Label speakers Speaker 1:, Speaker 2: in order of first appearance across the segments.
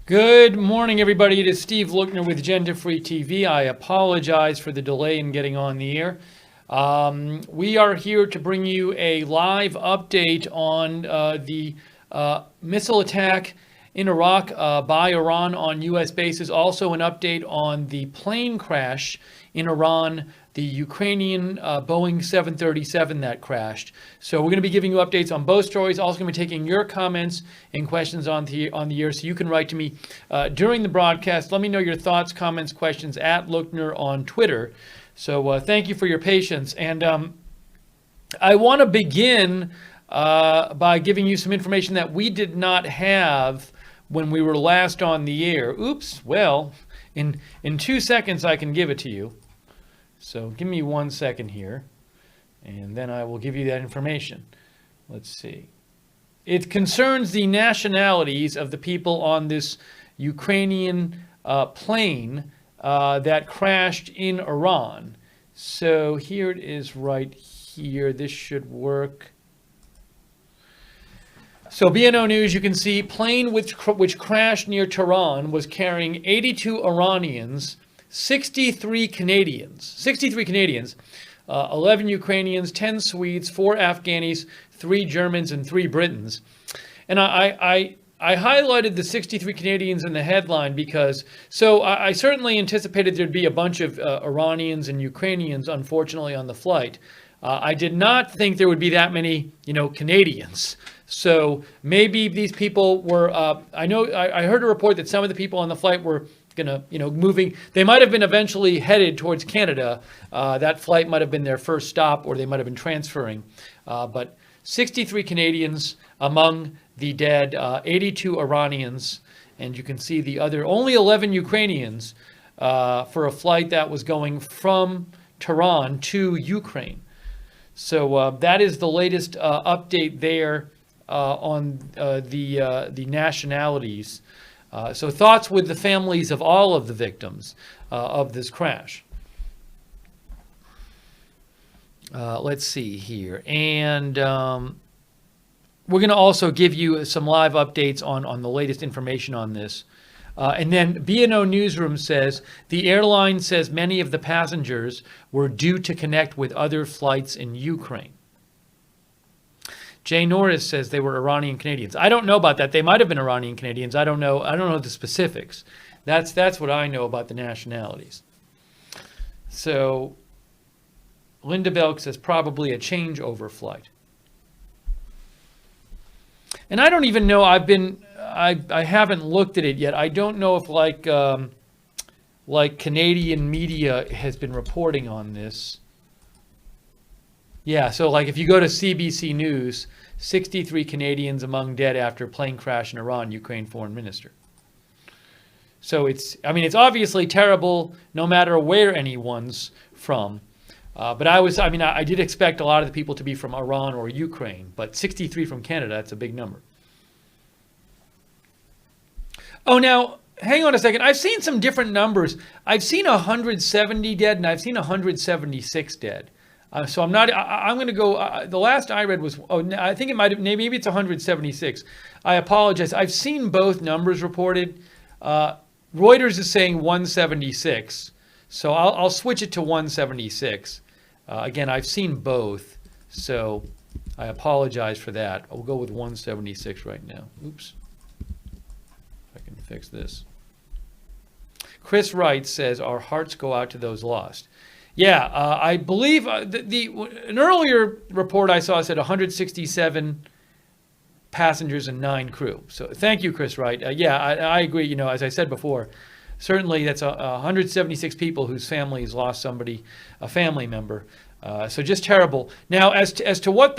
Speaker 1: Good morning, everybody. It is Steve Lookner with Agenda Free TV. I apologize for the delay in getting on the air. We are here to bring you a live update on the missile attack in Iraq by Iran on U.S. bases. Also an update on the plane crash in Iran, the Ukrainian Boeing 737 that crashed. So we're going to be giving you updates on both stories. Also going to be taking your comments and questions on the air, so you can write to me during the broadcast. Let me know your thoughts, comments, questions at Lookner on Twitter. So thank you for your patience. And I want to begin by giving you some information that we did not have when we were last on the air. Oops, well, in 2 seconds I can give it to you. So give me 1 second here, and then I will give you that information. Let's see. It concerns the nationalities of the people on this Ukrainian plane that crashed in Iran. So here it is right here. This should work. So BNO News, you can see plane which crashed near Tehran was carrying 82 Iranians, 63 Canadians, 11 Ukrainians, 10 Swedes, 4 Afghanis, 3 Germans, and 3 Britons. And I highlighted the 63 Canadians in the headline because, I certainly anticipated there'd be a bunch of Iranians and Ukrainians, unfortunately, on the flight. I did not think there would be that many, Canadians. So maybe these people were, I heard a report that some of the people on the flight were moving. They might have been eventually headed towards Canada. That flight might have been their first stop, or they might have been transferring. But 63 Canadians among the dead, 82 Iranians, and you can see the other, only 11 Ukrainians for a flight that was going from Tehran to Ukraine. So that is the latest update there on the nationalities. So thoughts with the families of all of the victims of this crash. Let's see here. And we're going to also give you some live updates on the latest information on this. And then BNO Newsroom says, the airline says many of the passengers were due to connect with other flights in Ukraine. Jay Norris says they were Iranian Canadians. I don't know about that. They might have been Iranian Canadians. I don't know the specifics. That's what I know about the nationalities. So Linda Belk says probably a changeover flight. And I don't even know, I haven't looked at it yet. I don't know if like Canadian media has been reporting on this. Yeah, so like if you go to CBC News, 63 Canadians among dead after plane crash in Iran, Ukraine foreign minister. So it's obviously terrible no matter where anyone's from. But I did expect a lot of the people to be from Iran or Ukraine, but 63 from Canada, that's a big number. Oh, now, hang on a second. I've seen some different numbers. I've seen 170 dead and I've seen 176 dead. So I'm going to go, the last I read was, I think it might have, maybe it's 176. I apologize. I've seen both numbers reported. Reuters is saying 176. So I'll switch it to 176. Again, I've seen both. So I apologize for that. I'll go with 176 right now. Oops. If I can fix this. Chris Wright says, our hearts go out to those lost. Yeah, I believe an earlier report I saw said 167 passengers and 9 crew. So thank you, Chris Wright. I agree. As I said before, certainly that's 176 people whose families lost somebody, a family member. So just terrible. Now, as to what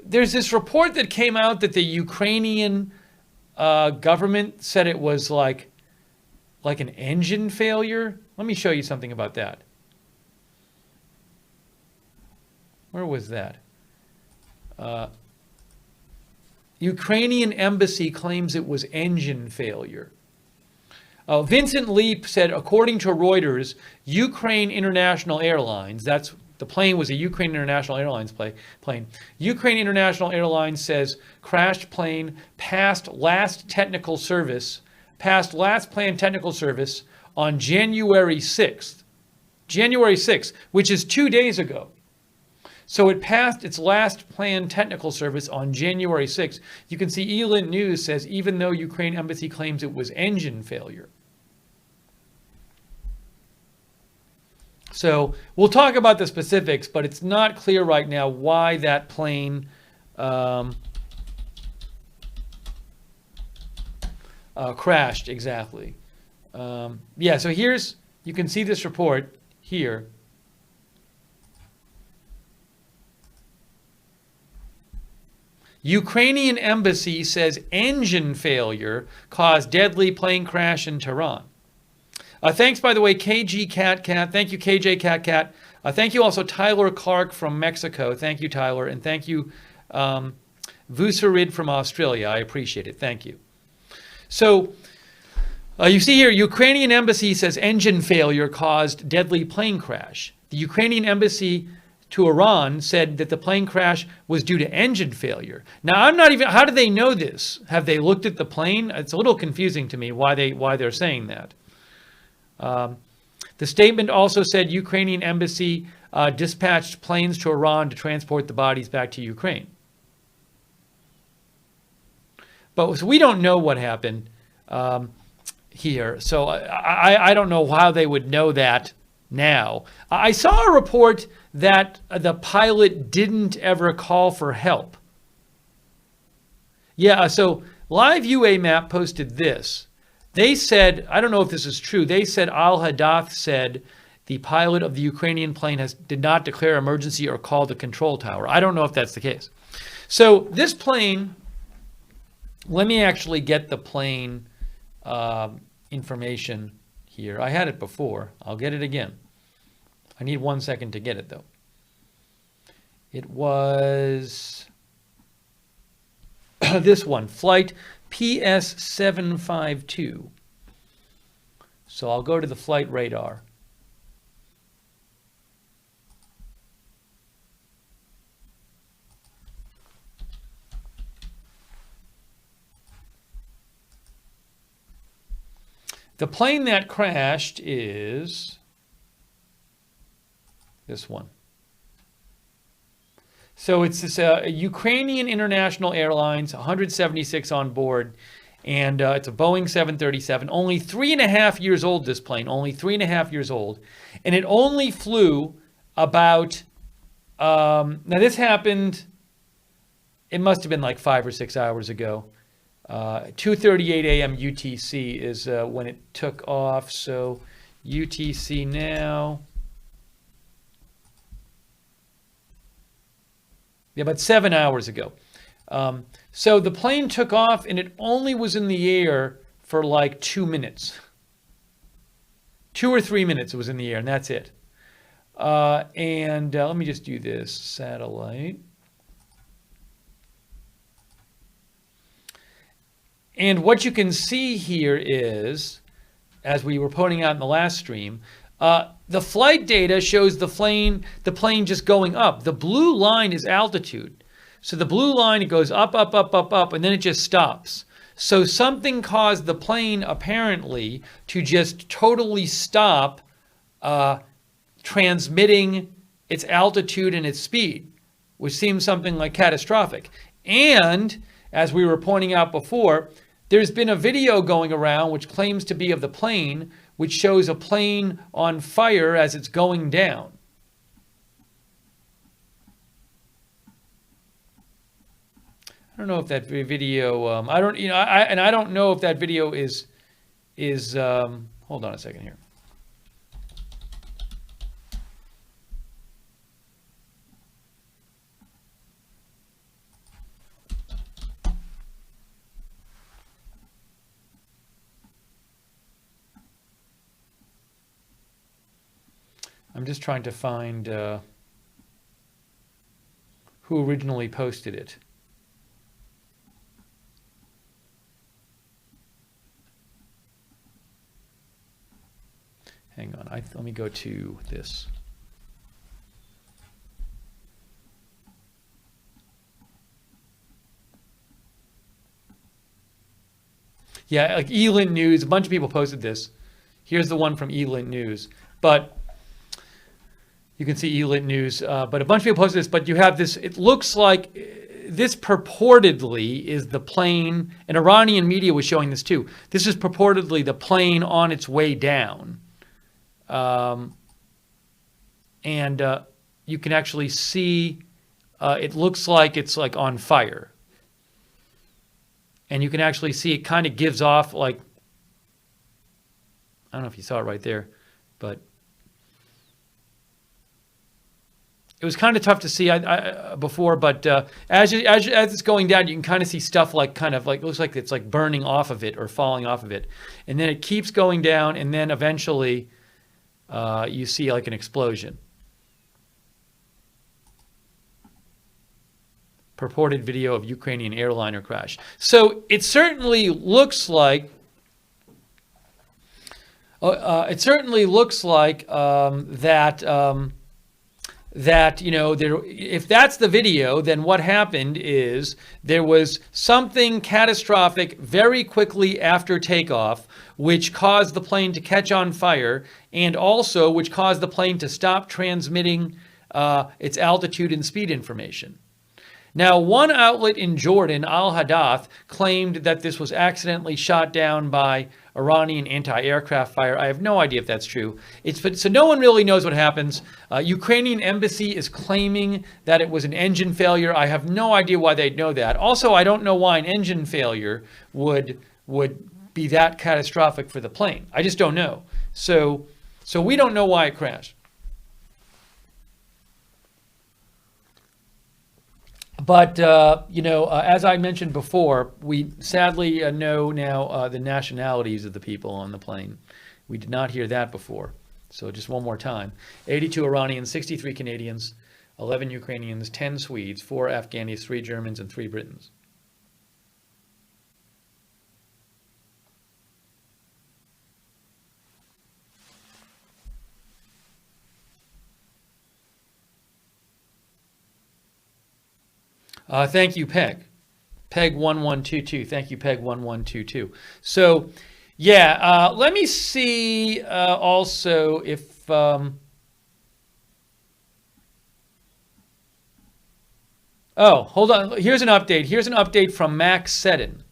Speaker 1: there's this report that came out that the Ukrainian government said it was like an engine failure. Let me show you something about that. Where was that? Ukrainian embassy claims it was engine failure. Vincent Leap said, according to Reuters, Ukraine International Airlines, that's The plane was a Ukrainian International Airlines plane. Ukraine International Airlines says crashed plane passed last planned technical service on January 6th. January 6th, which is 2 days ago. So it passed its last planned technical service on January 6th. You can see ELINT News says even though Ukraine embassy claims it was engine failure. So we'll talk about the specifics, but it's not clear right now why that plane crashed exactly. Yeah, so you can see this report here. Ukrainian embassy says engine failure caused deadly plane crash in Tehran. Thanks, by the way, KG Cat. Thank you, KJ Cat. Thank you also, Tyler Clark from Mexico. Thank you, Tyler. And thank you, Vusarid from Australia. I appreciate it. Thank you. So you see here, Ukrainian embassy says engine failure caused deadly plane crash. The Ukrainian embassy to Iran said that the plane crash was due to engine failure. Now, how do they know this? Have they looked at the plane? It's a little confusing to me why they're saying that. The statement also said Ukrainian embassy dispatched planes to Iran to transport the bodies back to Ukraine. But so we don't know what happened here. So I don't know how they would know that now. I saw a report that the pilot didn't ever call for help. Yeah, so Live UA Map posted this. They said, I don't know if this is true, they said Al Hadath said the pilot of the Ukrainian plane did not declare emergency or call the control tower. I don't know if that's the case. So this plane, let me actually get the plane information here. I had it before. I'll get it again. I need 1 second to get it, though. It was this one, flight PS752. So I'll go to the flight radar. The plane that crashed is this one. So it's this Ukrainian International Airlines, 176 on board, and it's a Boeing 737. Only 3.5 years old, this plane, only 3.5 years old. And it only flew about, now this happened, it must have been like 5 or 6 hours ago. 2:38 a.m. UTC is when it took off. So UTC now. Yeah, about 7 hours ago. So the plane took off and it only was in the air for like 2 minutes. 2 or 3 minutes it was in the air, and that's it. Let me just do this. Satellite. And what you can see here is, as we were pointing out in the last stream, the flight data shows the plane just going up. The blue line is altitude. So the blue line, it goes up, up, up, up, up, and then it just stops. So something caused the plane, apparently, to just totally stop transmitting its altitude and its speed, which seems something like catastrophic. And, as we were pointing out before, there's been a video going around which claims to be of the plane, which shows a plane on fire as it's going down. I don't know if that video. I don't know if that video is. Hold on a second here. I'm just trying to find who originally posted it. Hang on, let me go to this. Yeah, like Elint News, a bunch of people posted this. Here's the one from Elint News. But you can see Elint News, but a bunch of people posted this, but you have this, it looks like this purportedly is the plane, and Iranian media was showing this too. This is purportedly the plane on its way down. And you can actually see, it looks like it's like on fire. And you can actually see it kind of gives off like, I don't know if you saw it right there, but it was kind of tough to see before, but as it's going down, you can kind of see stuff like it looks like it's like burning off of it or falling off of it. And then it keeps going down, and then eventually you see like an explosion. Purported video of Ukrainian airliner crash. So it certainly looks like that, you know, if that's the video, then what happened is there was something catastrophic very quickly after takeoff, which caused the plane to catch on fire, and also which caused the plane to stop transmitting its altitude and speed information. Now, one outlet in Jordan, Al Hadath, claimed that this was accidentally shot down by Iranian anti-aircraft fire. I have no idea if that's true. So no one really knows what happens. Ukrainian embassy is claiming that it was an engine failure. I have no idea why they'd know that. Also, I don't know why an engine failure would be that catastrophic for the plane. I just don't know. So we don't know why it crashed. But, you know, as I mentioned before, we sadly know now the nationalities of the people on the plane. We did not hear that before. So just one more time. 82 Iranians, 63 Canadians, 11 Ukrainians, 10 Swedes, 4 Afghanis, 3 Germans, and 3 Britons. Thank you, Peg. Peg1122. Thank you, Peg1122. So, yeah, let me see also if... oh, hold on. Here's an update. Here's an update from Max Seddon.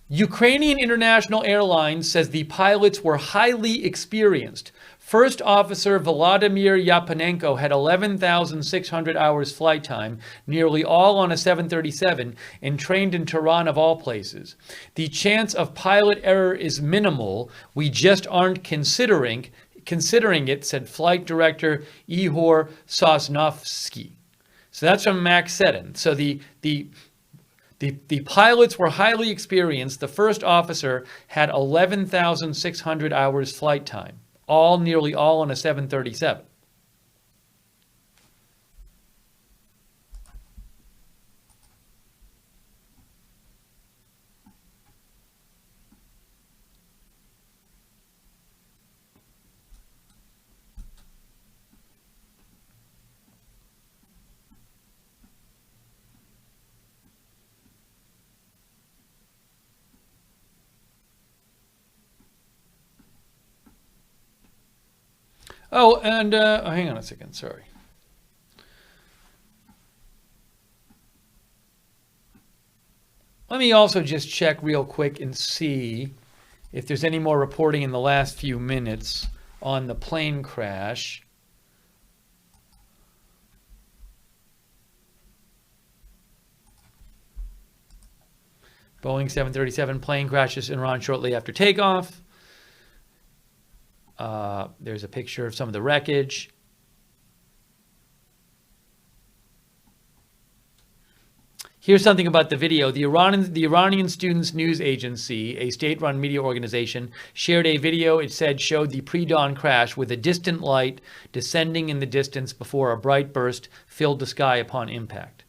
Speaker 1: Ukrainian International Airlines says the pilots were highly experienced. First Officer Vladimir Yapanenko had 11,600 hours flight time, nearly all on a 737, and trained in Tehran of all places. The chance of pilot error is minimal. We just aren't considering it, said Flight Director Ihor Sosnovsky. So that's from Max Seddon. So the pilots were highly experienced. The first officer had 11,600 hours flight time. Nearly all on a 737. Oh, and hang on a second, sorry. Let me also just check real quick and see if there's any more reporting in the last few minutes on the plane crash. Boeing 737 plane crashes in Iran shortly after takeoff. There's a picture of some of the wreckage. Here's something about the video. The Iranian Students News Agency, a state-run media organization, shared a video it said showed the pre-dawn crash with a distant light descending in the distance before a bright burst filled the sky upon impact.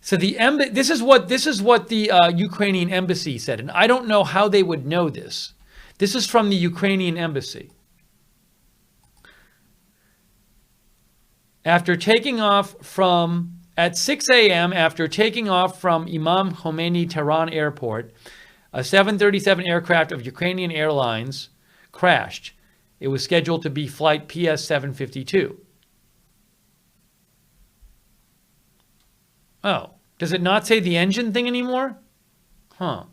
Speaker 1: So this is what the Ukrainian embassy said, and I don't know how they would know this. This is from the Ukrainian embassy. After taking off from At 6 a.m., after taking off from Imam Khomeini Tehran Airport, a 737 aircraft of Ukrainian Airlines crashed. It was scheduled to be flight PS 752. Oh, does it not say the engine thing anymore? Huh.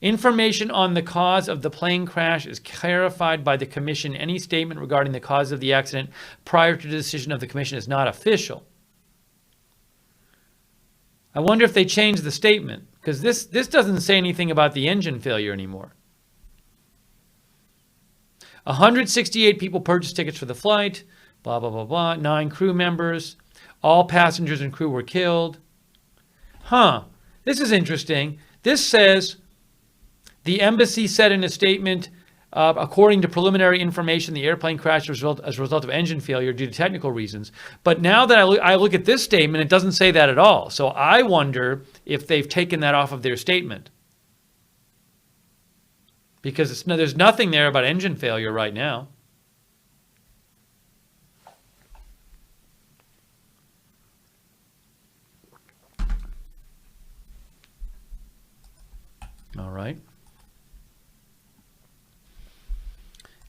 Speaker 1: Information on the cause of the plane crash is clarified by the commission. Any statement regarding the cause of the accident prior to the decision of the commission is not official. I wonder if they changed the statement, because this doesn't say anything about the engine failure anymore. 168 people purchased tickets for the flight, blah, blah, blah, blah. 9 crew members. All passengers and crew were killed. Huh. This is interesting. This says the embassy said in a statement, according to preliminary information, the airplane crashed as a result of engine failure due to technical reasons. But now that I look at this statement, it doesn't say that at all. So I wonder if they've taken that off of their statement. Because there's nothing there about engine failure right now. All right.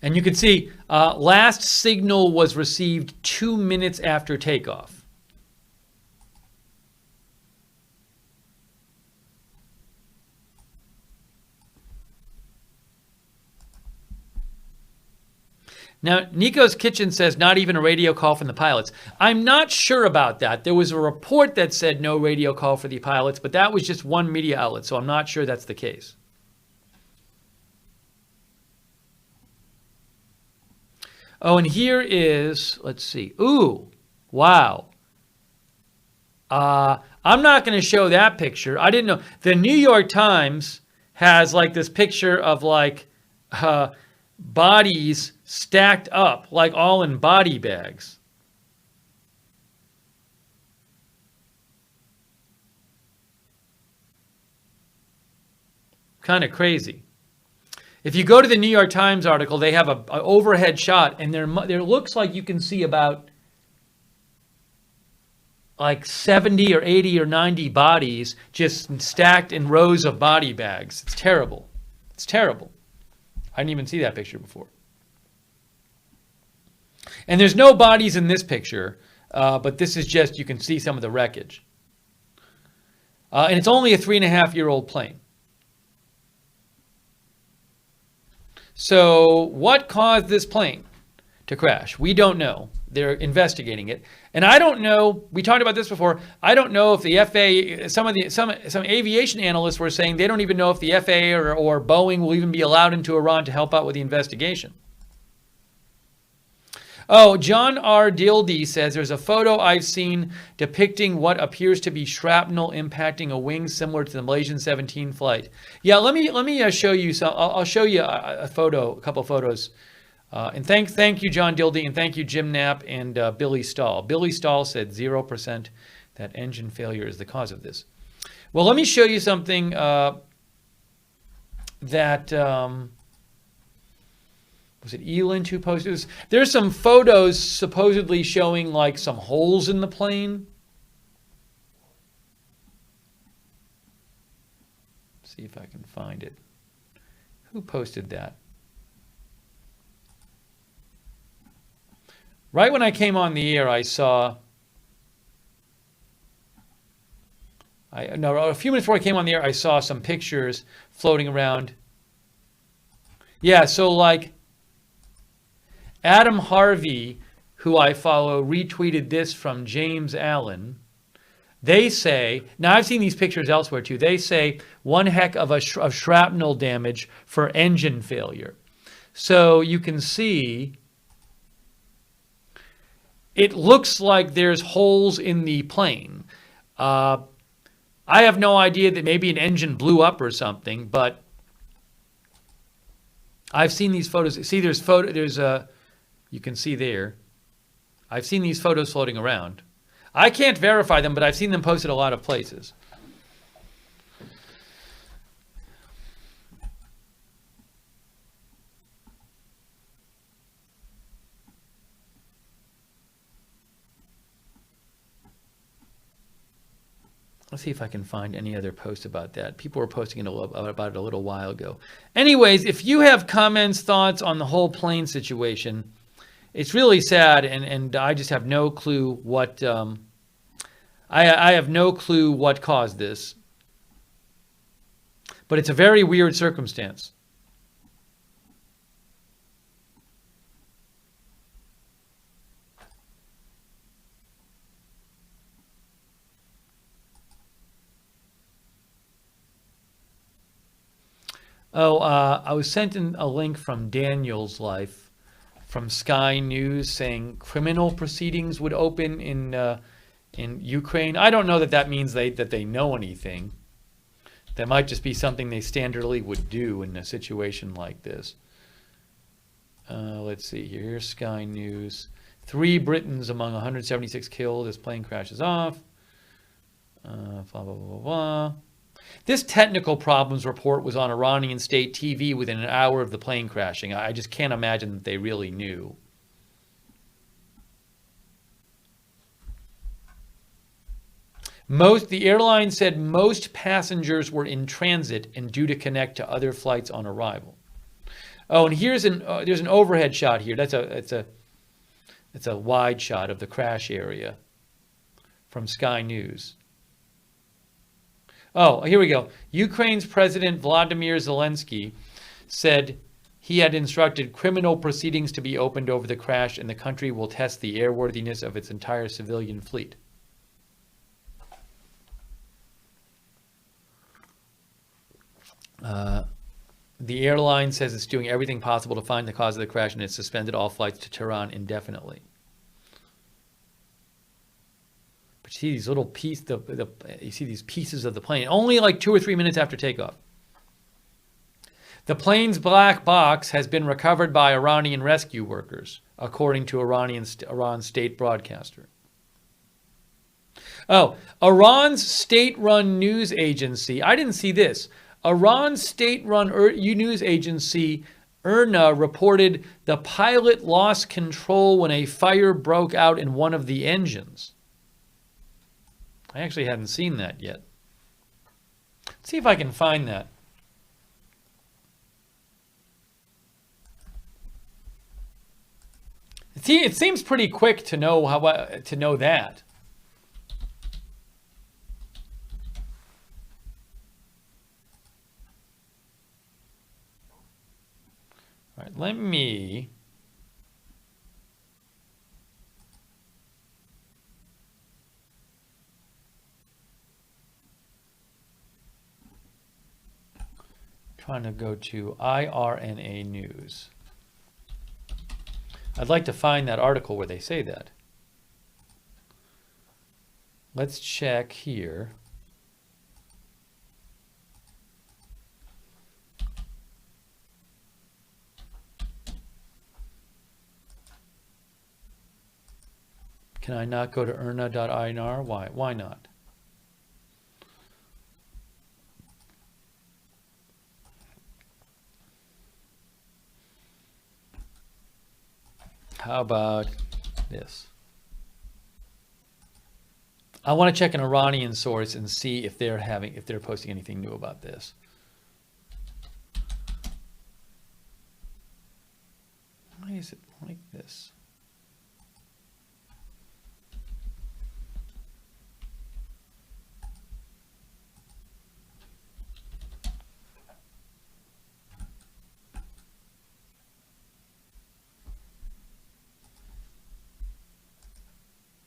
Speaker 1: And you can see last signal was received 2 minutes after takeoff. Now, Nico's Kitchen says not even a radio call from the pilots. I'm not sure about that. There was a report that said no radio call for the pilots, but that was just one media outlet, so I'm not sure that's the case. Oh, and here is, let's see. Ooh, wow. I'm not going to show that picture. I didn't know. The New York Times has like this picture of like bodies stacked up, like all in body bags. Kind of crazy. If you go to the New York Times article, they have an overhead shot, and there looks like you can see about like 70 or 80 or 90 bodies just stacked in rows of body bags. It's terrible. It's terrible. I didn't even see that picture before. And there's no bodies in this picture, but this is just, you can see some of the wreckage. And it's only a 3.5-year-old plane. So what caused this plane to crash? We don't know. They're investigating it. And I don't know, we talked about this before, I don't know if the FAA, some aviation analysts were saying they don't even know if the FAA or Boeing will even be allowed into Iran to help out with the investigation. Oh, John R. Dildy says there's a photo I've seen depicting what appears to be shrapnel impacting a wing similar to the Malaysian 17 flight. Yeah, let me show you some. I'll show you a couple of photos. And thank you, John Dildy, and thank you, Jim Knapp and Billy Stahl. Billy Stahl said 0% that engine failure is the cause of this. Well, let me show you something that. Was it Eland who posted this? There's some photos supposedly showing like some holes in the plane. See if I can find it. Who posted that? Right when I came on the air, I saw. A few minutes before I came on the air, I saw some pictures floating around. Yeah, so like. Adam Harvey, who I follow, retweeted this from James Allen. They say, now I've seen these pictures elsewhere too, they say one heck of shrapnel damage for engine failure. So you can see, it looks like there's holes in the plane. I have no idea that maybe an engine blew up or something, but I've seen these photos. See, there's a, you can see there. I've seen these photos floating around. I can't verify them, but I've seen them posted a lot of places. Let's see if I can find any other posts about that. People were posting about it a little while ago. Anyways, if you have comments, thoughts on the whole plane situation, it's really sad, and I just have no clue what I have no clue what caused this. But it's a very weird circumstance. Oh, I was sent in a link from Daniel's Life from Sky News saying criminal proceedings would open in Ukraine. I don't know that that means that they know anything. That might just be something they standardly would do in a situation like this. Let's see here. Here's Sky News. 3 Britons among 176 killed as plane crashes off. Blah, blah, blah, blah, blah. This technical problems report was on Iranian state TV within an hour of the plane crashing. I just can't imagine that they really knew. The airline said most passengers were in transit and due to connect to other flights on arrival. Oh, and here's there's an overhead shot here. That's a wide shot of the crash area from Sky News. Oh, here we go. Ukraine's President Vladimir Zelensky said he had instructed criminal proceedings to be opened over the crash, and the country will test the airworthiness of its entire civilian fleet. The airline says it's doing everything possible to find the cause of the crash, and it's suspended all flights to Tehran indefinitely. But you see these little you see these pieces of the plane, only like 2 or 3 minutes after takeoff. The plane's black box has been recovered by Iranian rescue workers, according to Iran's state broadcaster. Oh, Iran's state-run news agency. I didn't see this. Iran's state-run news agency, IRNA, reported the pilot lost control when a fire broke out in one of the engines. I actually hadn't seen that yet. Let's see if I can find that. It seems pretty quick to know that. All right, let me trying to go to IRNA News. I'd like to find that article where they say that. Let's check here. Can I not go to irna.inr? Why not? How about this? I want to check an Iranian source and see if they're posting anything new about this. Why is it like this?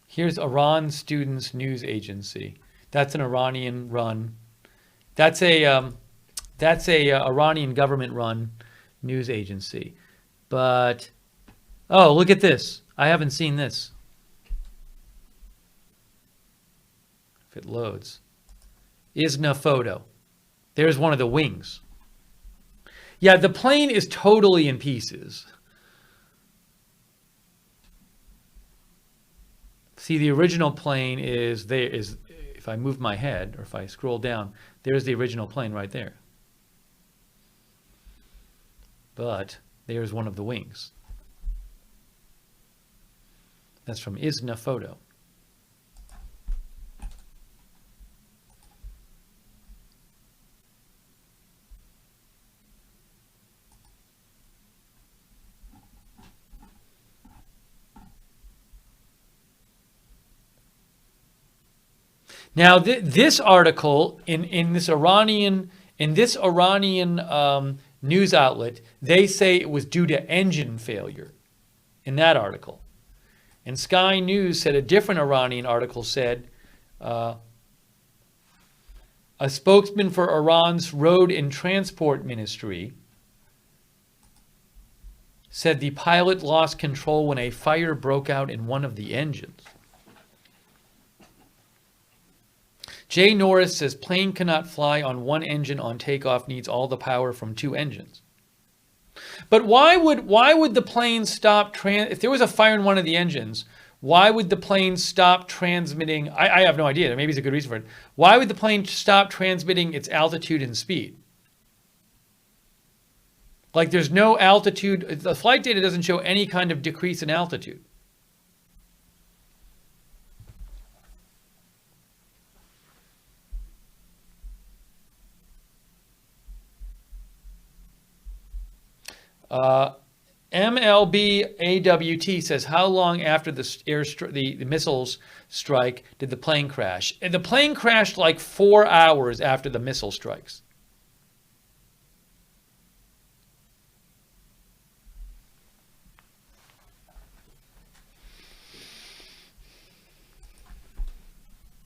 Speaker 1: Here's Iran Students News Agency. That's an Iranian run. That's a Iranian government run news agency. But oh, look at this. I haven't seen this. If it loads. ISNA photo. There's one of the wings. Yeah, the plane is totally in pieces. See, the original plane is there. If I move my head or if I scroll down, there's the original plane right there. But there's one of the wings. That's from ISNA photo. Now, this article in this Iranian news outlet, they say it was due to engine failure in that article. And Sky News said a different Iranian article said a spokesman for Iran's Road and Transport Ministry said the pilot lost control when a fire broke out in one of the engines. Jay Norris says plane cannot fly on one engine on takeoff, needs all the power from two engines. But why would the plane stop if there was a fire in one of the engines, why would the plane stop transmitting? I have no idea. Maybe it's a good reason for it. Why would the plane stop transmitting its altitude and speed? Like there's no altitude. The flight data doesn't show any kind of decrease in altitude. MLB AWT says, how long after the missiles strike did the plane crash? And the plane crashed like 4 hours after the missile strikes.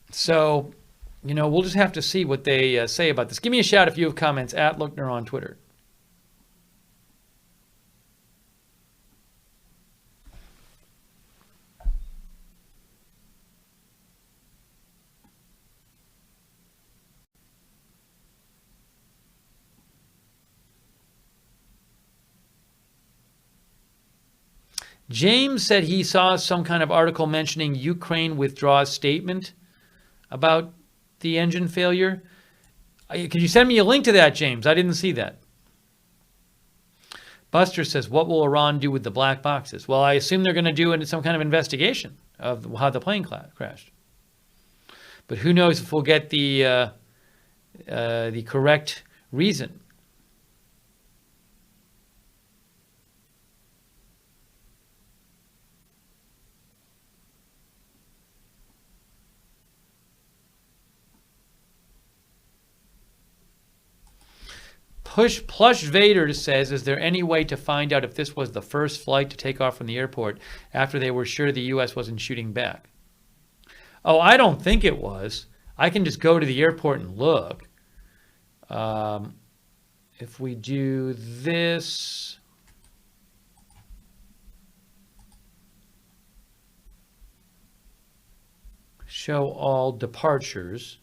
Speaker 1: So, we'll just have to see what they say about this. Give me a shout if you have comments at Lookner on Twitter. James said he saw some kind of article mentioning Ukraine withdraws statement about the engine failure. Could you send me a link to that, James? I didn't see that. Buster says, what will Iran do with the black boxes? Well, I assume they're going to do some kind of investigation of how the plane crashed. But who knows if we'll get the correct reason. Plush Vader says, is there any way to find out if this was the first flight to take off from the airport after they were sure the U.S. wasn't shooting back? Oh, I don't think it was. I can just go to the airport and look. If we do this, show all departures,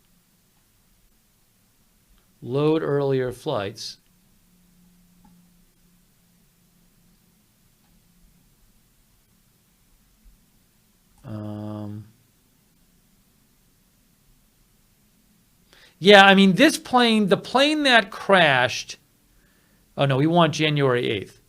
Speaker 1: load earlier flights. Yeah, I mean, this plane, the plane that crashed, oh no, we want January 8th.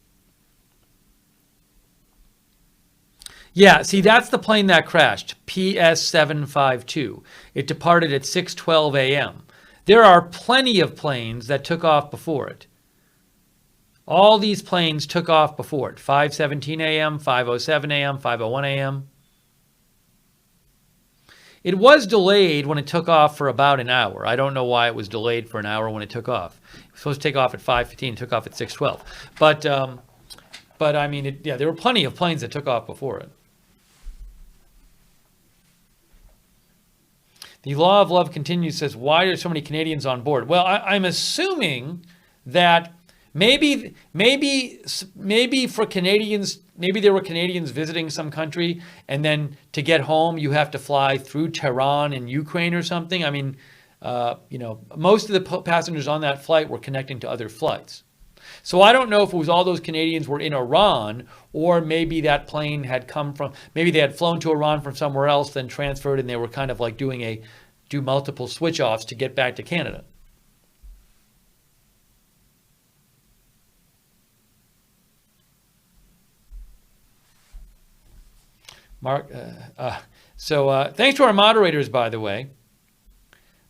Speaker 1: Yeah, see, that's the plane that crashed, PS752. It departed at 6:12 a.m. There are plenty of planes that took off before it. All these planes took off before it. 5:17 a.m., 5:07 a.m., 5:01 a.m. It was delayed when it took off for about an hour. I don't know why it was delayed for an hour when it took off. It was supposed to take off at 5:15, took off at 6:12. But I mean, yeah, there were plenty of planes that took off before it. The Law of Love continues, says, why are so many Canadians on board? Well, I'm assuming that maybe for Canadians, maybe there were Canadians visiting some country, and then to get home, you have to fly through Tehran in Ukraine or something. I mean, most of the passengers on that flight were connecting to other flights. So I don't know if it was all those Canadians were in Iran, or maybe that plane had come from, maybe they had flown to Iran from somewhere else, then transferred, and they were kind of like do multiple switch-offs to get back to Canada. Mark, thanks to our moderators, by the way.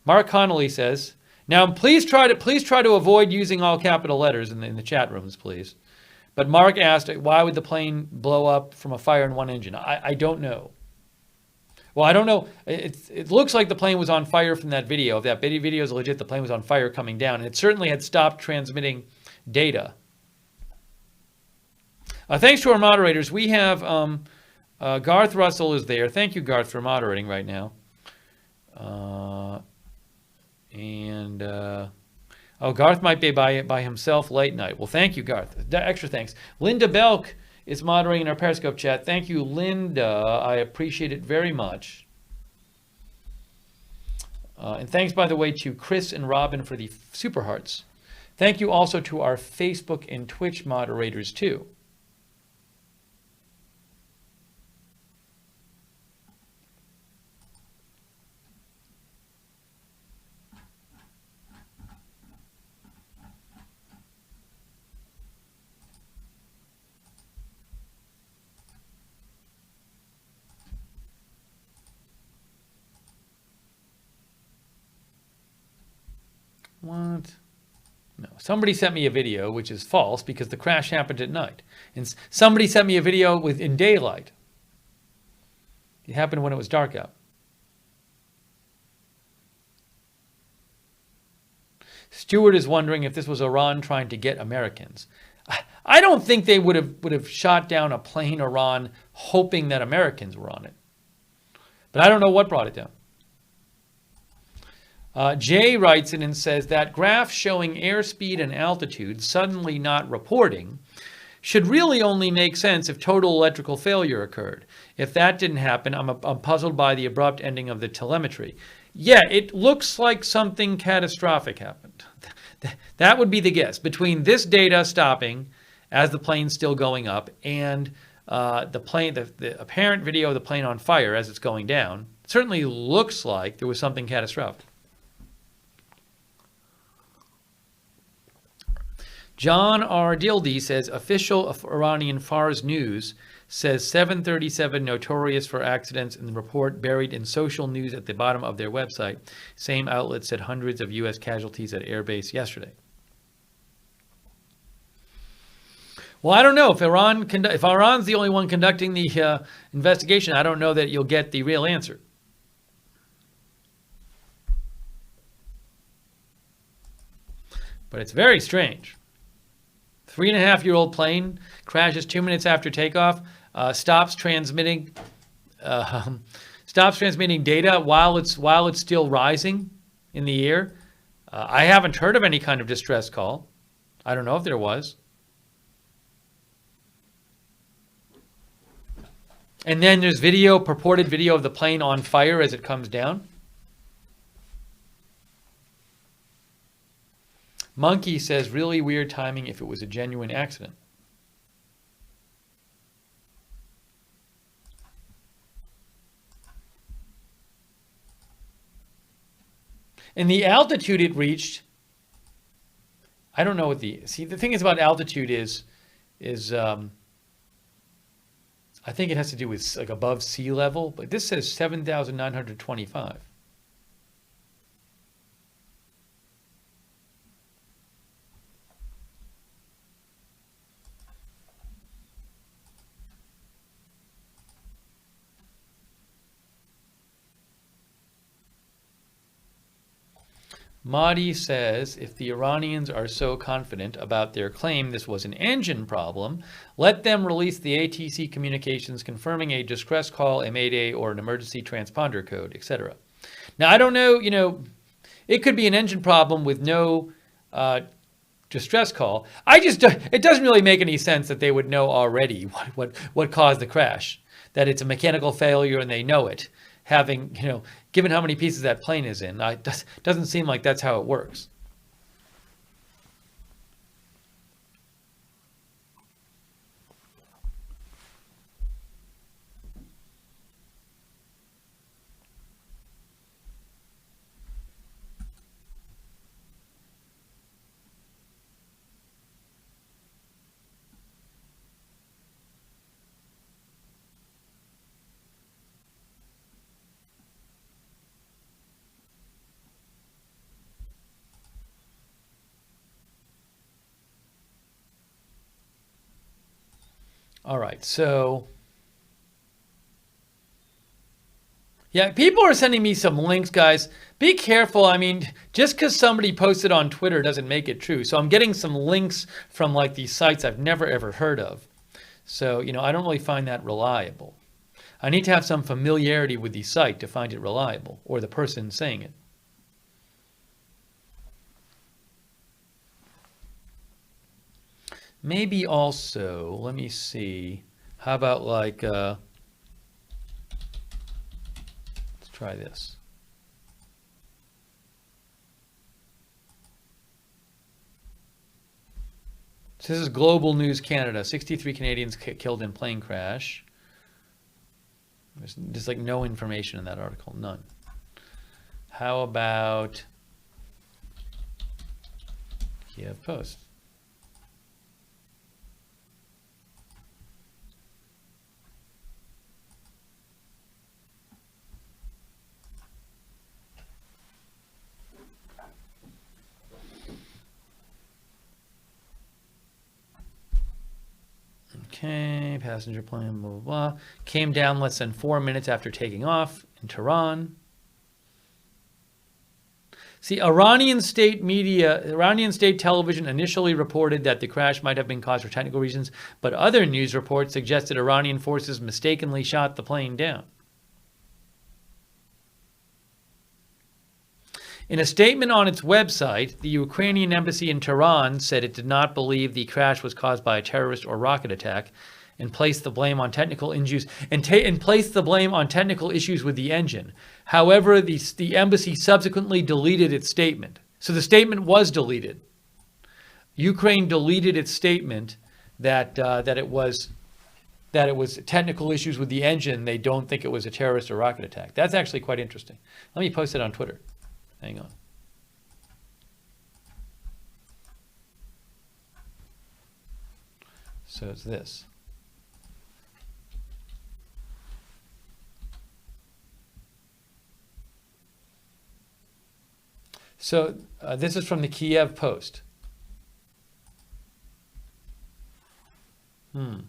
Speaker 1: Mark Connolly says, now please try to avoid using all capital letters in the chat rooms, please. But Mark asked, why would the plane blow up from a fire in one engine? I don't know. Well, I don't know. It looks like the plane was on fire from that video. If that video is legit, the plane was on fire coming down. And it certainly had stopped transmitting data. Thanks to our moderators. We have Garth Russell is there. Thank you, Garth, for moderating right now. Garth might be by himself late night. Well, thank you, Garth. Extra thanks. Linda Belk is moderating our Periscope chat. Thank you, Linda. I appreciate it very much. And thanks, by the way, to Chris and Robin for the super hearts. Thank you also to our Facebook and Twitch moderators, too. What? No. Somebody sent me a video, which is false because the crash happened at night. And somebody sent me a video in daylight. It happened when it was dark out. Stewart is wondering if this was Iran trying to get Americans. I don't think they would have shot down a plane, Iran, hoping that Americans were on it. But I don't know what brought it down. Jay writes in and says that graph showing airspeed and altitude suddenly not reporting should really only make sense if total electrical failure occurred. If that didn't happen, I'm puzzled by the abrupt ending of the telemetry. Yeah, it looks like something catastrophic happened. That would be the guess. Between this data stopping as the plane's still going up and the apparent video of the plane on fire as it's going down, it certainly looks like there was something catastrophic. John R. Dildy says, official of Iranian Fars News says 737 notorious for accidents in the report buried in social news at the bottom of their website. Same outlet said hundreds of U.S. casualties at airbase yesterday. Well, I don't know. If Iran's the only one conducting the investigation, I don't know that you'll get the real answer. But it's very strange. 3.5-year-old plane crashes 2 minutes after takeoff, stops transmitting data while it's still rising in the air. I haven't heard of any kind of distress call. I don't know if there was. And then there's purported video of the plane on fire as it comes down. Monkey says, really weird timing if it was a genuine accident. And the altitude it reached, I don't know what the thing is about altitude is I think it has to do with like above sea level, but this says 7,925. Mahdi says, if the Iranians are so confident about their claim this was an engine problem, let them release the ATC communications confirming a distress call, a mayday, or an emergency transponder code, etc. Now, I don't know, it could be an engine problem with no distress call. It doesn't really make any sense that they would know already what caused the crash, that it's a mechanical failure and they know it. Having, given how many pieces that plane is in, it doesn't seem like that's how it works. All right, so Yeah, people are sending me some links, guys. Be careful. I mean, just because somebody posted on Twitter doesn't make it true. So I'm getting some links from like these sites I've never ever heard of. So, I don't really find that reliable. I need to have some familiarity with the site to find it reliable, or the person saying it. Maybe also, let me see. How about like, let's try this. So this is Global News Canada. 63 Canadians killed in plane crash. There's like no information in that article, none. How about Kiev Post? Okay, passenger plane, blah, blah, blah. Came down less than 4 minutes after taking off in Tehran. See, Iranian state television initially reported that the crash might have been caused for technical reasons, but other news reports suggested Iranian forces mistakenly shot the plane down. In a statement on its website, the Ukrainian embassy in Tehran said it did not believe the crash was caused by a terrorist or rocket attack, and placed the blame on technical issues with the engine. However, the embassy subsequently deleted its statement. So the statement was deleted. Ukraine deleted its statement that it was technical issues with the engine. They don't think it was a terrorist or rocket attack. That's actually quite interesting. Let me post it on Twitter. Hang on. So it's this. So this is from the Kiev Post. Can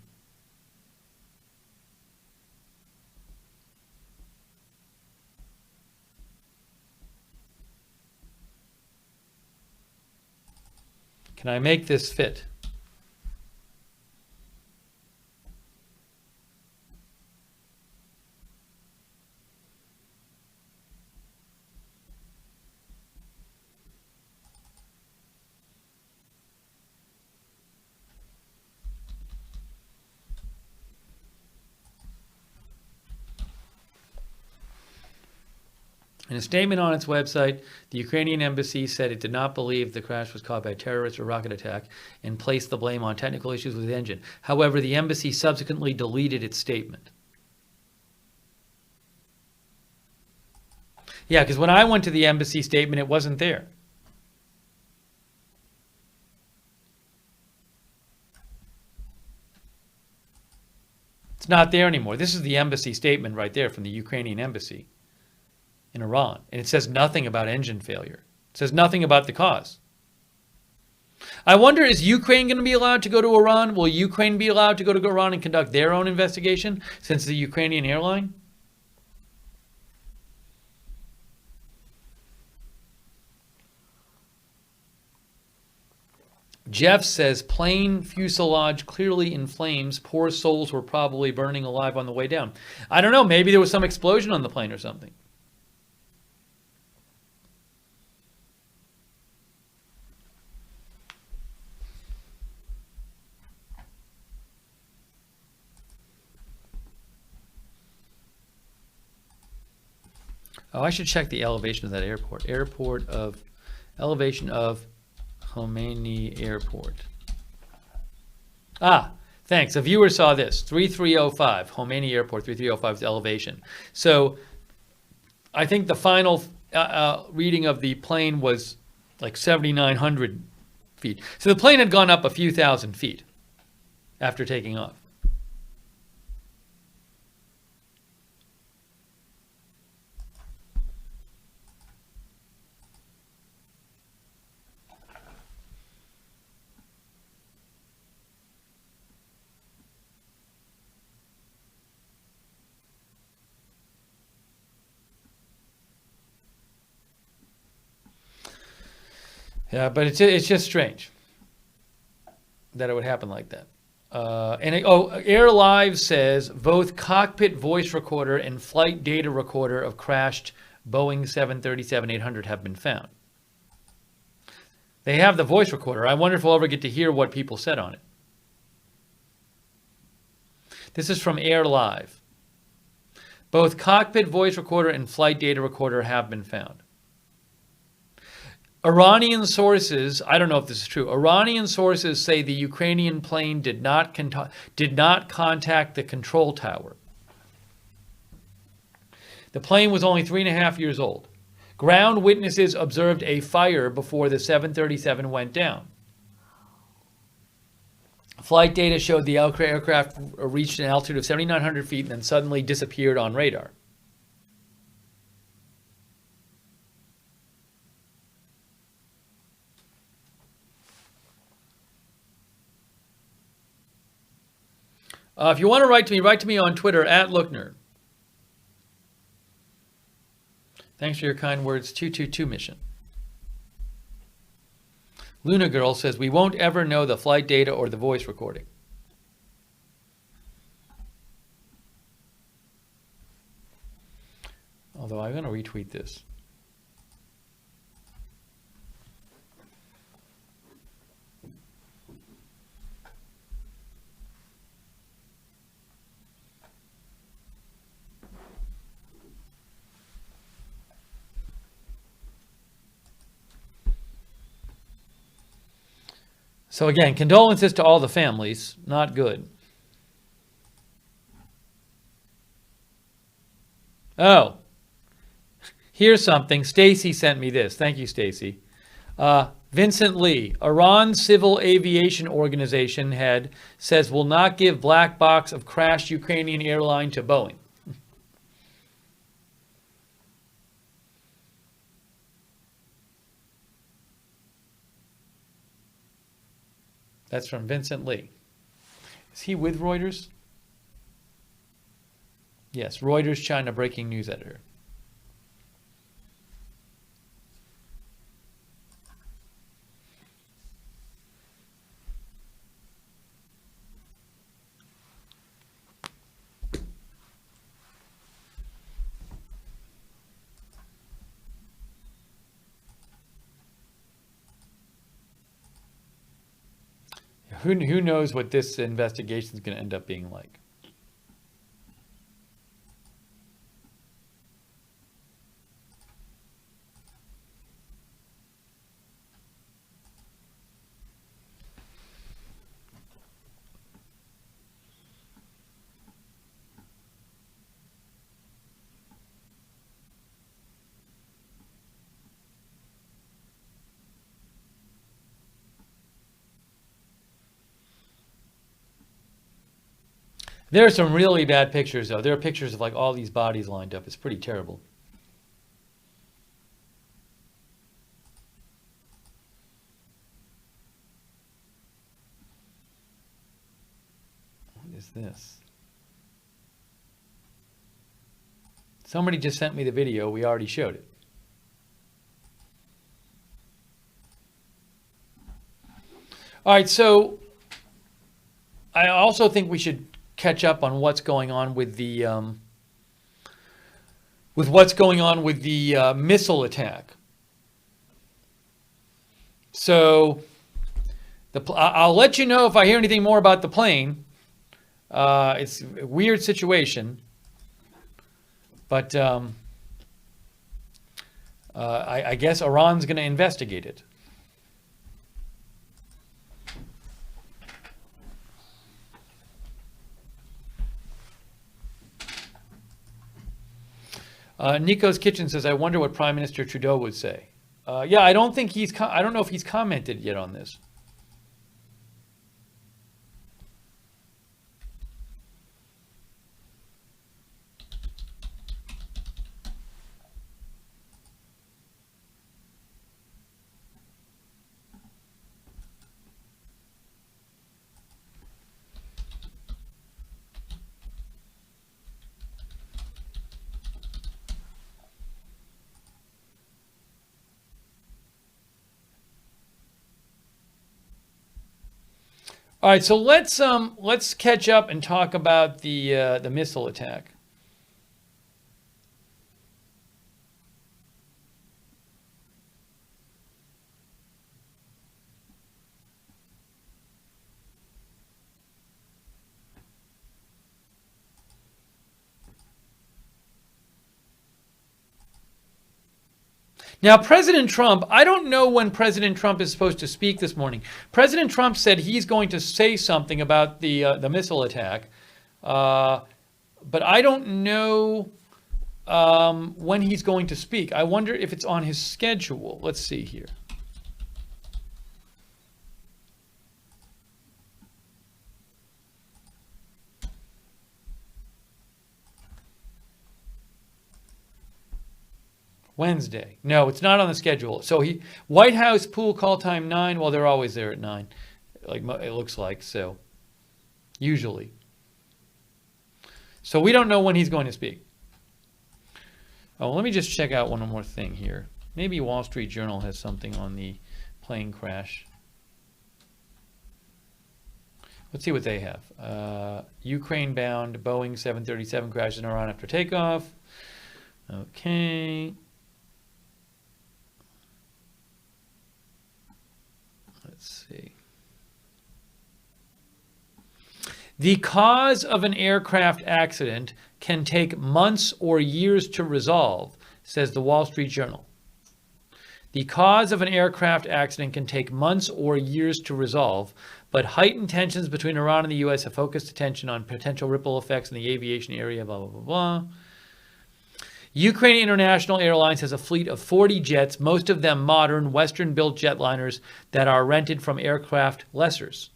Speaker 1: I make this fit? In a statement on its website, the Ukrainian embassy said it did not believe the crash was caused by a terrorist or rocket attack and placed the blame on technical issues with the engine. However, the embassy subsequently deleted its statement. Yeah, because when I went to the embassy statement, it wasn't there. It's not there anymore. This is the embassy statement right there from the Ukrainian embassy in Iran. And it says nothing about engine failure. It says nothing about the cause. I wonder, is Ukraine going to be allowed to go to Iran? Will Ukraine be allowed to go to Iran and conduct their own investigation since the Ukrainian airline? Jeff says plane fuselage clearly in flames. Poor souls were probably burning alive on the way down. I don't know. Maybe there was some explosion on the plane or something. Oh, I should check the elevation of that airport. Elevation of Khomeini Airport. Ah, thanks. A viewer saw this. 3305, Khomeini Airport, 3305 is elevation. So I think the final reading of the plane was like 7,900 feet. So the plane had gone up a few thousand feet after taking off. Yeah, but it's just strange that it would happen like that. Air Live says both cockpit voice recorder and flight data recorder of crashed Boeing 737-800 have been found. They have the voice recorder. I wonder if we'll ever get to hear what people said on it. This is from Air Live. Both cockpit voice recorder and flight data recorder have been found. Iranian sources, I don't know if this is true, Iranian sources say the Ukrainian plane did not contact the control tower. The plane was only 3.5 years old. Ground witnesses observed a fire before the 737 went down. Flight data showed the aircraft reached an altitude of 7,900 feet and then suddenly disappeared on radar. If you want to write to me on Twitter @Lookner. Thanks for your kind words. 222 mission. Luna Girl says we won't ever know the flight data or the voice recording. Although I'm going to retweet this. So again, condolences to all the families. Not good. Oh, here's something. Stacy sent me this. Thank you, Stacy. Vincent Lee, Iran Civil Aviation Organization head, says will not give black box of crashed Ukrainian airline to Boeing. That's from Vincent Lee. Is he with Reuters? Yes, Reuters China breaking news editor. Who knows what this investigation is going to end up being like? There are some really bad pictures, though. There are pictures of like all these bodies lined up. It's pretty terrible. What is this? Somebody just sent me the video. We already showed it. All right, so I also think we should catch up on what's going on with the missile attack. So I'll let you know if I hear anything more about the plane. It's a weird situation, but I guess Iran's going to investigate it. Nico's Kitchen says, I wonder what Prime Minister Trudeau would say. Yeah, I don't think I don't know if he's commented yet on this. All right, so let's catch up and talk about the missile attack. Now, President Trump, I don't know when President Trump is supposed to speak this morning. President Trump said he's going to say something about the missile attack, but I don't know when he's going to speak. I wonder if it's on his schedule. Let's see here. Wednesday. No, it's not on the schedule. So White House pool call time 9. Well, they're always there at 9, like it looks like. So usually. So we don't know when he's going to speak. Oh, let me just check out one more thing here. Maybe Wall Street Journal has something on the plane crash. Let's see what they have. Ukraine-bound Boeing 737 crashes in Iran after takeoff. Okay. Let's see. The cause of an aircraft accident can take months or years to resolve, says the Wall Street Journal. The cause of an aircraft accident can take months or years to resolve, but heightened tensions between Iran and the U.S. have focused attention on potential ripple effects in the aviation area, blah, blah, blah, blah. Ukrainian International Airlines has a fleet of 40 jets, most of them modern, Western-built jetliners that are rented from aircraft lessors.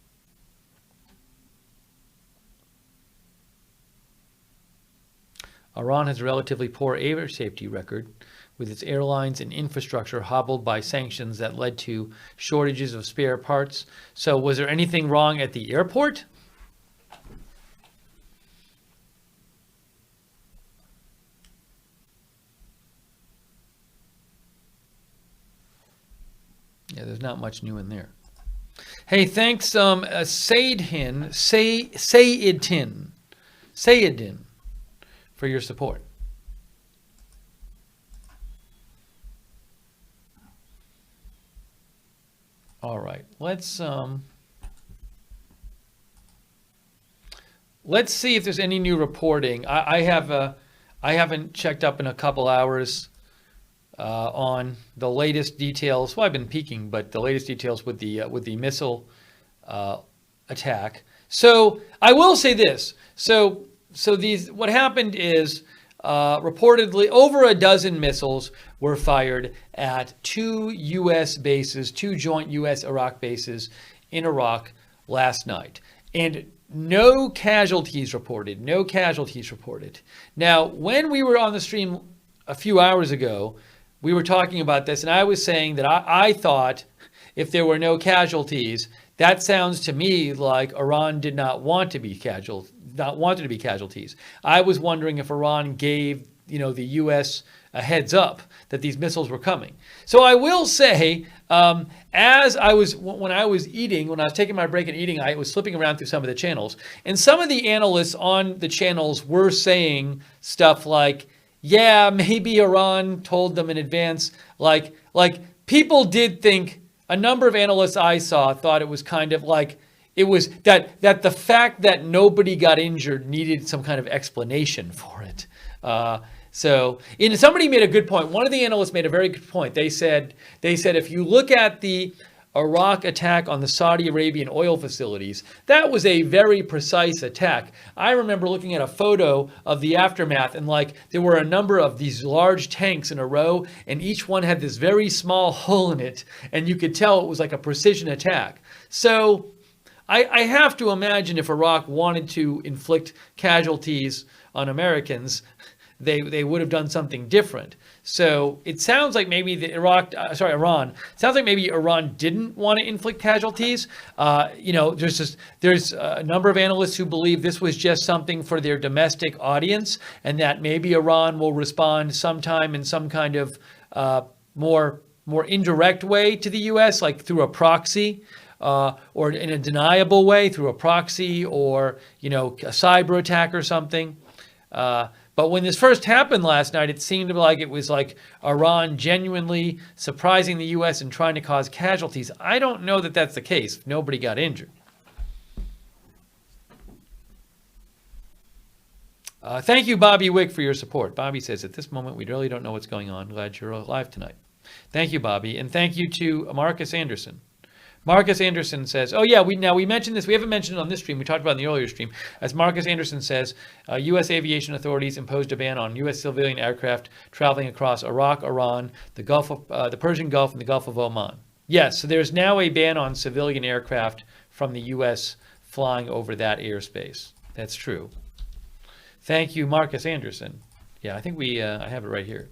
Speaker 1: Iran has a relatively poor air safety record, with its airlines and infrastructure hobbled by sanctions that led to shortages of spare parts. So was there anything wrong at the airport? Yeah, there's not much new in there. Hey, thanks, Sayedin, for your support. All right, let's see if there's any new reporting. I haven't checked up in a couple hours on the latest details. Well, I've been peeking, but the latest details with the missile attack. So I will say this. So what happened is reportedly over a dozen missiles were fired at 2 U.S. bases, 2 joint U.S.-Iraq bases in Iraq last night. And no casualties reported. No casualties reported. Now, when we were on the stream a few hours ago, we were talking about this, and I was saying that I thought if there were no casualties, that sounds to me like Iran did not want to be wanted to be casualties. I was wondering if Iran gave the U.S. a heads up that these missiles were coming. So I will say, when I was taking my break and eating, I was flipping around through some of the channels, and some of the analysts on the channels were saying stuff like, yeah, maybe Iran told them in advance. Like people did think, a number of analysts I saw thought it was kind of like, it was that the fact that nobody got injured needed some kind of explanation for it. Somebody made a good point. One of the analysts made a very good point. They said if you look at the Iraq attack on the Saudi Arabian oil facilities, that was a very precise attack. I remember looking at a photo of the aftermath, and there were a number of these large tanks in a row, and each one had this very small hole in it, and you could tell it was like a precision attack. So I have to imagine if Iraq wanted to inflict casualties on Americans, they would have done something different. So it sounds like maybe Iran. Sounds like maybe Iran didn't want to inflict casualties. There's a number of analysts who believe this was just something for their domestic audience, and that maybe Iran will respond sometime in some kind of more indirect way to the U.S., like through a proxy. or in a deniable way through a proxy or, you know, a cyber attack or something. But when this first happened last night, it seemed like it was like Iran genuinely surprising the U.S. and trying to cause casualties. I don't know that that's the case. Nobody got injured. Thank you, Bobby Wick, for your support. Bobby says, at this moment, we really don't know what's going on. Glad you're alive tonight. Thank you, Bobby. And thank you to Marcus Anderson. Marcus Anderson says, oh yeah, we mentioned this. We haven't mentioned it on this stream. We talked about it in the earlier stream. As Marcus Anderson says, U.S. aviation authorities imposed a ban on U.S. civilian aircraft traveling across Iraq, Iran, the Persian Gulf, and the Gulf of Oman. Yes, so there's now a ban on civilian aircraft from the U.S. flying over that airspace. That's true. Thank you, Marcus Anderson. Yeah, I think I have it right here.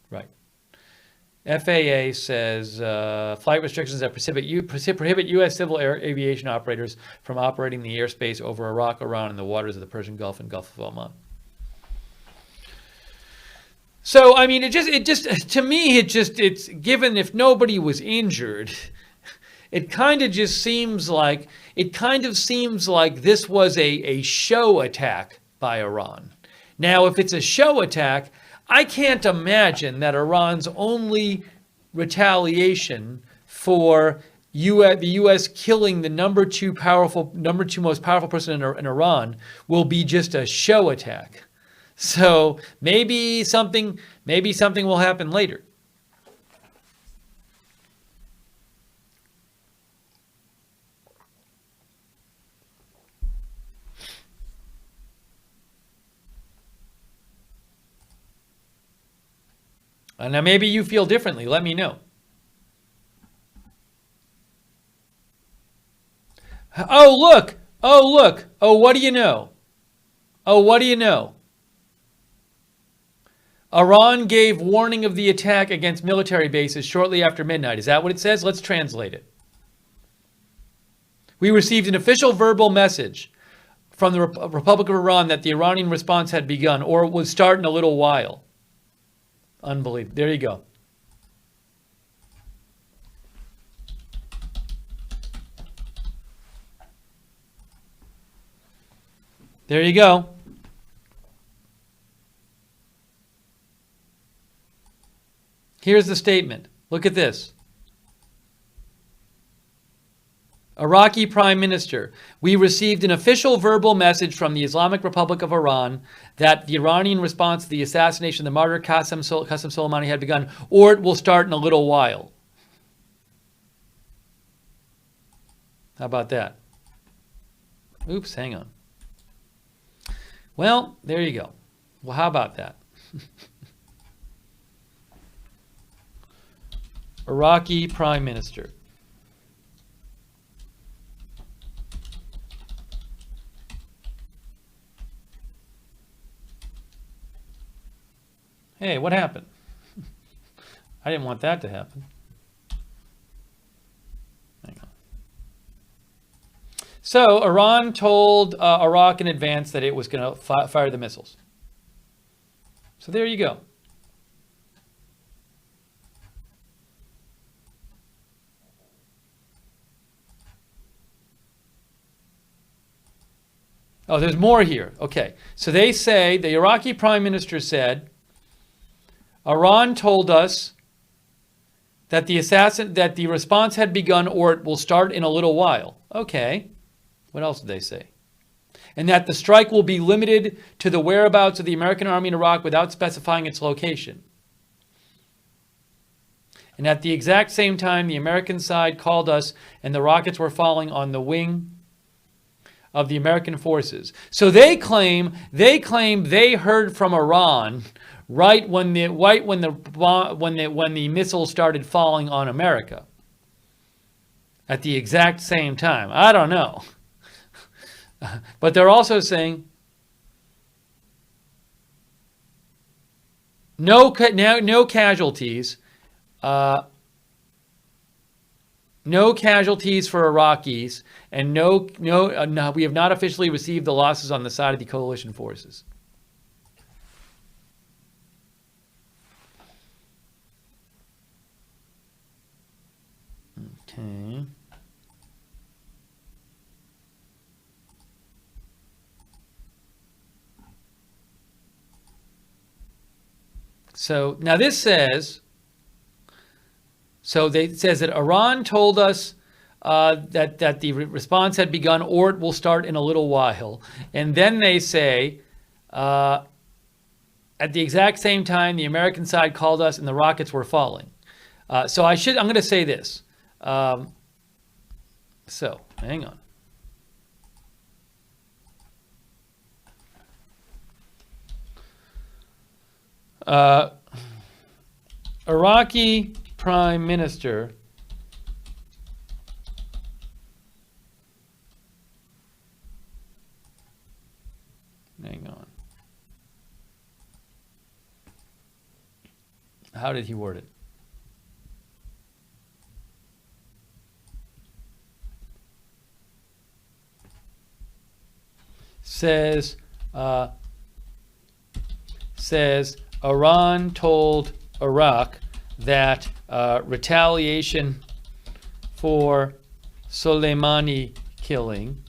Speaker 1: Right. FAA says flight restrictions that prohibit U.S. civil aviation operators from operating the airspace over Iraq, Iran, and the waters of the Persian Gulf and Gulf of Oman. So, I mean, it's given if nobody was injured, it kind of seems like this was a show attack by Iran. Now, if it's a show attack, I can't imagine that Iran's only retaliation for the U.S. killing the number two most powerful person in Iran will be just a show attack. So maybe something will happen later. Now, maybe you feel differently. Let me know. Oh, look. Oh, look. Oh, what do you know? Oh, what do you know? Iran gave warning of the attack against military bases shortly after midnight. Is that what it says? Let's translate it. We received an official verbal message from the Republic of Iran that the Iranian response had begun or would start in a little while. Unbelievable. There you go. There you go. Here's the statement. Look at this. Iraqi Prime Minister, we received an official verbal message from the Islamic Republic of Iran that the Iranian response to the assassination of the martyr Qasem Soleimani had begun, or it will start in a little while. How about that? Oops, hang on. Well, there you go. Well, how about that? Iraqi Prime Minister. Hey, what happened? I didn't want that to happen. Hang on. So Iran told Iraq in advance that it was going to fire the missiles. So there you go. Oh, there's more here. Okay. So they say, the Iraqi Prime Minister said, Iran told us that the response had begun or it will start in a little while. Okay. What else did they say? And that the strike will be limited to the whereabouts of the American army in Iraq without specifying its location. And at the exact same time, the American side called us and the rockets were falling on the wing of the American forces. So they claim they heard from Iran right when the missiles started falling on America. At the exact same time. I don't know. But they're also saying no casualties. No casualties for Iraqis, and no, we have not officially received the losses on the side of the coalition forces. Okay. So now this says, it says that Iran told us that the response had begun, or it will start in a little while. And then they say, at the exact same time, the American side called us and the rockets were falling. I'm going to say this. Hang on. Iraqi Prime Minister hang on. How did he word it? Says Iran told Iraq that retaliation for Soleimani killing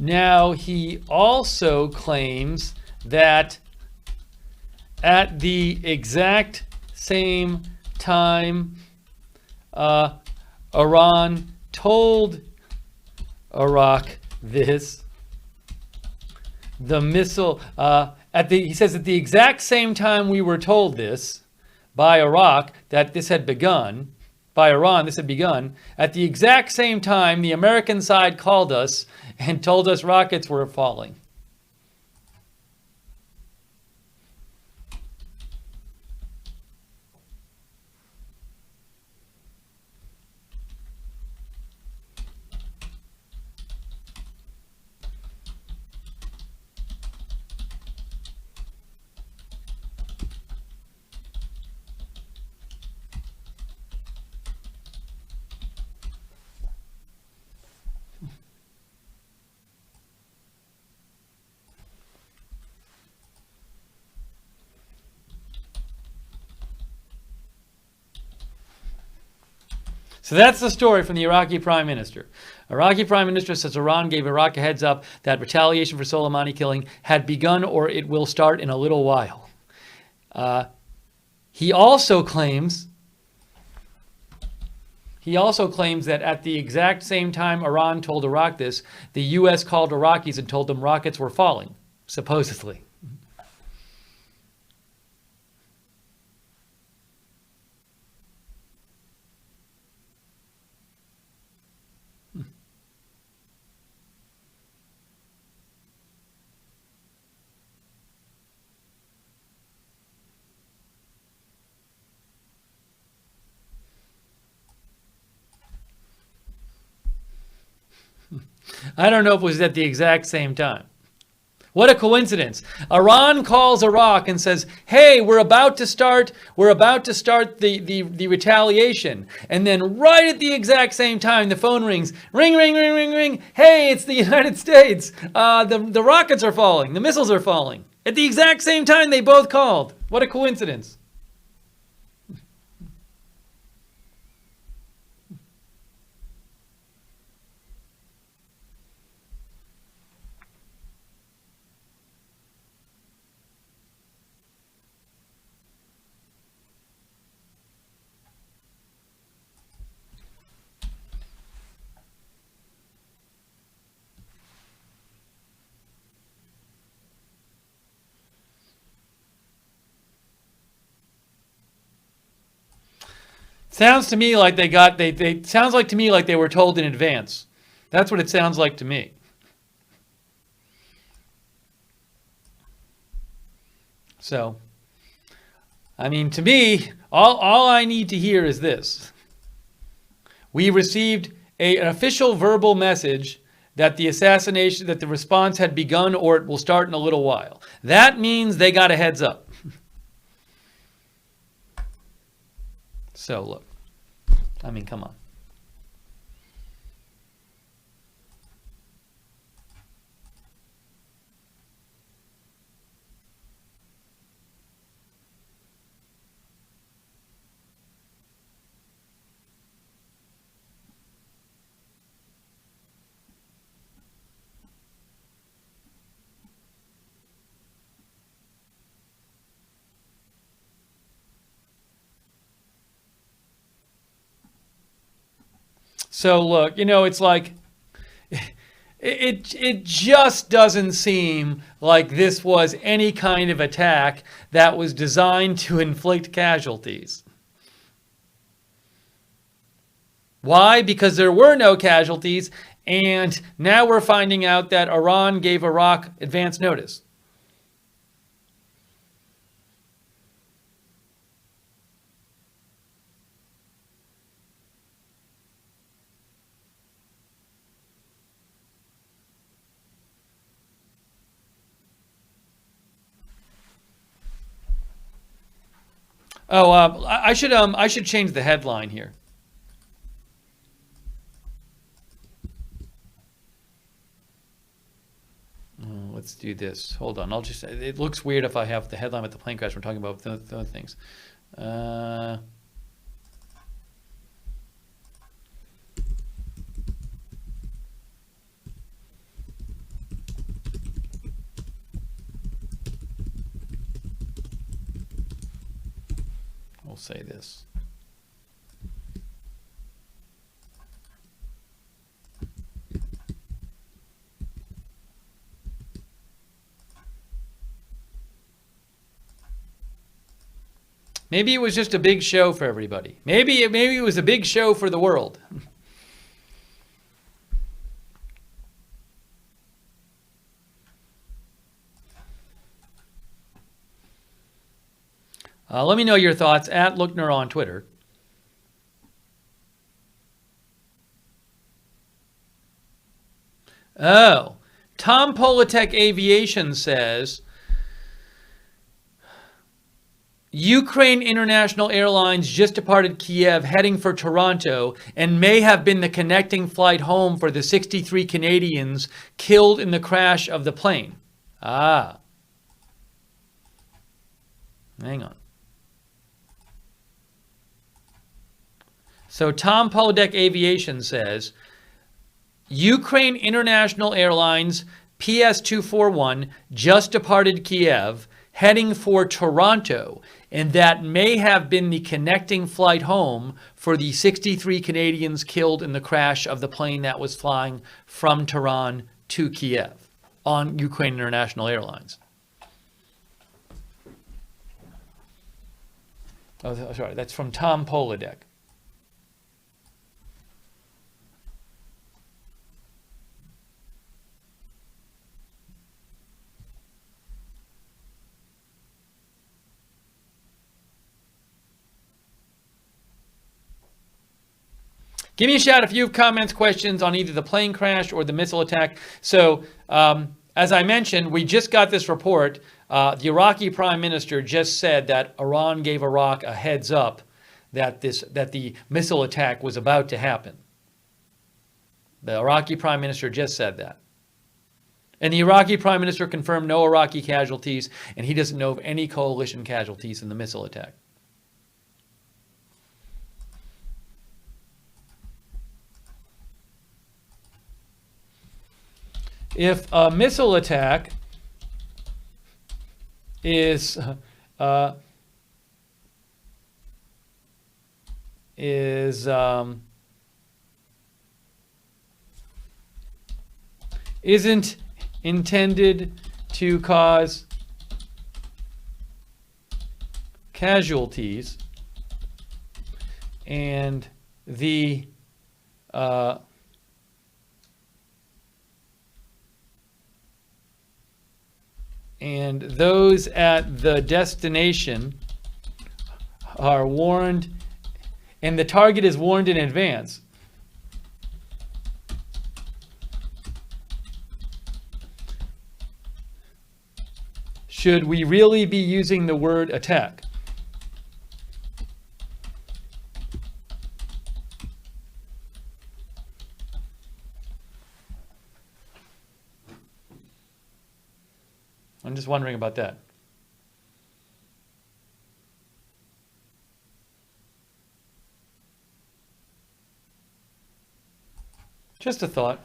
Speaker 1: Now, he also claims that at the exact same time Iran told Iraq this, the missile, he says at the exact same time we were told this by Iraq, that this had begun, by Iran, this had begun, at the exact same time the American side called us and told us rockets were falling. So that's the story from the Iraqi Prime Minister. Iraqi Prime Minister says Iran gave Iraq a heads up that retaliation for Soleimani killing had begun or it will start in a little while. He also claims that at the exact same time Iran told Iraq this, the U.S. called Iraqis and told them rockets were falling, supposedly. I don't know if it was at the exact same time. What a coincidence. Iran calls Iraq and says, hey, we're about to start the retaliation. And then right at the exact same time, the phone rings. Ring, ring, ring, ring, ring. Hey, it's the United States. The rockets are falling. The missiles are falling. At the exact same time, they both called. What a coincidence. Sounds to me like sounds like to me like they were told in advance. That's what it sounds like to me. So, I mean, to me, all I need to hear is this. We received an official verbal message that that the response had begun or it will start in a little while. That means they got a heads up. So look, I mean, come on. So look, it's like it just doesn't seem like this was any kind of attack that was designed to inflict casualties. Why? Because there were no casualties, and now we're finding out that Iran gave Iraq advance notice. Oh, I should change the headline here. Let's do this. Hold on. It looks weird if I have the headline with the plane crash. We're talking about those things. We'll say this. Maybe it was just a big show for everybody. Maybe it was a big show for the world. Let me know your thoughts at Lookner on Twitter. Oh, Tom Politek Aviation says Ukraine International Airlines just departed Kiev heading for Toronto and may have been the connecting flight home for the 63 Canadians killed in the crash of the plane. Ah. Hang on. So Tom Politek Aviation says Ukraine International Airlines PS241 just departed Kiev heading for Toronto, and that may have been the connecting flight home for the 63 Canadians killed in the crash of the plane that was flying from Tehran to Kiev on Ukraine International Airlines. Oh, sorry, that's from Tom Politek. Give me a shout if you have comments, questions on either the plane crash or the missile attack. So, as I mentioned, we just got this report. The Iraqi prime minister just said that Iran gave Iraq a heads up that the missile attack was about to happen. The Iraqi prime minister just said that. And the Iraqi prime minister confirmed no Iraqi casualties, and he doesn't know of any coalition casualties in the missile attack. If a missile attack is isn't intended to cause casualties, and those at the destination are warned, and the target is warned in advance. Should we really be using the word attack? I'm just wondering about that. Just a thought.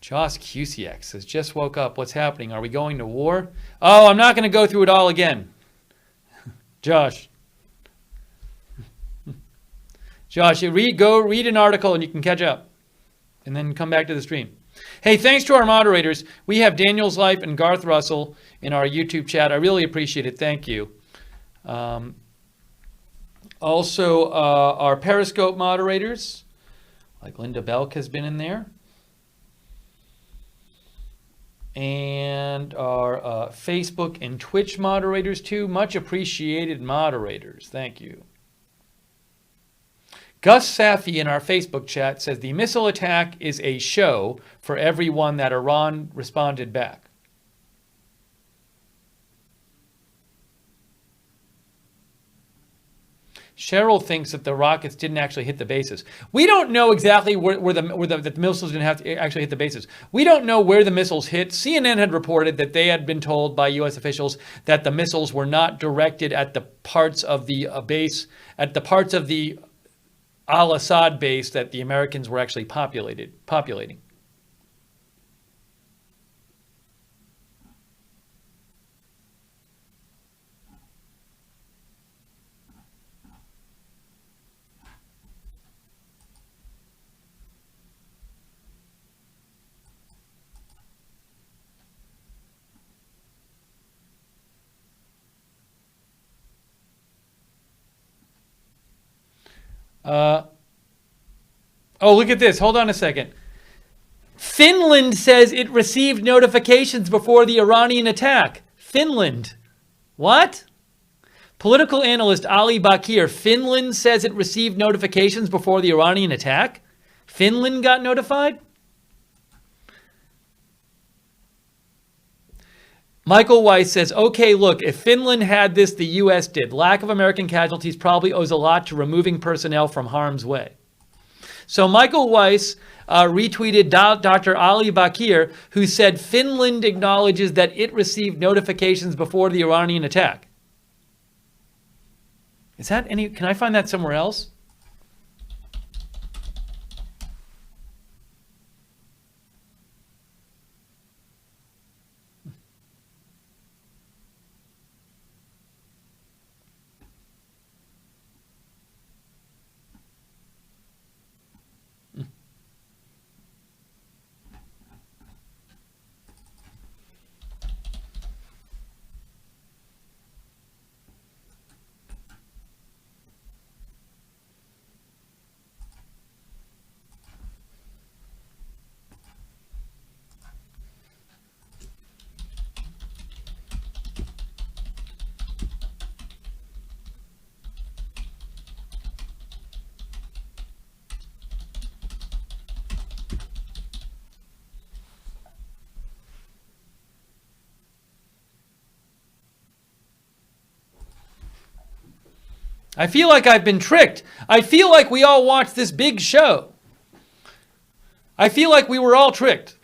Speaker 1: Joss Cusiak says, just woke up. What's happening? Are we going to war? Oh, I'm not going to go through it all again. Josh. Josh, go read an article and you can catch up. And then come back to the stream. Hey, thanks to our moderators. We have Daniel's Life and Garth Russell in our YouTube chat. I really appreciate it. Thank you. Also, our Periscope moderators, like Linda Belk has been in there. And our Facebook and Twitch moderators too. Much appreciated moderators. Thank you. Gus Safi in our Facebook chat says the missile attack is a show for everyone that Iran responded back. Cheryl thinks that the rockets didn't actually hit the bases. We don't know exactly where the missiles didn't have to actually hit the bases. We don't know where the missiles hit. CNN had reported that they had been told by U.S. officials that the missiles were not directed at the parts of the base, at the parts of the al-Assad base that the Americans were actually populating. Oh, look at this. Hold on a second. Finland says it received notifications before the Iranian attack. Finland. What? Political analyst Ali Bakir. Finland says it received notifications before the Iranian attack? Finland got notified? Michael Weiss says, okay, look, if Finland had this, the U.S. did. Lack of American casualties probably owes a lot to removing personnel from harm's way. So Michael Weiss retweeted Dr. Ali Bakir, who said Finland acknowledges that it received notifications before the Iranian attack. Is that any, can I find that somewhere else? I feel like I've been tricked. I feel like we all watched this big show. I feel like we were all tricked.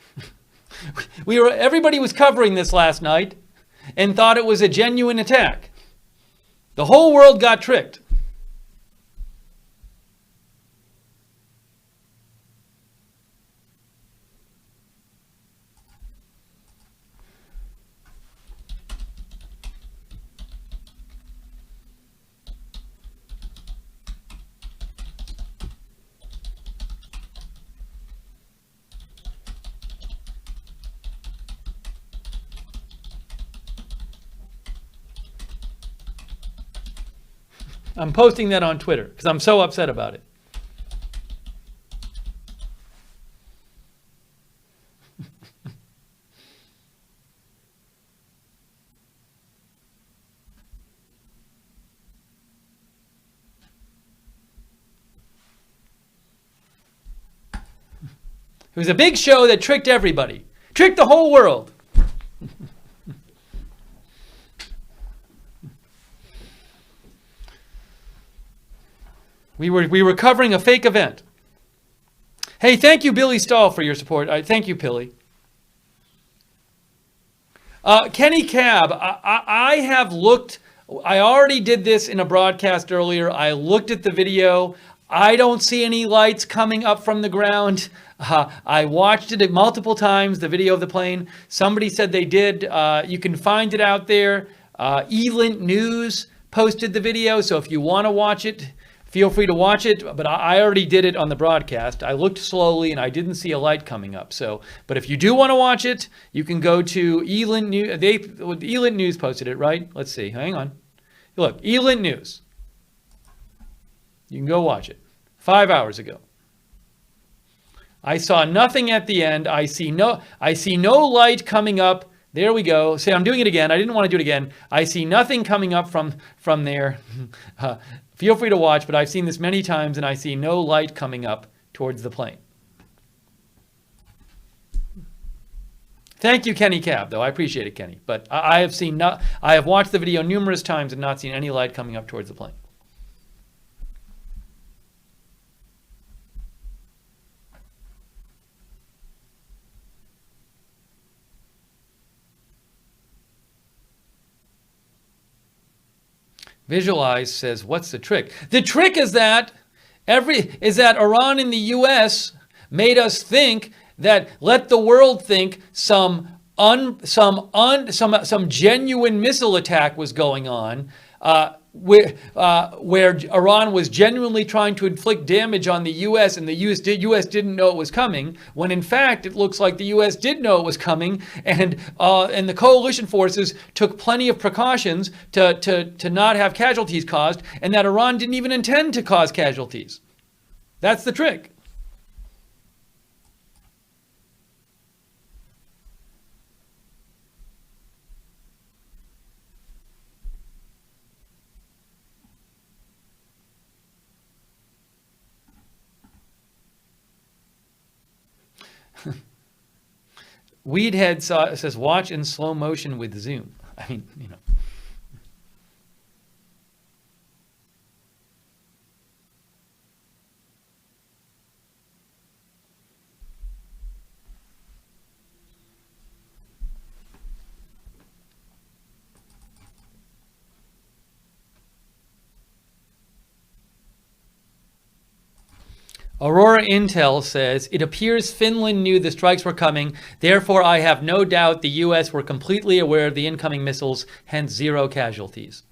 Speaker 1: Everybody was covering this last night and thought it was a genuine attack. The whole world got tricked. I'm posting that on Twitter because I'm so upset about it. It was a big show that tricked everybody, tricked the whole world. We were covering a fake event. Hey, thank you, Billy Stahl, for your support. Thank you, Billy. Kenny Cab, I have looked. I already did this in a broadcast earlier. I looked at the video. I don't see any lights coming up from the ground. I watched it multiple times, the video of the plane. Somebody said they did. You can find it out there. Elint News posted the video, so if you want to watch it, feel free to watch it, but I already did it on the broadcast. I looked slowly and I didn't see a light coming up. So, but if you do want to watch it, you can go to Elint News. Elint News posted it, right? Let's see. Hang on. Look, Elint News. You can go watch it. 5 hours ago. I saw nothing at the end. I see no light coming up. There we go. See, I'm doing it again. I didn't want to do it again. I see nothing coming up from there. Feel free to watch, but I've seen this many times and I see no light coming up towards the plane. Thank you, Kenny Cab, though. I appreciate it, Kenny. But I have watched the video numerous times and not seen any light coming up towards the plane. Visualize says, what's the trick? The trick is that Iran and the U.S. made us think that, let the world think some genuine missile attack was going on, where Iran was genuinely trying to inflict damage on the U.S. and the U.S. didn't know it was coming, when in fact it looks like the U.S. did know it was coming, and the coalition forces took plenty of precautions to not have casualties caused, and that Iran didn't even intend to cause casualties. That's the trick. Weedhead says, watch in slow motion with Zoom. I mean, you know. Aurora Intel says, it appears Finland knew the strikes were coming. Therefore, I have no doubt the U.S. were completely aware of the incoming missiles, hence 0 casualties.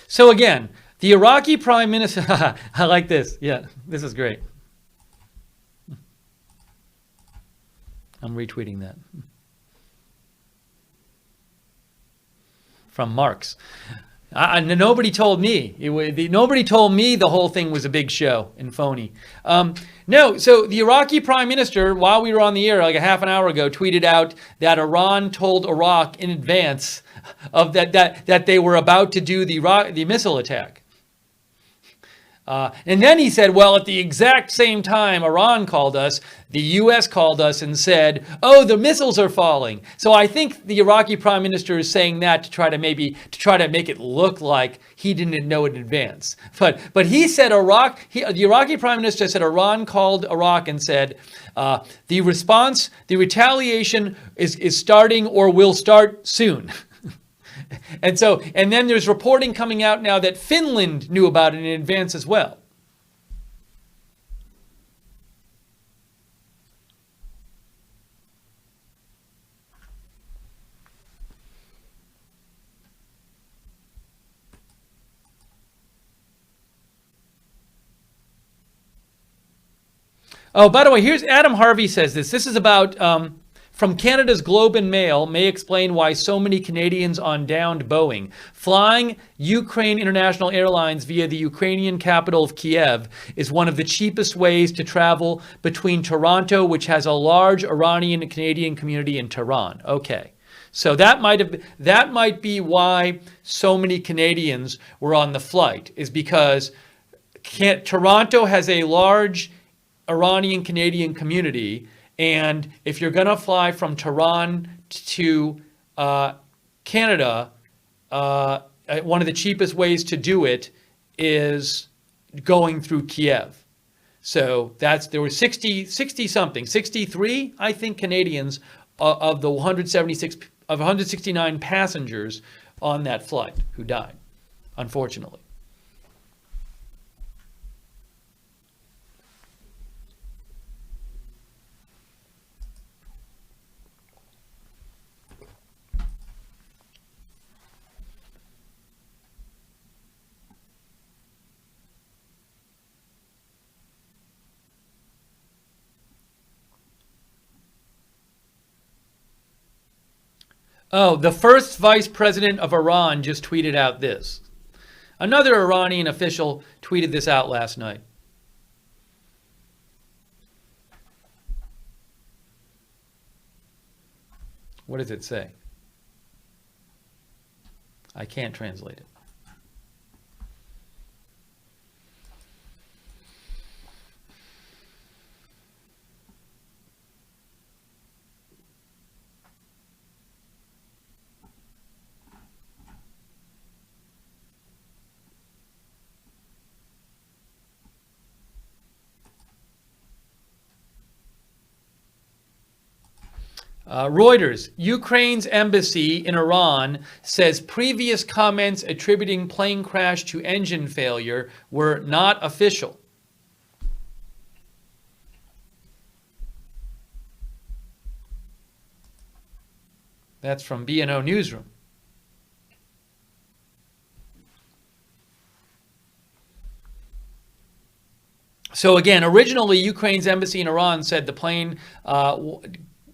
Speaker 1: So again, the Iraqi Prime Minister, I like this. Yeah, this is great. I'm retweeting that. From Marx. Nobody told me. Nobody told me the whole thing was a big show and phony. No, so the Iraqi Prime Minister, while we were on the air like a half an hour ago, tweeted out that Iran told Iraq in advance of that they were about to do the missile attack. And then he said, well, at the exact same time Iran called us, the U.S. called us and said, oh, the missiles are falling. So I think the Iraqi Prime Minister is saying that to try to make it look like he didn't know in advance. But he said the Iraqi Prime Minister said Iran called Iraq and said, the retaliation is starting or will start soon. And then there's reporting coming out now that Finland knew about it in advance as well. Oh, by the way, here's Adam Harvey says this. This is about from Canada's Globe and Mail may explain why so many Canadians on downed Boeing. Flying Ukraine International Airlines via the Ukrainian capital of Kiev is one of the cheapest ways to travel between Toronto, which has a large Iranian and Canadian community, in Tehran. Okay. So that might be why so many Canadians were on the flight, is because Toronto has a large Iranian Canadian community, and if you're going to fly from Tehran to Canada, one of the cheapest ways to do it is going through Kiev. So there were 63, I think, Canadians of the 169 passengers on that flight who died, unfortunately. Oh, the first vice president of Iran just tweeted out this. Another Iranian official tweeted this out last night. What does it say? I can't translate it. Reuters, Ukraine's embassy in Iran says previous comments attributing plane crash to engine failure were not official. That's from B&O Newsroom. So again, originally Ukraine's embassy in Iran said the plane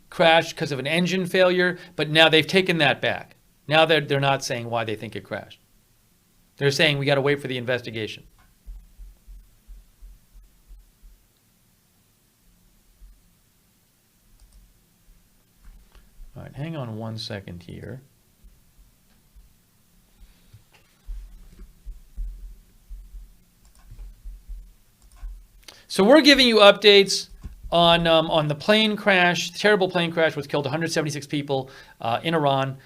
Speaker 1: crashed because of an engine failure, but now they've taken that back. Now they're not saying why they think it crashed. They're saying we got to wait for the investigation. All right, hang on 1 second here. So we're giving you updates on the plane crash, terrible plane crash, which killed 176 people in Iran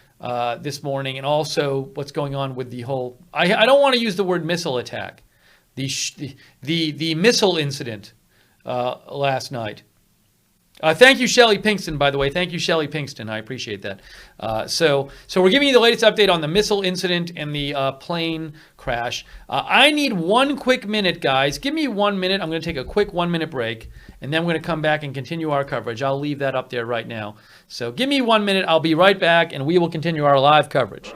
Speaker 1: this morning, and also what's going on with the whole. I don't want to use the word missile attack, the missile incident last night. Thank you, Shelley Pinkston, by the way. Thank you, Shelley Pinkston. I appreciate that. So we're giving you the latest update on the missile incident and the plane crash. I need 1 quick minute, guys. Give me 1 minute. I'm going to take a quick 1 minute break, and then we're going to come back and continue our coverage. I'll leave that up there right now. So give me 1 minute. I'll be right back, and we will continue our live coverage.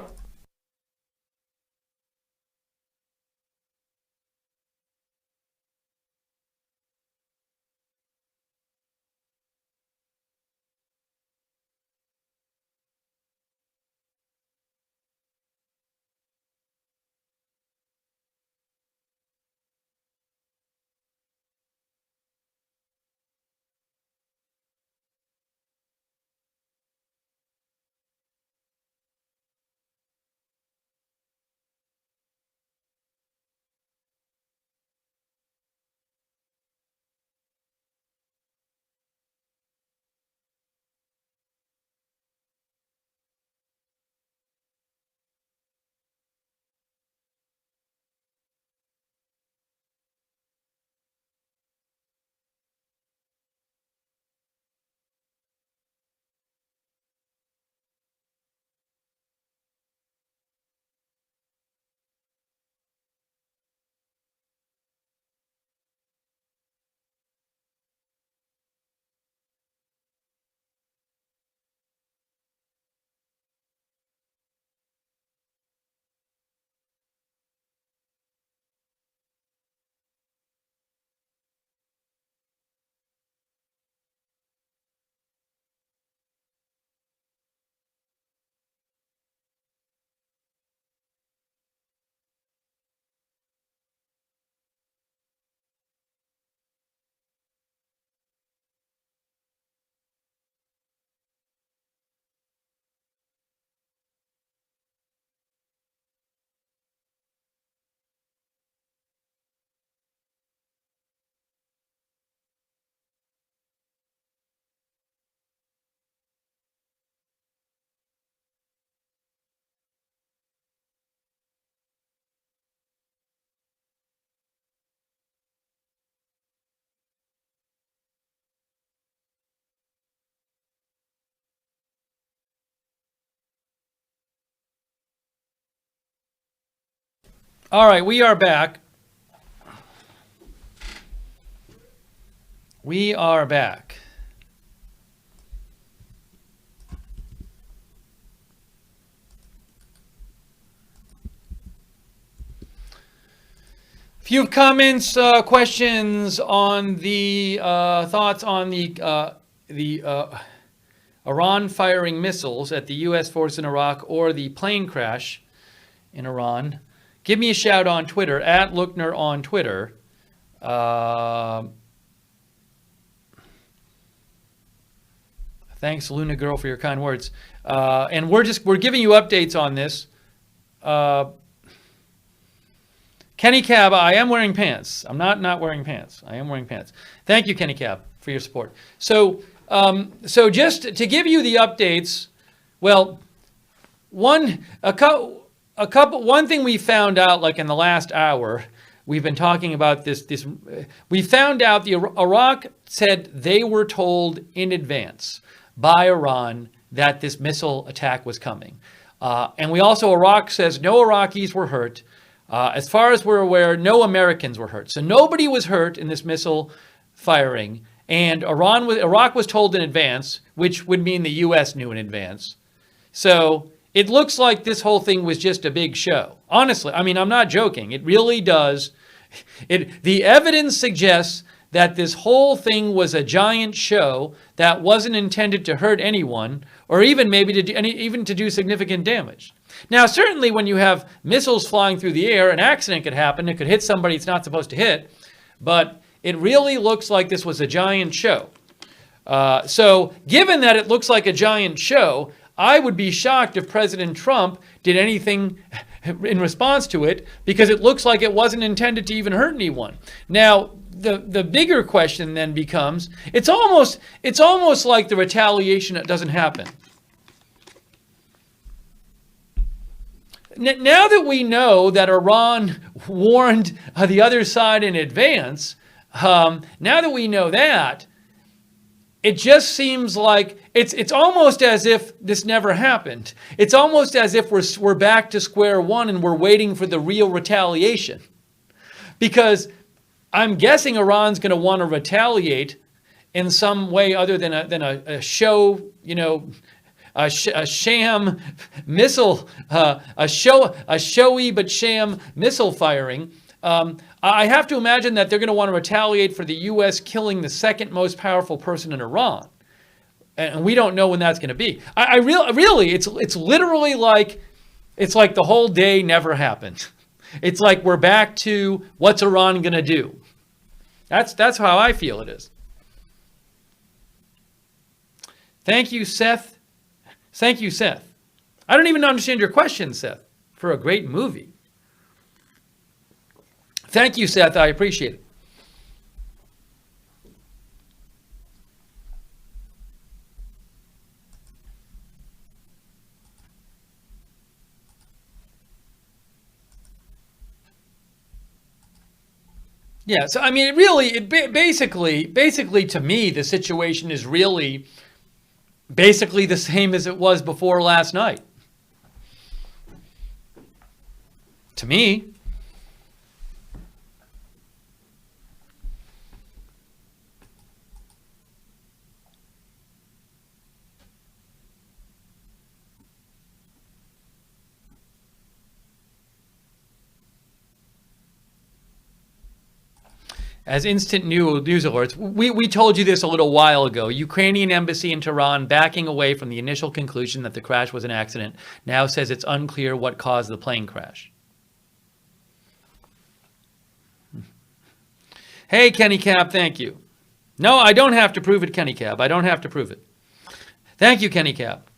Speaker 1: All right, we are back. We are back. Few comments, questions on the thoughts on the Iran firing missiles at the U.S. force in Iraq or the plane crash in Iran. Give me a shout on Twitter, at Lookner on Twitter. Thanks, Luna Girl, for your kind words. And we're giving you updates on this. Kenny Cab, I am wearing pants. I'm not wearing pants. I am wearing pants. Thank you, Kenny Cab, for your support. So just to give you the updates, well, one thing we found out, like in the last hour, we've been talking about this. We found out the Iraq said they were told in advance by Iran that this missile attack was coming, and we also Iraq says no Iraqis were hurt. As far as we're aware, no Americans were hurt. So nobody was hurt in this missile firing. And Iraq was told in advance, which would mean the U.S. knew in advance. So it looks like this whole thing was just a big show. Honestly, I mean, I'm not joking. It really does. The evidence suggests that this whole thing was a giant show that wasn't intended to hurt anyone, or even maybe to do significant damage. Now, certainly when you have missiles flying through the air, an accident could happen. It could hit somebody it's not supposed to hit. But it really looks like this was a giant show. So given that it looks like a giant show, I would be shocked if President Trump did anything in response to it, because it looks like it wasn't intended to even hurt anyone. Now, the bigger question then becomes, it's almost like the retaliation doesn't happen. Now that we know that Iran warned the other side in advance, now that we know that, it just seems like it's almost as if this never happened. It's almost as if we're back to square one and we're waiting for the real retaliation. Because I'm guessing Iran's going to want to retaliate in some way other than a show, a sham missile, a showy but sham missile firing. I have to imagine that they're going to want to retaliate for the U.S. killing the second most powerful person in Iran, and we don't know when that's going to be. Really, it's literally like the whole day never happened. It's like we're back to what's Iran going to do. That's how I feel it is. Thank you, Seth. Thank you, Seth. I don't even understand your question, Seth, for a great movie. Thank you, Seth. I appreciate it. Yeah, so I mean, basically to me, the situation is really basically the same as it was before last night. To me. As instant news alerts, we told you this a little while ago. Ukrainian embassy in Tehran backing away from the initial conclusion that the crash was an accident, now says it's unclear what caused the plane crash. Hey, Kenny Cab, thank you. No, I don't have to prove it, Kenny Cab. I don't have to prove it. Thank you, Kenny Cab.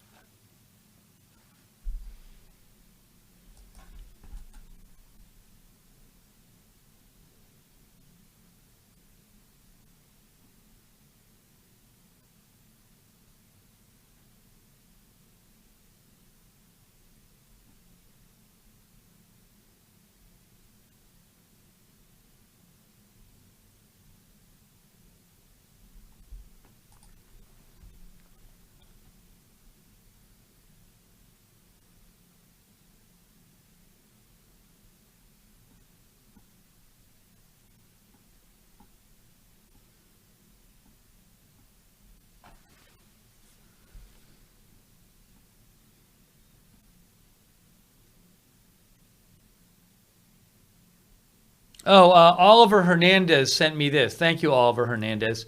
Speaker 1: Oh, Oliver Hernandez sent me this. Thank you, Oliver Hernandez.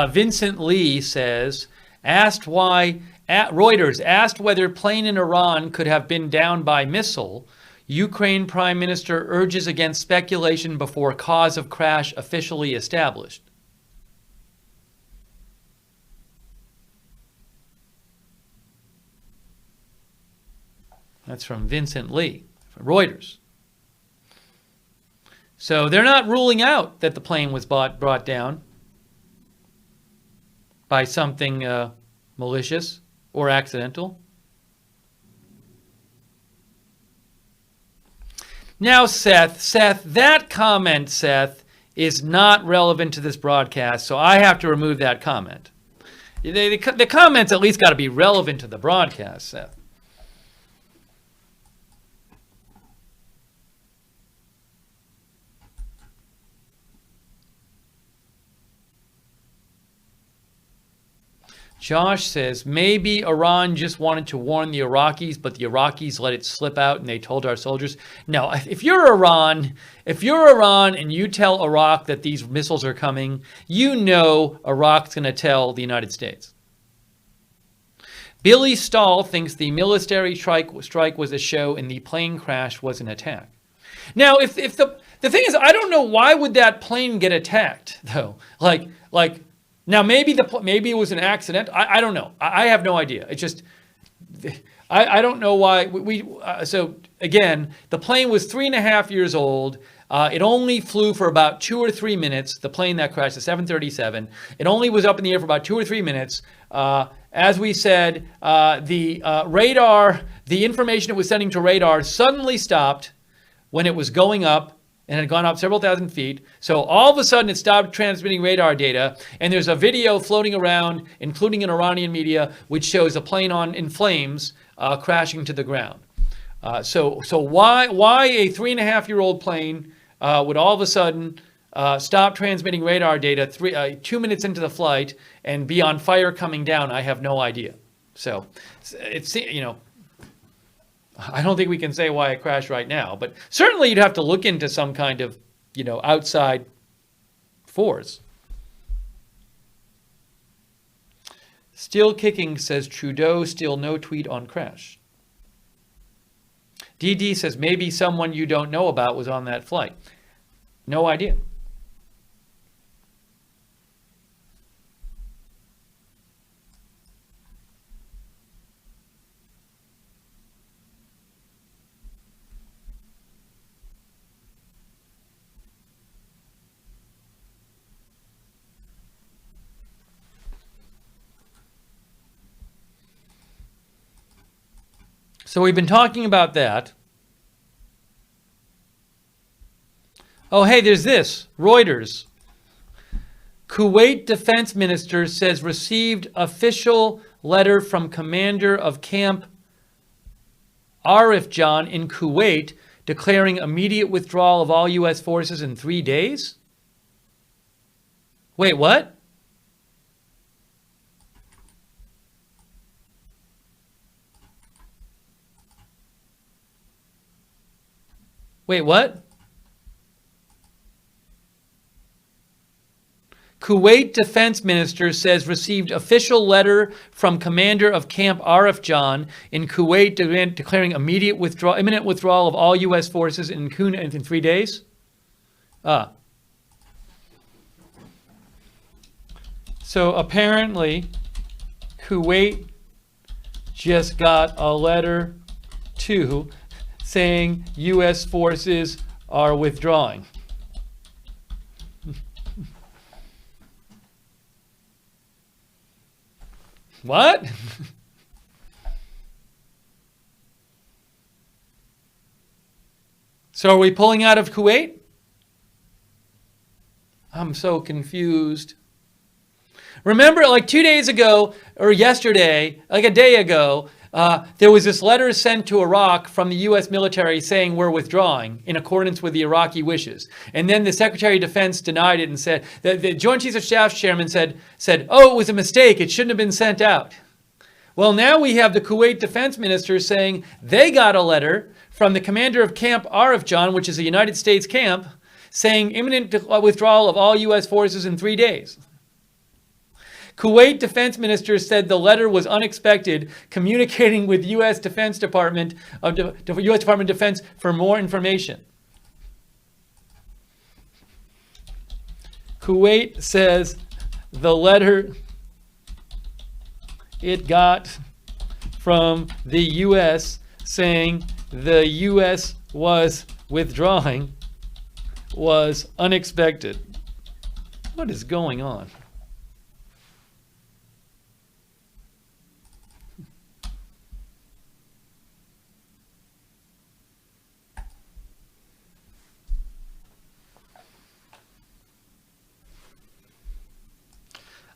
Speaker 1: Vincent Lee says, Reuters asked whether plane in Iran could have been down by missile. Ukraine Prime Minister urges against speculation before cause of crash officially established. That's from Vincent Lee, from Reuters. So they're not ruling out that the plane was brought down by something malicious or accidental. Now, Seth, that comment, Seth, is not relevant to this broadcast, so I have to remove that comment. The comments at least got to be relevant to the broadcast, Seth. Josh says, maybe Iran just wanted to warn the Iraqis, but the Iraqis let it slip out and they told our soldiers. No, if you're Iran and you tell Iraq that these missiles are coming, you know Iraq's going to tell the United States. Billy Stahl thinks the military strike was a show and the plane crash was an attack. Now, if the thing is, I don't know why would that plane get attacked, though? Now, maybe it was an accident. I don't know. I have no idea. It's just, I don't know why. So, again, the plane was 3.5 years old. It only flew for about 2 or 3 minutes. The plane that crashed, the 737, it only was up in the air for about 2 or 3 minutes. As we said, the radar, the information it was sending to radar suddenly stopped when it was going up, and had gone up several thousand feet. So all of a sudden it stopped transmitting radar data. And there's a video floating around, including in Iranian media, which shows a plane in flames crashing to the ground. So why a 3.5-year-old plane would all of a sudden stop transmitting radar data 2 minutes into the flight and be on fire coming down? I have no idea. So it's, I don't think we can say why it crashed right now, but certainly you'd have to look into some kind of, outside force. Still Kicking says Trudeau still no tweet on crash. DD says maybe someone you don't know about was on that flight. No idea. So we've been talking about that. Oh, hey, there's this. Reuters. Kuwait defense minister says received official letter from commander of Camp Arifjan in Kuwait declaring immediate withdrawal of all U.S. forces in 3 days? Wait, what? Wait, what? Kuwait defense minister says received official letter from commander of Camp Arifjan in Kuwait declaring imminent withdrawal of all U.S. forces in 3 days. So apparently, Kuwait just got a letter too, saying U.S. forces are withdrawing. What? So are we pulling out of Kuwait? I'm so confused. Remember, like 2 days ago, or yesterday, like a day ago, there was this letter sent to Iraq from the U.S. military saying we're withdrawing in accordance with the Iraqi wishes. And then the Secretary of Defense denied it and said, the Joint Chiefs of Staff chairman said, oh, it was a mistake. It shouldn't have been sent out. Well, now we have the Kuwait defense minister saying they got a letter from the commander of Camp Arifjan, which is a United States camp, saying imminent withdrawal of all U.S. forces in 3 days. Kuwait defense minister said the letter was unexpected, communicating with U.S. Department of Defense for more information. Kuwait says the letter it got from the U.S. saying the U.S. was withdrawing was unexpected. What is going on?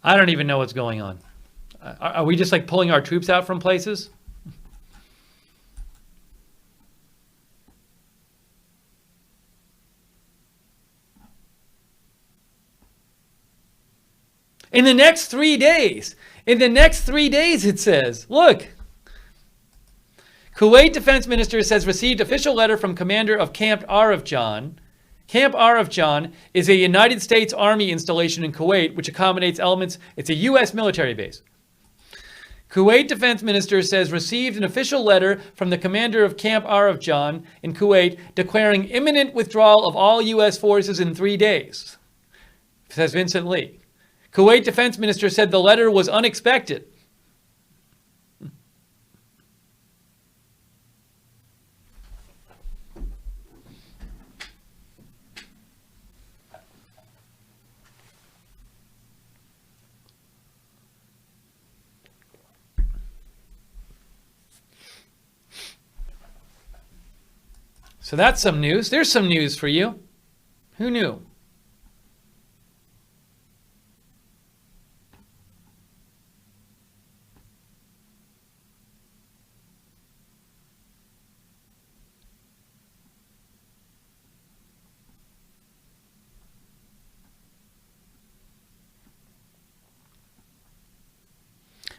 Speaker 1: I don't even know what's going on. Are we just like pulling our troops out from places? In the next 3 days, it says, look, Kuwait defense minister says received official letter from commander of Camp Arifjan. Camp Arifjan is a United States Army installation in Kuwait, which accommodates elements. It's a U.S. military base. Kuwait defense minister says received an official letter from the commander of Camp Arifjan in Kuwait declaring imminent withdrawal of all U.S. forces in 3 days, says Vincent Lee. Kuwait defense minister said the letter was unexpected. So that's some news. There's some news for you. Who knew?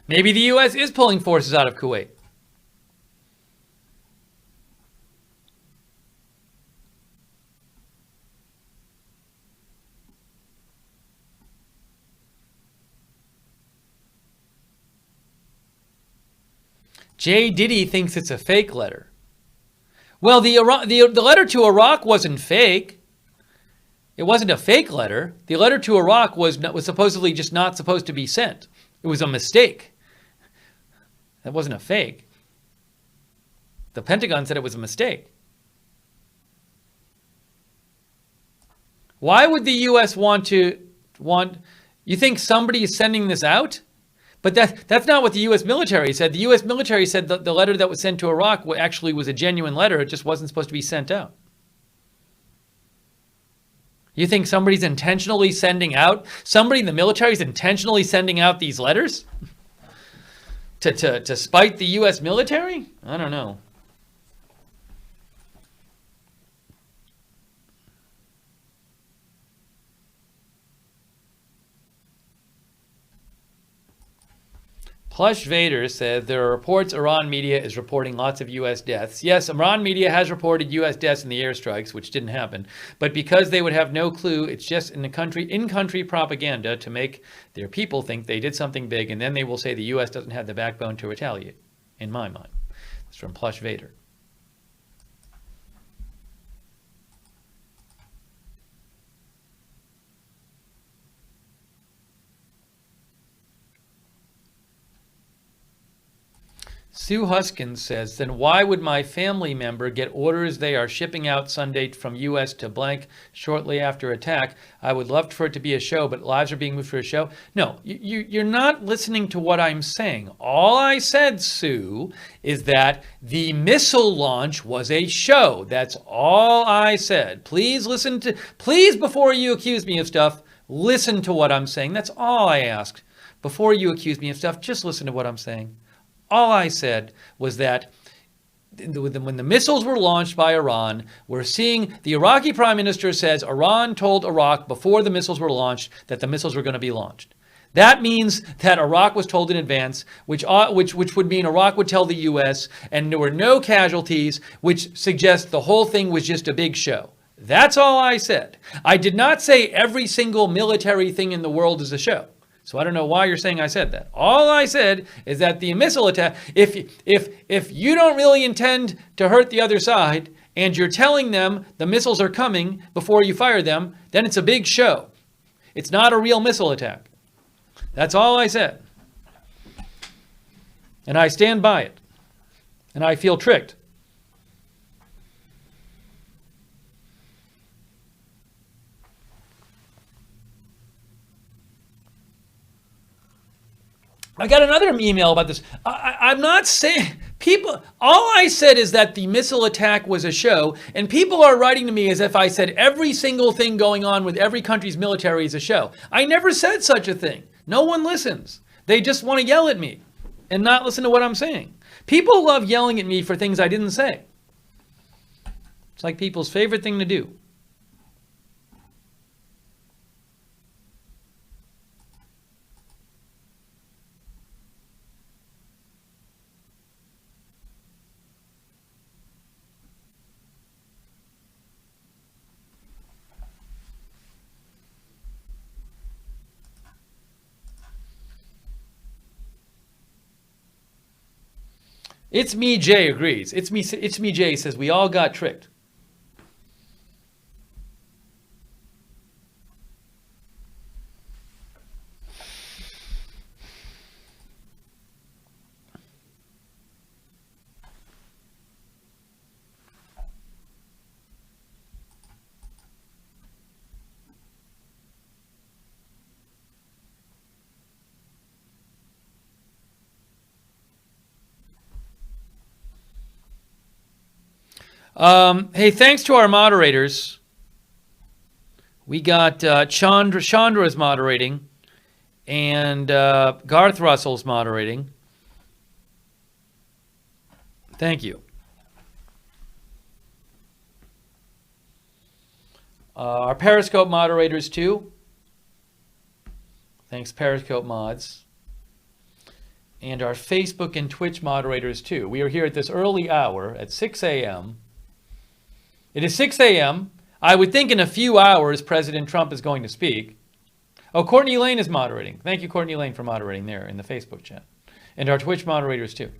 Speaker 1: Maybe the U.S. is pulling forces out of Kuwait. Jay Diddy thinks it's a fake letter. Well, the letter to Iraq wasn't fake. It wasn't a fake letter. The letter to Iraq was supposedly just not supposed to be sent. It was a mistake. That wasn't a fake. The Pentagon said it was a mistake. Why would the U.S. want? You think somebody is sending this out? But that's not what the U.S. military said. The U.S. military said that the letter that was sent to Iraq actually was a genuine letter. It just wasn't supposed to be sent out. You think somebody's intentionally sending out, somebody in the military is intentionally sending out these letters to spite the U.S. military? I don't know. Plush Vader said there are reports Iran media is reporting lots of U.S. deaths. Yes, Iran media has reported U.S. deaths in the airstrikes, which didn't happen. But because they would have no clue, it's just in-country propaganda to make their people think they did something big, and then they will say the U.S. doesn't have the backbone to retaliate, in my mind. It's from Plush Vader. Sue Huskins says, then why would my family member get orders they are shipping out Sunday from U.S. to blank shortly after attack? I would love for it to be a show, but lives are being moved for a show. No, you're not listening to what I'm saying. All I said, Sue, is that the missile launch was a show. That's all I said. Please before you accuse me of stuff, listen to what I'm saying. That's all I asked. Before you accuse me of stuff, just listen to what I'm saying. All I said was that when the missiles were launched by Iran, we're seeing the Iraqi prime minister says Iran told Iraq before the missiles were launched that the missiles were going to be launched. That means that Iraq was told in advance, which would mean Iraq would tell the U.S., and there were no casualties, which suggests the whole thing was just a big show. That's all I said. I did not say every single military thing in the world is a show. So I don't know why you're saying I said that. All I said is that the missile attack, if you don't really intend to hurt the other side and you're telling them the missiles are coming before you fire them, then it's a big show. It's not a real missile attack. That's all I said. And I stand by it. And I feel tricked. I got another email about this. I'm not saying people, all I said is that the missile attack was a show, and people are writing to me as if I said every single thing going on with every country's military is a show. I never said such a thing. No one listens. They just want to yell at me and not listen to what I'm saying. People love yelling at me for things I didn't say. It's like people's favorite thing to do. It's me, Jay agrees. It's me, Jay says we all got tricked. Hey, thanks to our moderators. We got Chandra's moderating, and Garth Russell's moderating. Thank you. Our Periscope moderators too. Thanks, Periscope mods. And our Facebook and Twitch moderators too. We are here at this early hour at 6 a.m. It is 6 a.m. I would think in a few hours President Trump is going to speak. Oh, Courtney Lane is moderating. Thank you, Courtney Lane, for moderating there in the Facebook chat. And our Twitch moderators too.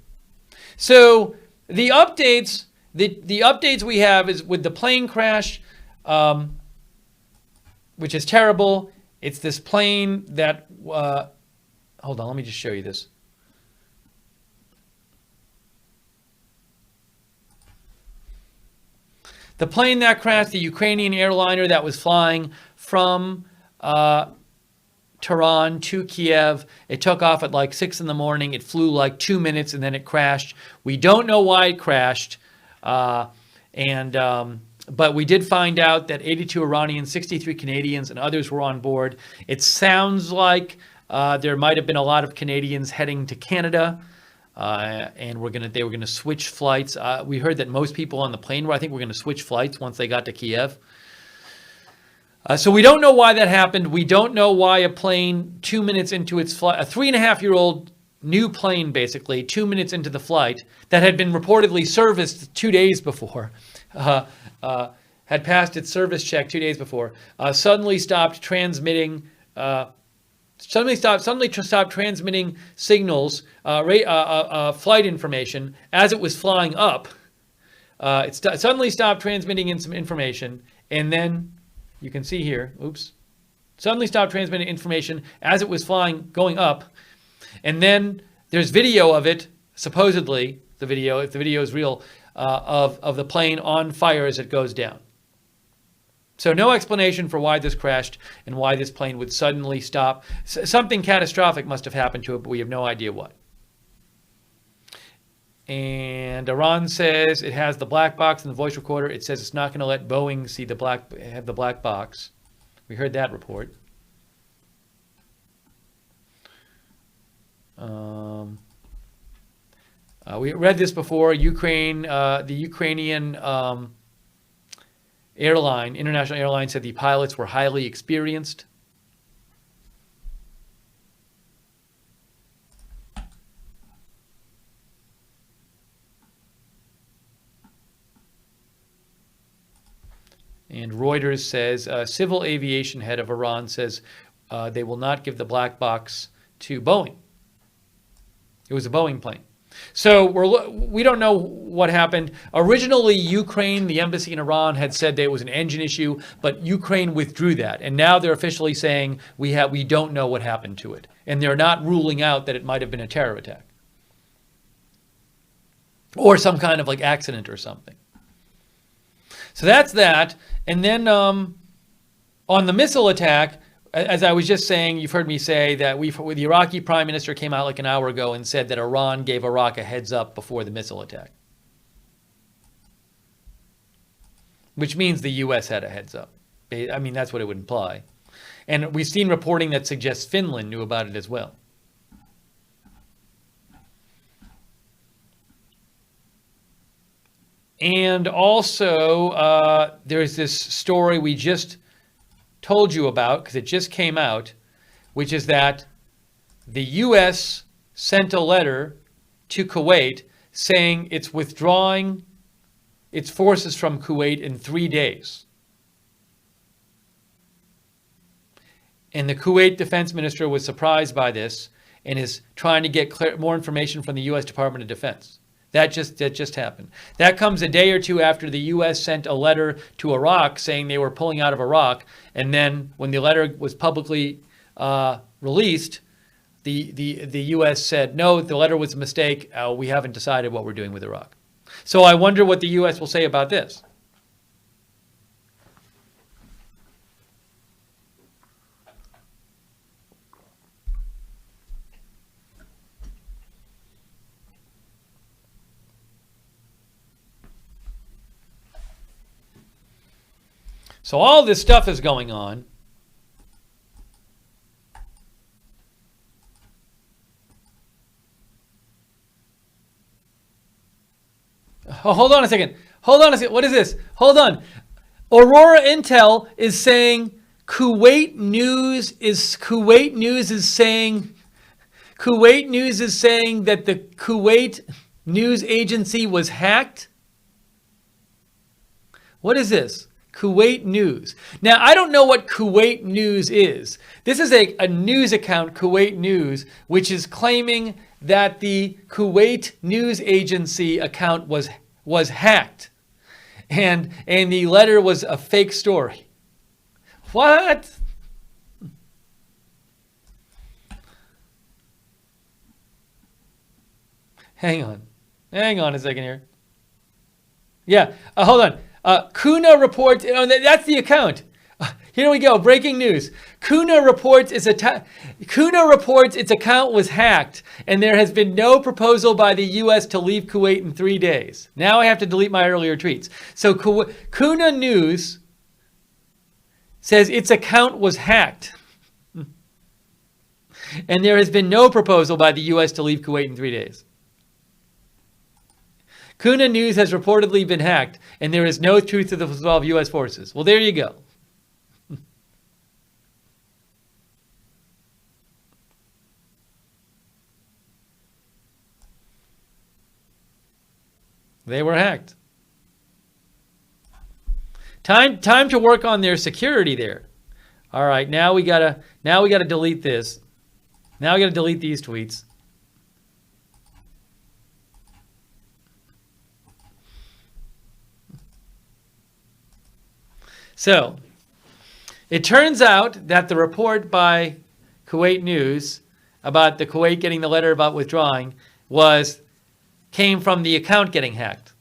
Speaker 1: So the updates, the updates we have is with the plane crash, which is terrible. It's this plane that, hold on, let me just show you this. The plane that crashed, the Ukrainian airliner that was flying from Tehran to Kiev. It took off at like 6 in the morning. It flew like 2 minutes and then it crashed. We don't know why it crashed. But we did find out that 82 Iranians, 63 Canadians, and others were on board. It sounds like there might have been a lot of Canadians heading to Canada. And they were gonna switch flights. We heard that most people on the plane were going to switch flights once they got to Kiev. So we don't know why that happened. We don't know why a plane 2 minutes into its flight, a 3.5-year-old new plane, basically 2 minutes into the flight that had been reportedly serviced 2 days before, had passed its service check 2 days before, suddenly stopped transmitting. Suddenly stopped transmitting signals, flight information as it was flying up. It suddenly stopped transmitting some information, and then you can see here, suddenly stopped transmitting information as it was going up, and then there's video of it, supposedly the video, if the video is real, of the plane on fire as it goes down. So no explanation for why this crashed and why this plane would suddenly stop. Something catastrophic must have happened to it, but we have no idea what. And Iran says it has the black box in the voice recorder. It says it's not going to let Boeing have the black box. We heard that report. We read this before. The Ukrainian international airline said the pilots were highly experienced. And Reuters says civil aviation head of Iran says they will not give the black box to Boeing. It was a Boeing plane. So we don't know what happened. Originally, Ukraine, the embassy in Iran, had said that it was an engine issue, but Ukraine withdrew that. And now they're officially saying we don't know what happened to it. And they're not ruling out that it might have been a terror attack. Or some kind of like accident or something. So that's that. And then on the missile attack, as I was just saying, you've heard me say that the Iraqi prime minister came out like an hour ago and said that Iran gave Iraq a heads up before the missile attack. Which means the U.S. had a heads up. I mean, that's what it would imply. And we've seen reporting that suggests Finland knew about it as well. And also, there's this story we just told you about, because it just came out, which is that the U.S. sent a letter to Kuwait saying it's withdrawing its forces from Kuwait in 3 days. And the Kuwait defense minister was surprised by this and is trying to get more information from the U.S. Department of Defense. That just happened. That comes a day or two after the U.S. sent a letter to Iraq saying they were pulling out of Iraq. And then when the letter was publicly released, the U.S. said, no, the letter was a mistake. We haven't decided what we're doing with Iraq. So I wonder what the U.S. will say about this. So all this stuff is going on. Oh, hold on a second. Hold on a second. What is this? Hold on. Aurora Intel is saying Kuwait News is saying that the Kuwait news agency was hacked. What is this? Kuwait News. Now, I don't know what Kuwait News is. This is a news account, Kuwait News, which is claiming that the Kuwait news agency account was hacked. And the letter was a fake story. What? Hang on a second here. Yeah, hold on. Kuna reports, that's the account. Here we go, breaking news. Kuna reports its account was hacked, and there has been no proposal by the U.S. to leave Kuwait in 3 days. Now I have to delete my earlier tweets. So Kuna News says its account was hacked, and there has been no proposal by the U.S. to leave Kuwait in 3 days. Kuna News has reportedly been hacked, and there is no truth to the withdrawal of U.S. forces. Well, there you go. They were hacked. Time to work on their security there. All right, now we gotta delete this. Now we gotta delete these tweets. So, it turns out that the report by Kuwait News about the Kuwait getting the letter about withdrawing came from the account getting hacked.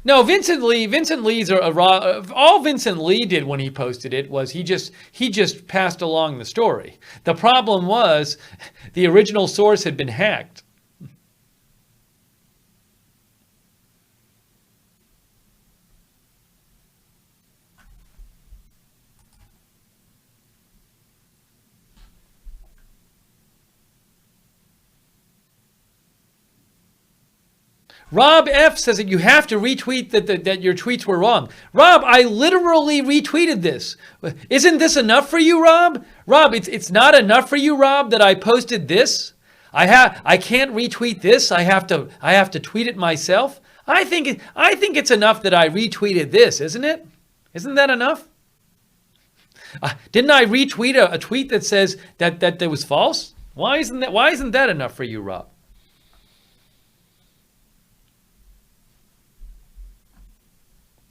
Speaker 1: No, Vincent Lee's all Vincent Lee did when he posted it was he just passed along the story. The problem was the original source had been hacked. Rob F says that you have to retweet that your tweets were wrong. Rob, I literally retweeted this. Isn't this enough for you, Rob? Rob, it's not enough for you, Rob, that I posted this. I can't retweet this. I have to tweet it myself. I think it's enough that I retweeted this, isn't it? Isn't that enough? Didn't I retweet a tweet that says that was false? Why isn't that enough for you, Rob?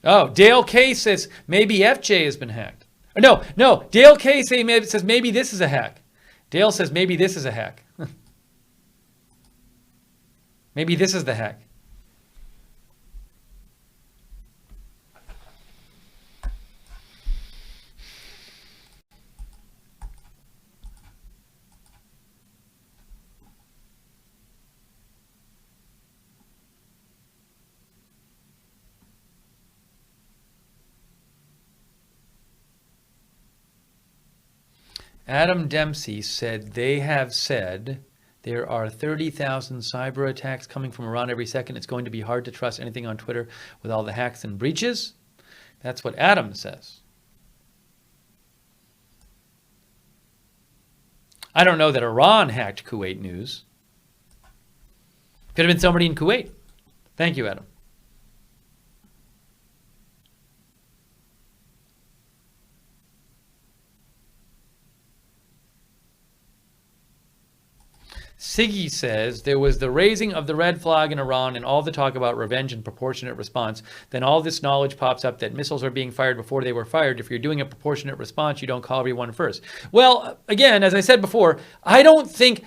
Speaker 1: Oh, Dale K says maybe FJ has been hacked. No. Dale K says maybe this is a hack. Dale says maybe this is a hack. Maybe this is the hack. Adam Dempsey said they have said there are 30,000 cyber attacks coming from Iran every second. It's going to be hard to trust anything on Twitter with all the hacks and breaches. That's what Adam says. I don't know that Iran hacked Kuwait News. Could have been somebody in Kuwait. Thank you, Adam. Siggy says there was the raising of the red flag in Iran and all the talk about revenge and proportionate response. Then all this knowledge pops up that missiles are being fired before they were fired. If you're doing a proportionate response, you don't call everyone first. Well, again, as I said before, I don't think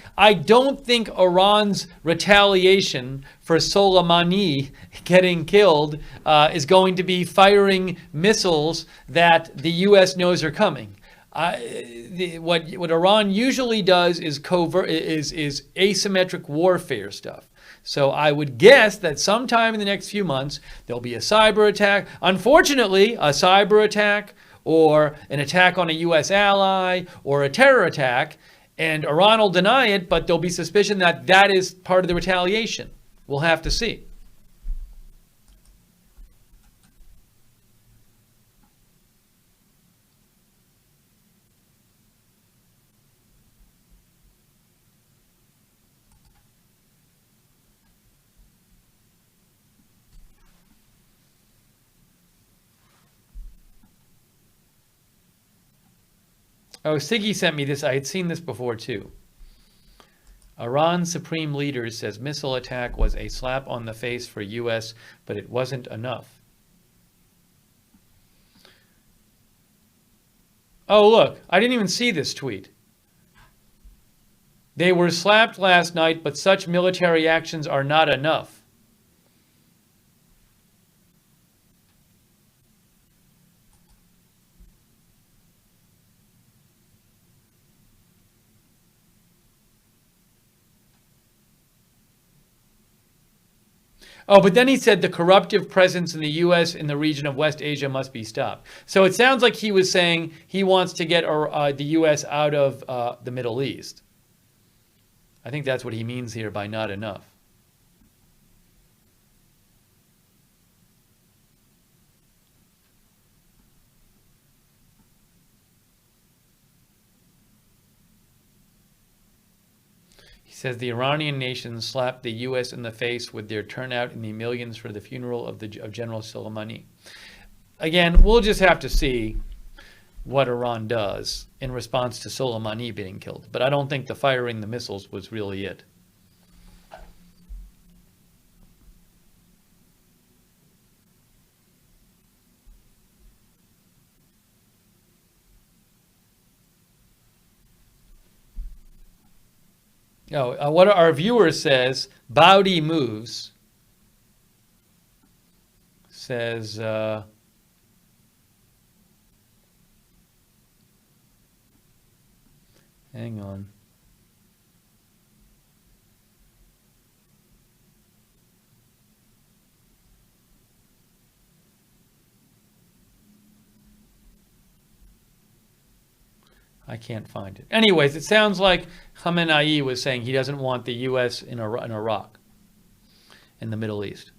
Speaker 1: Iran's retaliation for Soleimani getting killed is going to be firing missiles that the U.S. knows are coming. What Iran usually does is is asymmetric warfare stuff. So I would guess that sometime in the next few months there'll be a cyber attack. Unfortunately, a cyber attack or an attack on a U.S. ally or a terror attack, and Iran will deny it, but there'll be suspicion that that is part of the retaliation. We'll have to see. Oh, Siggy sent me this. I had seen this before too. Iran's supreme leader says missile attack was a slap on the face for U.S., but it wasn't enough. Oh, look, I didn't even see this tweet. They were slapped last night, but such military actions are not enough. Oh, but then he said the corruptive presence in the U.S. in the region of West Asia must be stopped. So it sounds like he was saying he wants to get the U.S. out of the Middle East. I think that's what he means here by not enough. He says the Iranian nation slapped the U.S. in the face with their turnout in the millions for the funeral of General Soleimani. Again, we'll just have to see what Iran does in response to Soleimani being killed. But I don't think the firing the missiles was really it. What our viewer says, Bowdy Moves, says, hang on. I can't find it. Anyways, it sounds like Khamenei was saying he doesn't want the U.S. in Iraq. in the Middle East.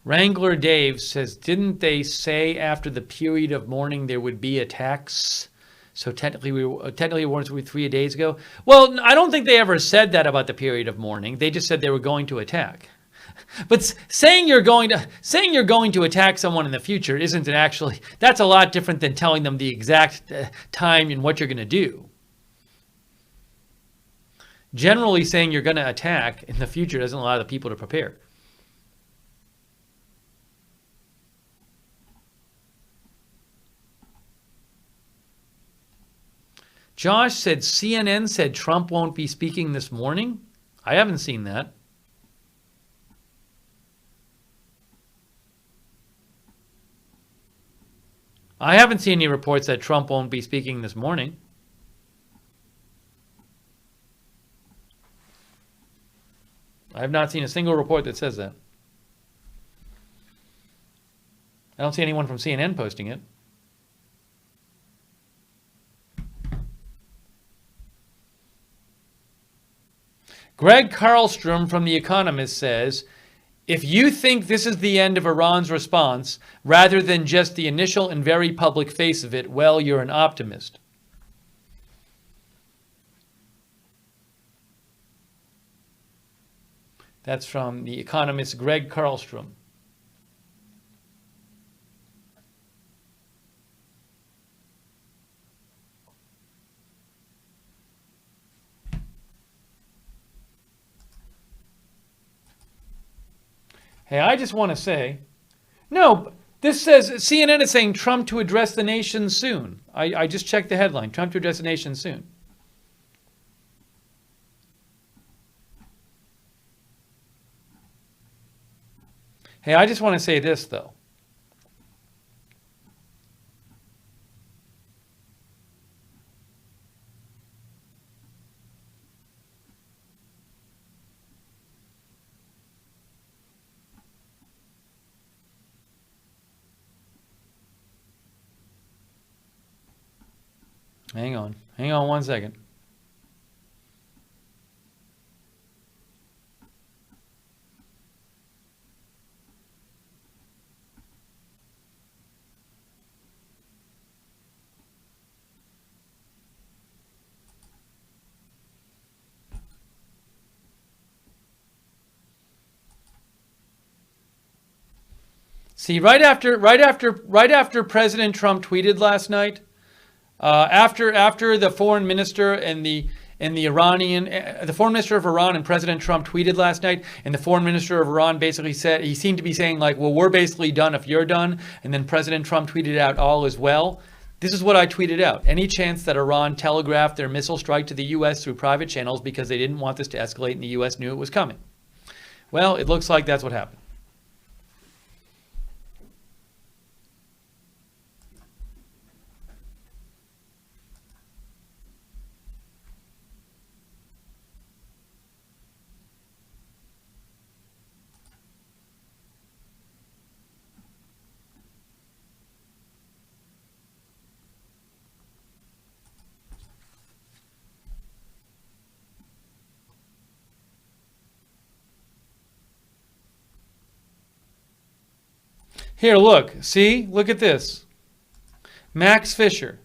Speaker 1: Wrangler Dave says, didn't they say after the period of mourning there would be attacks? So technically it was 3 days ago. Well, I don't think they ever said that about the period of mourning. They just said they were going to attack. But saying you're going to attack someone in the future isn't actually, that's a lot different than telling them the exact time and what you're going to do. Generally, saying you're going to attack in the future doesn't allow the people to prepare. Josh said CNN said Trump won't be speaking this morning. I haven't seen that. I haven't seen any reports that Trump won't be speaking this morning. I have not seen a single report that says that. I don't see anyone from CNN posting it. Greg Carlstrom from The Economist says, if you think this is the end of Iran's response, rather than just the initial and very public face of it, well, you're an optimist. That's from The Economist, Greg Carlstrom. Hey, I just want to say, no, this says CNN is saying Trump to address the nation soon. I just checked the headline, Trump to address the nation soon. Hey, I just want to say this, though. Hang on 1 second. See, right after President Trump tweeted last night, after the foreign minister and the foreign minister of Iran and President Trump tweeted last night, and the foreign minister of Iran basically said, he seemed to be saying like, well, we're basically done if you're done. And then President Trump tweeted out, all is well. This is what I tweeted out. Any chance that Iran telegraphed their missile strike to the U.S. through private channels because they didn't want this to escalate and the U.S. knew it was coming? Well, it looks like that's what happened. Here, look. See? Look at this. Max Fisher.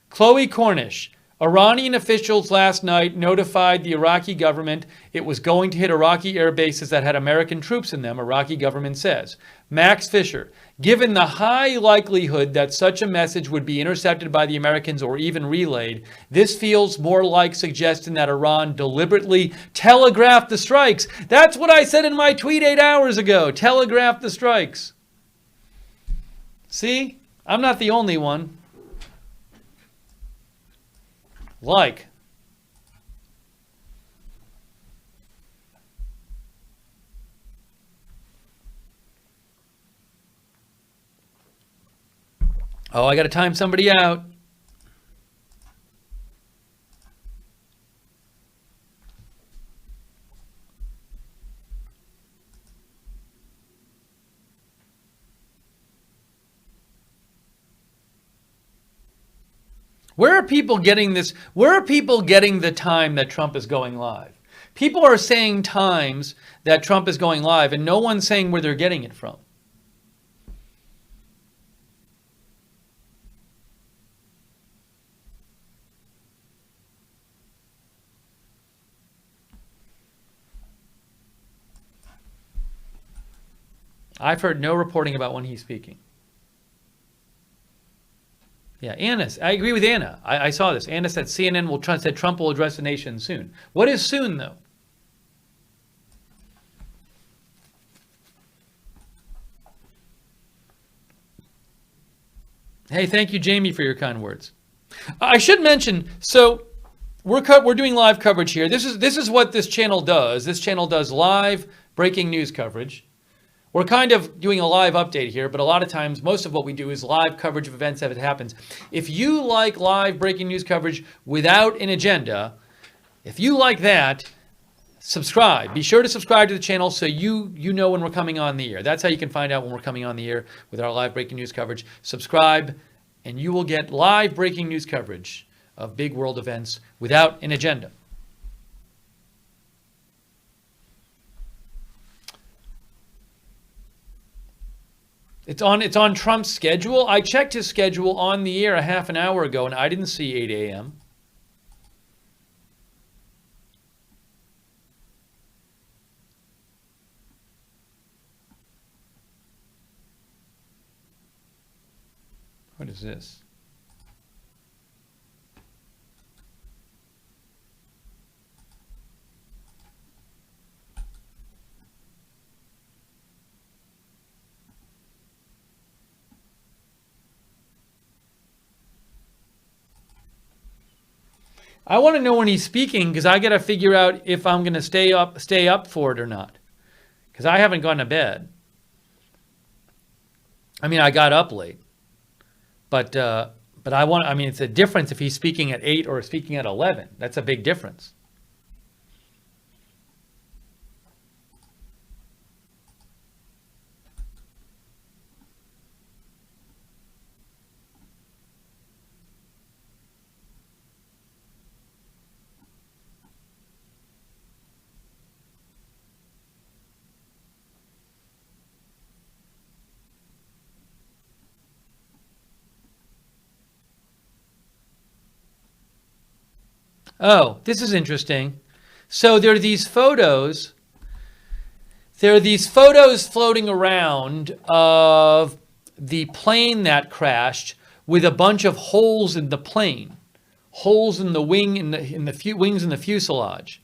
Speaker 1: Chloe Cornish. Iranian officials last night notified the Iraqi government it was going to hit Iraqi air bases that had American troops in them, Iraqi government says. Max Fisher. Given the high likelihood that such a message would be intercepted by the Americans or even relayed, this feels more like suggesting that Iran deliberately telegraphed the strikes. That's what I said in my tweet 8 hours ago. Telegraphed the strikes. See? I'm not the only one. Like. Oh, I got to time somebody out. Where are people getting this? Where are people getting the time that Trump is going live? People are saying times that Trump is going live, and no one's saying where they're getting it from. I've heard no reporting about when he's speaking. Yeah, Anna, I agree with Anna. I saw this. Anna said CNN said Trump will address the nation soon. What is soon, though? Hey, thank you, Jamie, for your kind words. I should mention, so we're doing live coverage here. This is what this channel does. This channel does live breaking news coverage. We're kind of doing a live update here, but a lot of times, most of what we do is live coverage of events as it happens. If you like live breaking news coverage without an agenda, if you like that, subscribe. Be sure to subscribe to the channel so you know when we're coming on the air. That's how you can find out when we're coming on the air with our live breaking news coverage. Subscribe, and you will get live breaking news coverage of big world events without an agenda. It's on Trump's schedule. I checked his schedule on the air a half an hour ago, and I didn't see 8 a.m. What is this? I want to know when he's speaking because I got to figure out if I'm going to stay up for it or not. Because I haven't gone to bed. I mean, I got up late, but I mean, it's a difference if he's speaking at 8 or speaking at 11. That's a big difference. Oh, this is interesting. So there are these photos. There are these photos floating around of the plane that crashed with a bunch of holes in the plane, holes in the wing in the wings in the fuselage.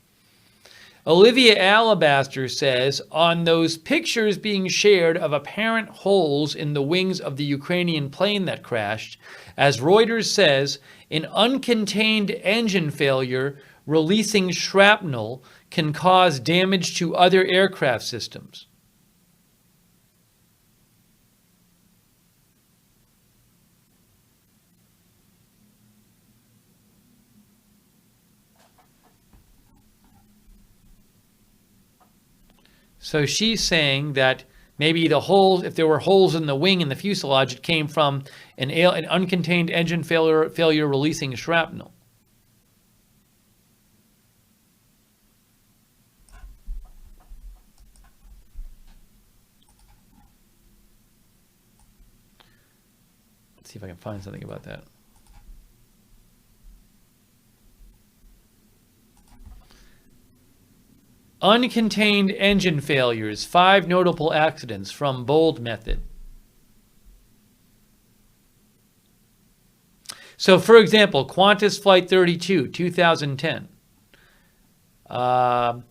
Speaker 1: Olivia Alabaster says, on those pictures being shared of apparent holes in the wings of the Ukrainian plane that crashed, as Reuters says, an uncontained engine failure releasing shrapnel can cause damage to other aircraft systems. So she's saying that maybe the holes, if there were holes in the wing and the fuselage, it came from an uncontained engine failure releasing shrapnel. Let's see if I can find something about that. Uncontained engine failures, 5 notable accidents from Bold Method. So, for example, Qantas Flight 32, 2010. A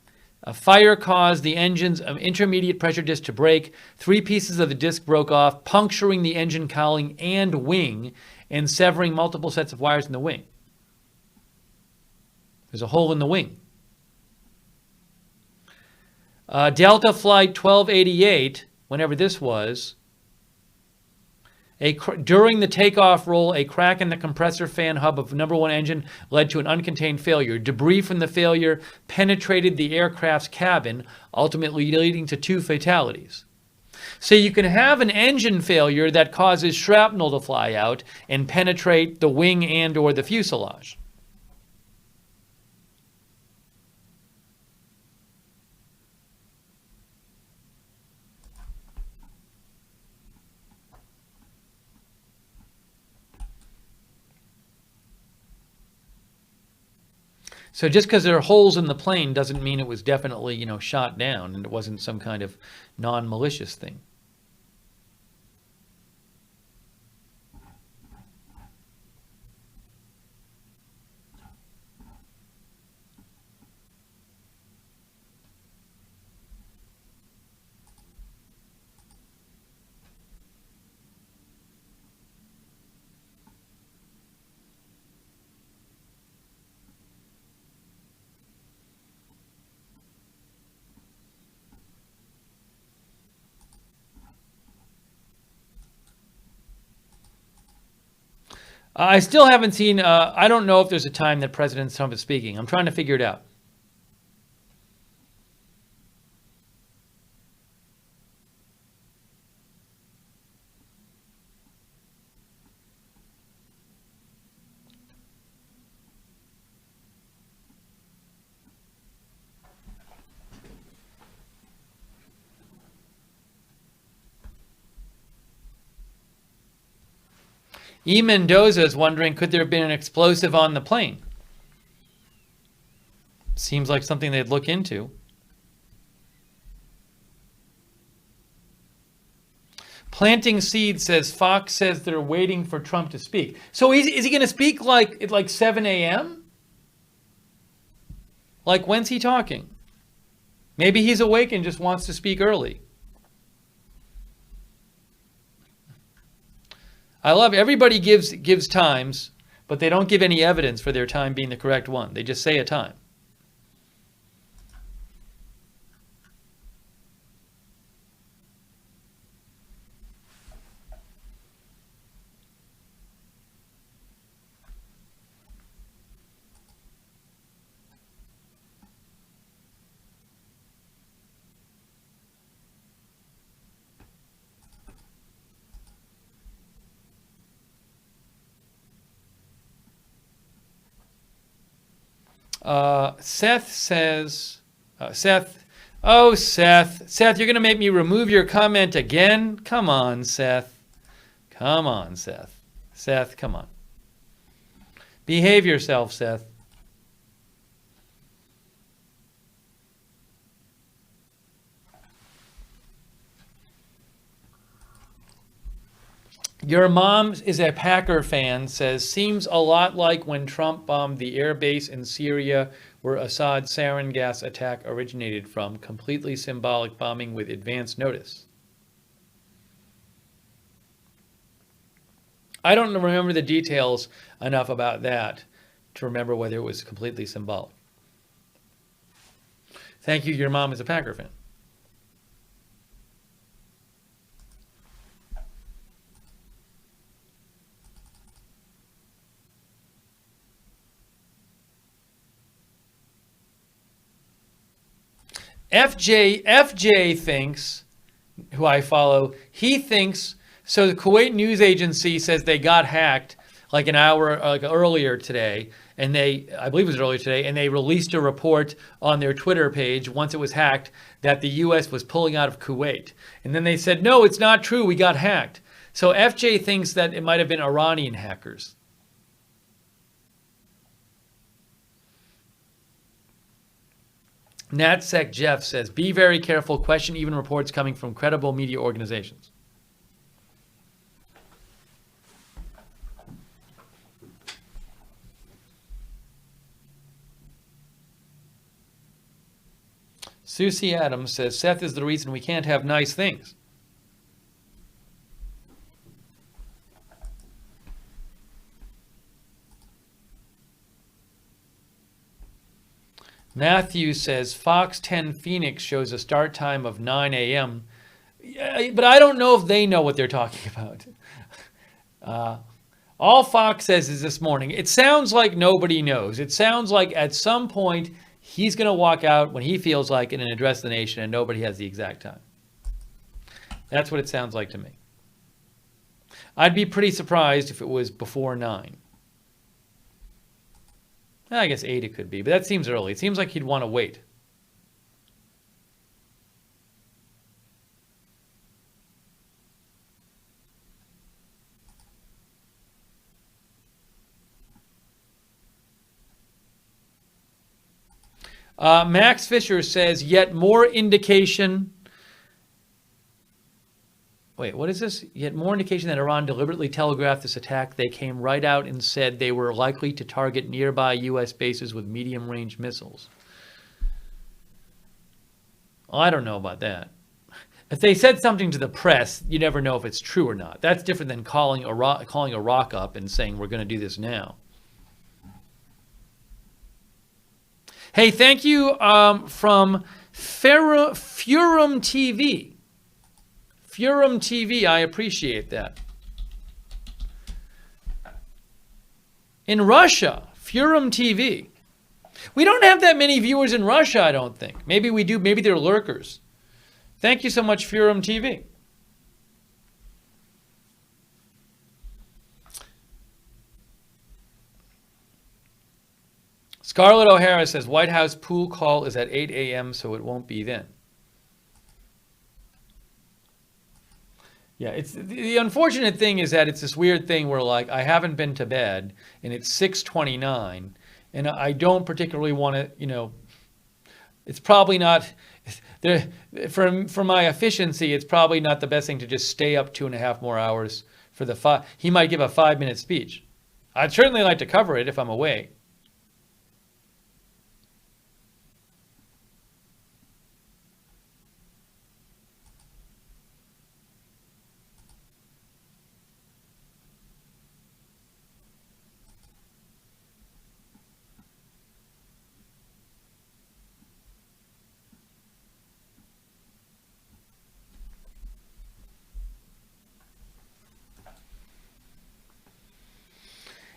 Speaker 1: fire caused the engine's intermediate pressure disc to break. 3 pieces of the disc broke off, puncturing the engine cowling and wing and severing multiple sets of wires in the wing. There's a hole in the wing. Delta Flight 1288, whenever this was, during the takeoff roll, a crack in the compressor fan hub of number 1 engine led to an uncontained failure. Debris from the failure penetrated the aircraft's cabin, ultimately leading to 2 fatalities. So you can have an engine failure that causes shrapnel to fly out and penetrate the wing and or the fuselage. So just because there are holes in the plane doesn't mean it was definitely, shot down and it wasn't some kind of non-malicious thing. I still haven't seen, I don't know if there's a time that President Trump is speaking. I'm trying to figure it out. E. Mendoza is wondering, could there have been an explosive on the plane? Seems like something they'd look into. Planting Seed says, Fox says they're waiting for Trump to speak. So is he going to speak at like 7 a.m.? Like, when's he talking? Maybe he's awake and just wants to speak early. I love everybody gives times, but they don't give any evidence for their time being the correct one. They just say a time. Seth says, Seth, you're going to make me remove your comment again? Come on, Seth. Come on, Seth. Seth, come on. Behave yourself, Seth. Your mom is a Packer fan, says, seems a lot like when Trump bombed the air base in Syria where Assad's sarin gas attack originated from. Completely symbolic bombing with advance notice. I don't remember the details enough about that to remember whether it was completely symbolic. Thank you. Your mom is a Packer fan. FJ thinks, who I follow, he thinks, so the Kuwait news agency says they got hacked like an hour earlier today, and I believe it was earlier today, and they released a report on their Twitter page once it was hacked that the U.S. was pulling out of Kuwait. And then they said, no, it's not true, we got hacked. So FJ thinks that it might have been Iranian hackers. NatSec Jeff says, be very careful, question even reports coming from credible media organizations. Susie Adams says, Seth is the reason we can't have nice things. Matthew says, Fox 10 Phoenix shows a start time of 9 a.m. But I don't know if they know what they're talking about. All Fox says is this morning. It sounds like nobody knows. It sounds like at some point he's going to walk out when he feels like it and address the nation, and nobody has the exact time. That's what it sounds like to me. I'd be pretty surprised if it was before 9. I guess 8 it could be, but that seems early. It seems like he'd want to wait. Max Fisher says, yet more indication. Wait, what is this? Yet more indication that Iran deliberately telegraphed this attack. They came right out and said they were likely to target nearby U.S. bases with medium-range missiles. Well, I don't know about that. If they said something to the press, you never know if it's true or not. That's different than calling Iraq up and saying, we're going to do this now. Hey, thank you from Furum TV. Furum TV, I appreciate that. In Russia, Furum TV. We don't have that many viewers in Russia, I don't think. Maybe we do. Maybe they're lurkers. Thank you so much, Furum TV. Scarlett O'Hara says, White House pool call is at 8 a.m., so it won't be then. Yeah, it's the unfortunate thing is that it's this weird thing where, like, I haven't been to bed, and it's 6:29, and I don't particularly want to, you know, it's probably not, for my efficiency, it's probably not the best thing to just stay up 2.5 more hours for the he might give a 5-minute speech. I'd certainly like to cover it if I'm awake.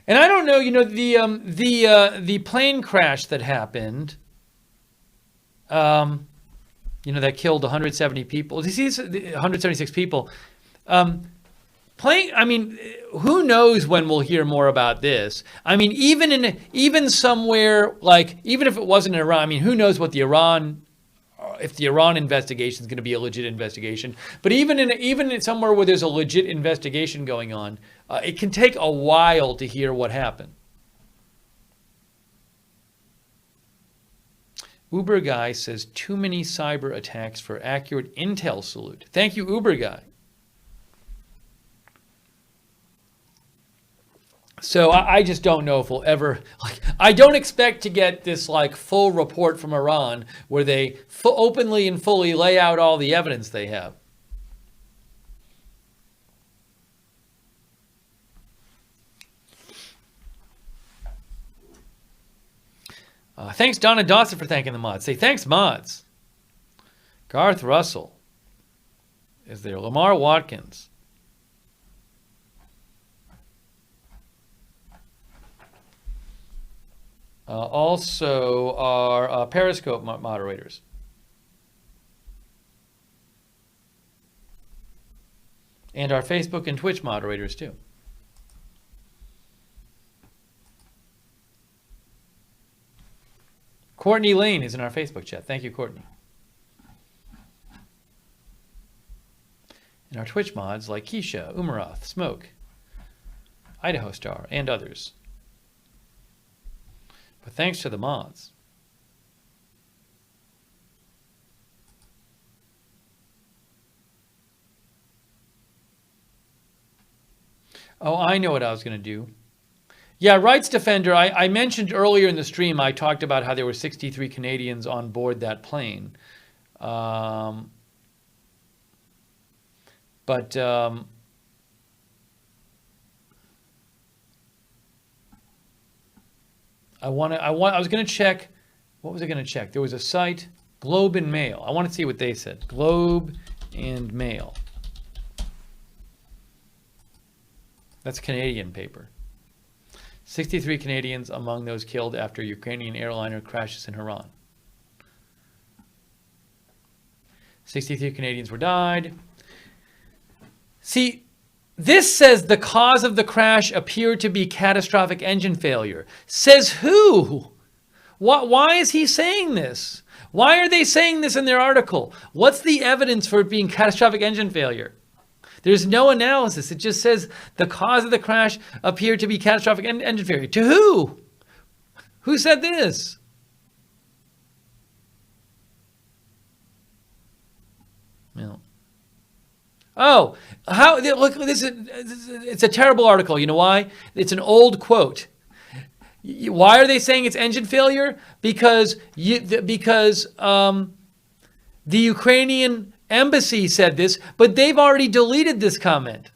Speaker 1: And I don't know, you know, the plane crash that happened, you know, that killed 170 people. You see, 176 people. I mean, who knows when we'll hear more about this? I mean, even somewhere like, even if it wasn't in Iran, I mean, who knows what if the Iran investigation is going to be a legit investigation. But even in somewhere where there's a legit investigation going on, it can take a while to hear what happened. Uber Guy says, too many cyber attacks for accurate intel salute. Thank you, Uber Guy. So I just don't know if we'll ever, like, I don't expect to get this like full report from Iran where they openly and fully lay out all the evidence they have. Thanks, Donna Dawson, for thanking the mods. Say thanks, mods. Garth Russell is there. Lamar Watkins. Also our Periscope moderators. And our Facebook and Twitch moderators too. Courtney Lane is in our Facebook chat. Thank you, Courtney. And our Twitch mods like Keisha, Umaroth, Smoke, Idaho Star, and others. But thanks to the mods. Oh, I know what I was going to do. Yeah, Rights Defender, I mentioned earlier in the stream, I talked about how there were 63 Canadians on board that plane. I was going to check, what was I going to check? There was a site, Globe and Mail. I want to see what they said. Globe and Mail. That's Canadian paper. 63 Canadians among those killed after Ukrainian airliner crashes in Iran. 63 Canadians were died. See, this says the cause of the crash appeared to be catastrophic engine failure. Says who? Why is he saying this? Why are they saying this in their article? What's the evidence for it being catastrophic engine failure? There's no analysis. It just says the cause of the crash appeared to be catastrophic engine failure. To who? Who said this? No. Oh, how? Look, it's a terrible article. You know why? It's an old quote. Why are they saying it's engine failure? Because the Ukrainian embassy said this, but they've already deleted this comment.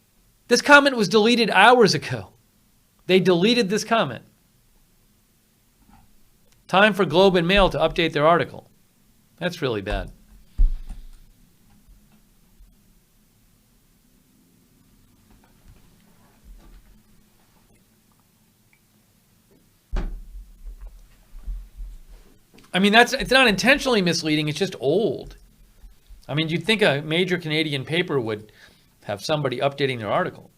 Speaker 1: This comment was deleted hours ago. They deleted this comment. Time for Globe and Mail to update their article. That's really bad. I mean, it's not intentionally misleading. It's just old. I mean, you'd think a major Canadian paper would have somebody updating their article.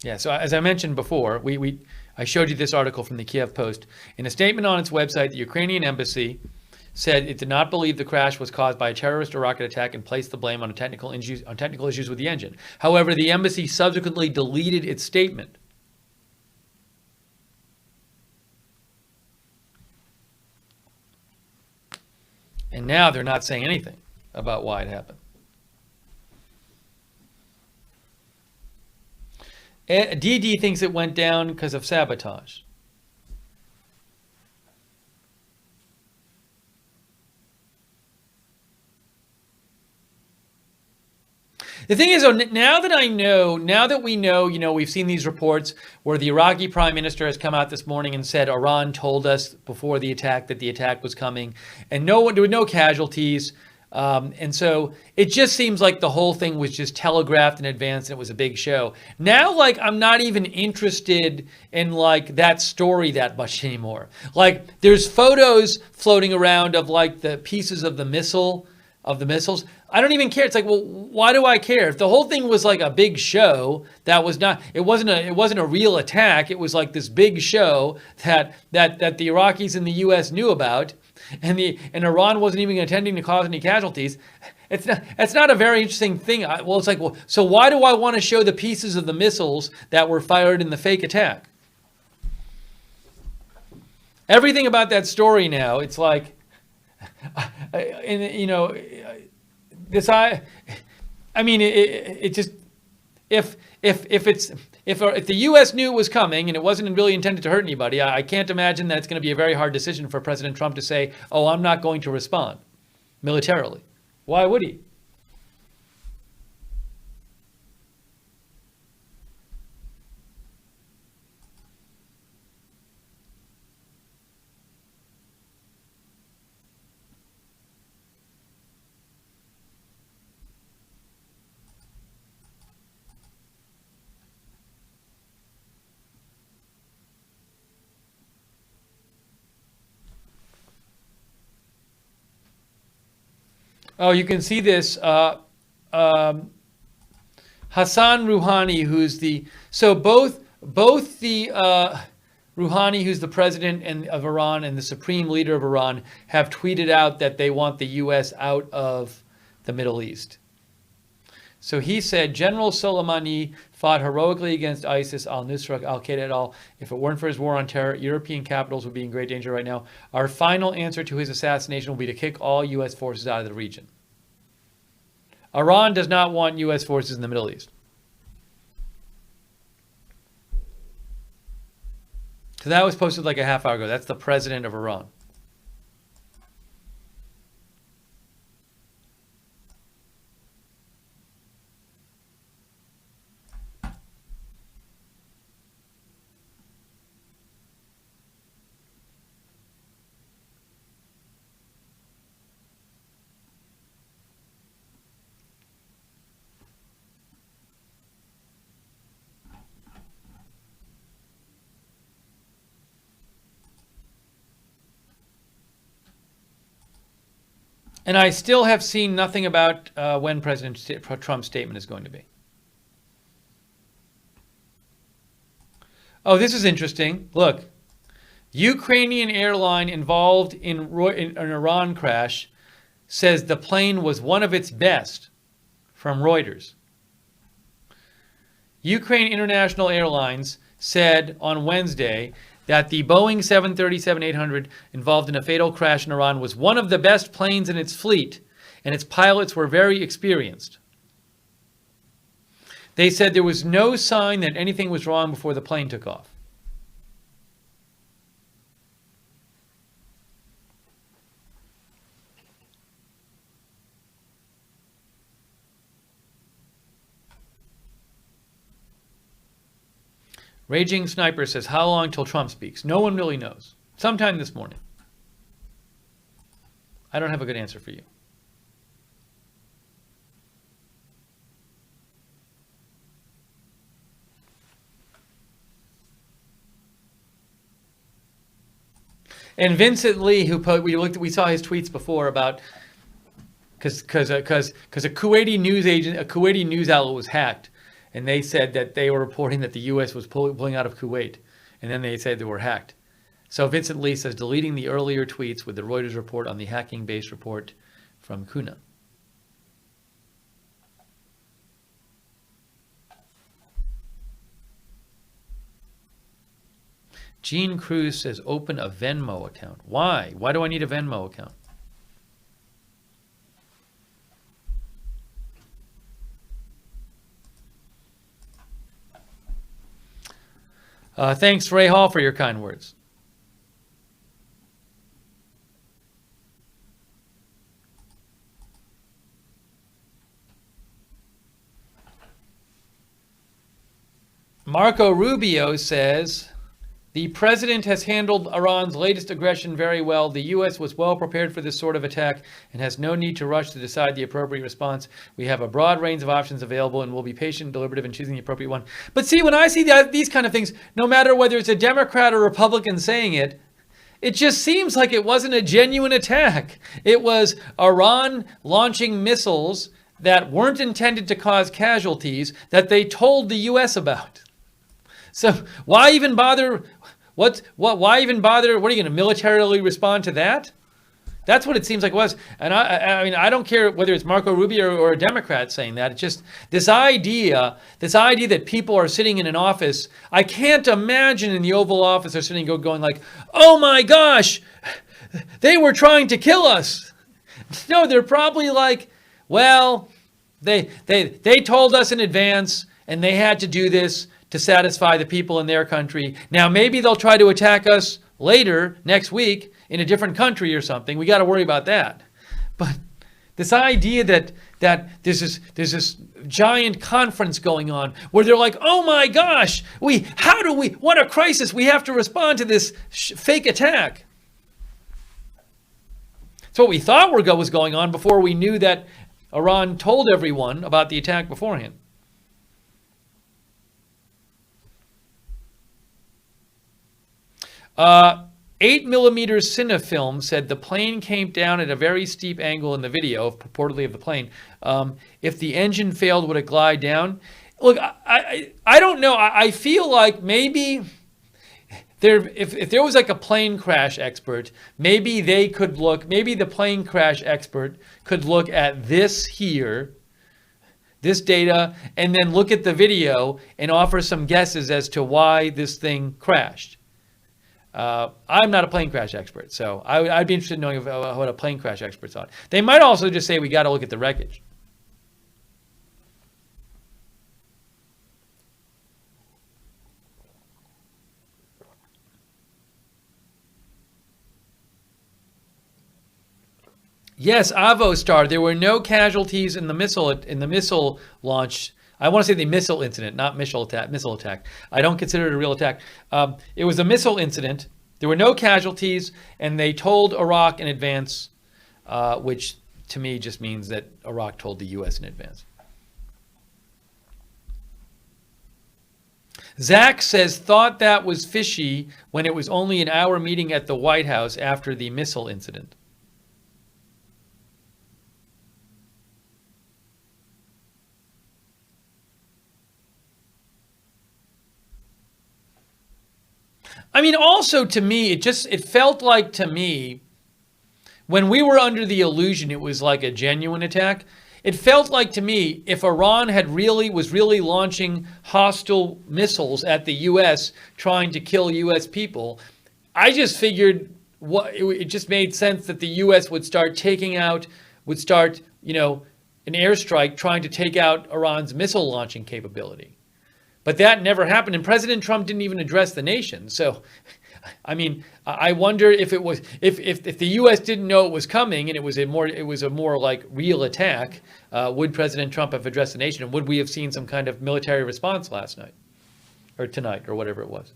Speaker 1: Yeah, so as I mentioned before, I showed you this article from the Kiev Post. In a statement on its website, the Ukrainian embassy said it did not believe the crash was caused by a terrorist or rocket attack and placed the blame on technical issues with the engine. However, the embassy subsequently deleted its statement. And now they're not saying anything about why it happened. DD thinks it went down because of sabotage. The thing is, now that we know, we've seen these reports where the Iraqi prime minister has come out this morning and said Iran told us before the attack that the attack was coming, and there were no casualties. And so it just seems like the whole thing was just telegraphed in advance and it was a big show. Now, I'm not even interested in that story that much anymore. There's photos floating around of the pieces of the missiles. I don't even care. It's well, why do I care? If the whole thing was a big show, it wasn't a real attack. It was this big show that the Iraqis and the US knew about. And Iran wasn't even intending to cause any casualties. It's not a very interesting thing. So why do I want to show the pieces of the missiles that were fired in the fake attack? Everything about that story now, it's if the U.S. knew it was coming and it wasn't really intended to hurt anybody, I can't imagine that it's going to be a very hard decision for President Trump to say, "Oh, I'm not going to respond militarily." Why would he? Oh, you can see this. Hassan Rouhani, both the Rouhani, who's the president of Iran, and the supreme leader of Iran, have tweeted out that they want the U.S. out of the Middle East. So he said, General Soleimani fought heroically against ISIS, al-Nusra, al-Qaeda et al. If it weren't for his war on terror, European capitals would be in great danger right now. Our final answer to his assassination will be to kick all U.S. forces out of the region. Iran does not want U.S. forces in the Middle East. So that was posted a half hour ago. That's the president of Iran. And I still have seen nothing about when President Trump's statement is going to be. Oh, this is interesting. Look, Ukrainian airline involved in an Iran crash says the plane was one of its best, from Reuters. Ukraine International Airlines said on Wednesday that the Boeing 737-800 involved in a fatal crash in Iran was one of the best planes in its fleet, and its pilots were very experienced. They said there was no sign that anything was wrong before the plane took off. Raging Sniper says, how long till Trump speaks? No one really knows. Sometime this morning. I don't have a good answer for you. And Vincent Lee, we saw his tweets before about because a Kuwaiti news outlet was hacked. And they said that they were reporting that the U.S. was pulling out of Kuwait. And then they said they were hacked. So Vincent Lee says, deleting the earlier tweets with the Reuters report on the hacking-based report from Kuna. Gene Cruz says, open a Venmo account. Why? Why do I need a Venmo account? Thanks, Ray Hall, for your kind words. Marco Rubio says, the president has handled Iran's latest aggression very well. The U.S. was well prepared for this sort of attack and has no need to rush to decide the appropriate response. We have a broad range of options available and will be patient and deliberative in choosing the appropriate one. But see, when I see these kind of things, no matter whether it's a Democrat or Republican saying it, it just seems like it wasn't a genuine attack. It was Iran launching missiles that weren't intended to cause casualties that they told the U.S. about. So why even bother? Why even bother? What are you going to militarily respond to that? That's what it seems like it was. And I mean, I don't care whether it's Marco Rubio or a Democrat saying that. It's just this idea that people are sitting in an office. I can't imagine in the Oval Office they're sitting going like, oh my gosh, they were trying to kill us. No, they're probably like, well, they told us in advance and they had to do this to satisfy the people in their country. Now, maybe they'll try to attack us later, next week, in a different country or something. We got to worry about that. But this idea that there's this giant conference going on where they're like, oh my gosh, what a crisis, we have to respond to this fake attack. It's what we thought was going on before we knew that Iran told everyone about the attack beforehand. 8mm Cinefilm said the plane came down at a very steep angle in the video, purportedly of the plane. If the engine failed, would it glide down? Look, I don't know. I feel like maybe if there was like a plane crash expert, maybe the plane crash expert could look at this here, this data, and then look at the video and offer some guesses as to why this thing crashed. I'm not a plane crash expert, so I'd be interested in knowing what a plane crash expert thought. They might also just say we got to look at the wreckage. Yes, Avostar. There were no casualties in the missile launch. I want to say the missile incident, not missile attack. I don't consider it a real attack. It was a missile incident. There were no casualties, and they told Iraq in advance, which to me just means that Iraq told the U.S. in advance. Zach says, thought that was fishy when it was only an hour meeting at the White House after the missile incident. I mean, also to me, it felt like to me, when we were under the illusion it was like a genuine attack, it felt like to me if Iran was really launching hostile missiles at the U.S. trying to kill U.S. people, I just figured it just made sense that the U.S. would start, an airstrike trying to take out Iran's missile launching capability. But that never happened, and President Trump didn't even address the nation. So, I mean, I wonder if it was if the U.S. didn't know it was coming and it was a more like real attack, would President Trump have addressed the nation, and would we have seen some kind of military response last night or tonight or whatever it was?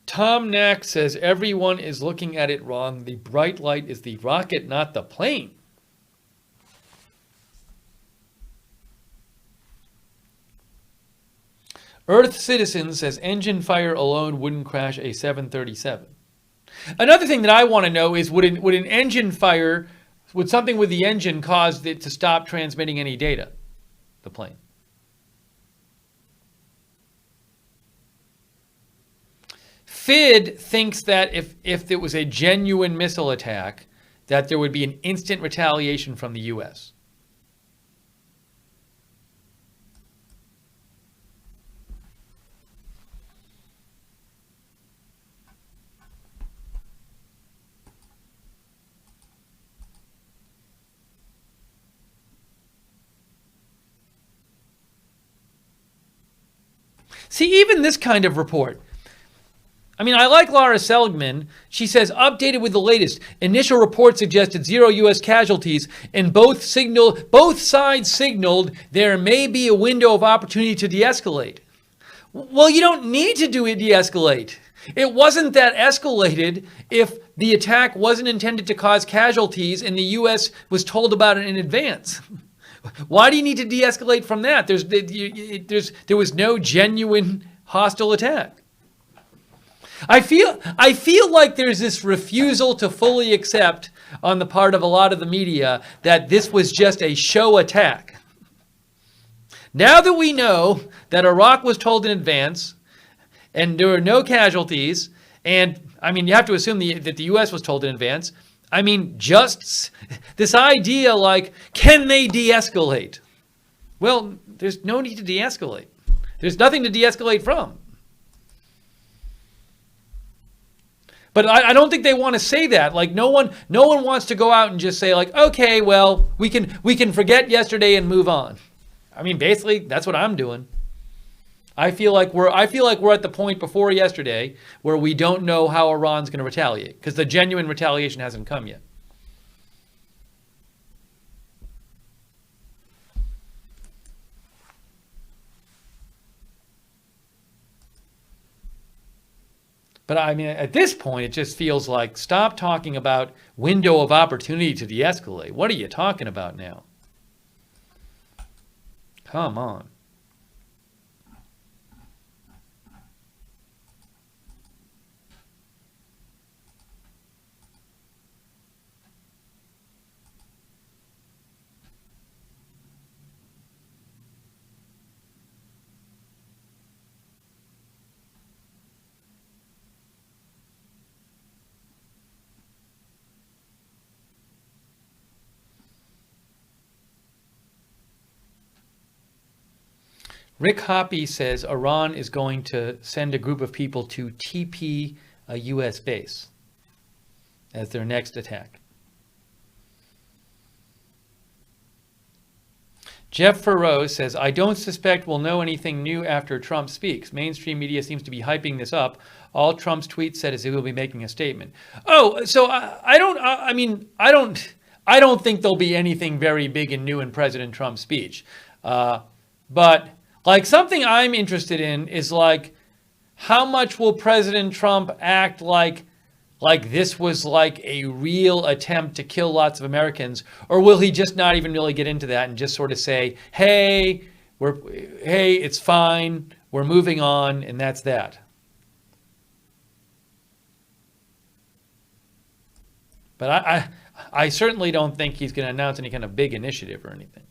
Speaker 1: Tom Nack says everyone is looking at it wrong. The bright light is the rocket, not the plane. Earth Citizen says engine fire alone wouldn't crash a 737. Another thing that I want to know is would an engine fire, would something with the engine cause it to stop transmitting any data, the plane? FID thinks that if it was a genuine missile attack, that there would be an instant retaliation from the U.S. See, even this kind of report. I mean, I like Laura Seligman. She says, updated with the latest. Initial report suggested 0 U.S. casualties, and both sides signaled there may be a window of opportunity to de-escalate. Well, you don't need to de-escalate. It wasn't that escalated if the attack wasn't intended to cause casualties and the U.S. was told about it in advance. Why do you need to de-escalate from that? There was no genuine hostile attack. I feel like there's this refusal to fully accept on the part of a lot of the media that this was just a show attack. Now that we know that Iraq was told in advance and there were no casualties, and I mean, you have to assume that the U.S. was told in advance. I mean, just this idea like, can they de-escalate? Well, there's no need to de-escalate. There's nothing to de-escalate from. But I don't think they want to say that. Like no one wants to go out and just say like, okay, well, we can forget yesterday and move on. I mean, basically, that's what I'm doing. I feel like we're at the point before yesterday where we don't know how Iran's going to retaliate because the genuine retaliation hasn't come yet. But I mean, at this point, it just feels like stop talking about window of opportunity to de-escalate. What are you talking about now? Come on. Rick Hoppy says Iran is going to send a group of people to TP a U.S. base as their next attack. Jeff Farrow says, I don't suspect we'll know anything new after Trump speaks. Mainstream media seems to be hyping this up. All Trump's tweets said is he will be making a statement. Oh, so I don't think there'll be anything very big and new in President Trump's speech. But like something I'm interested in is like, how much will President Trump act like this was like a real attempt to kill lots of Americans, or will he just not even really get into that and just sort of say, hey, it's fine, we're moving on, and that's that. But I certainly don't think he's going to announce any kind of big initiative or anything.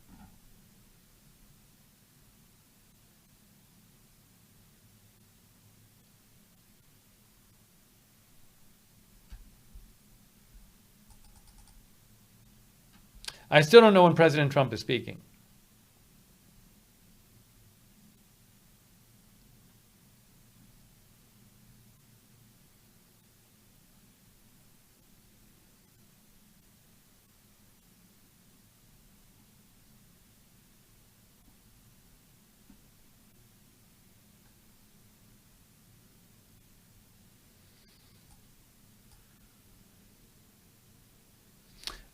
Speaker 1: I still don't know when President Trump is speaking.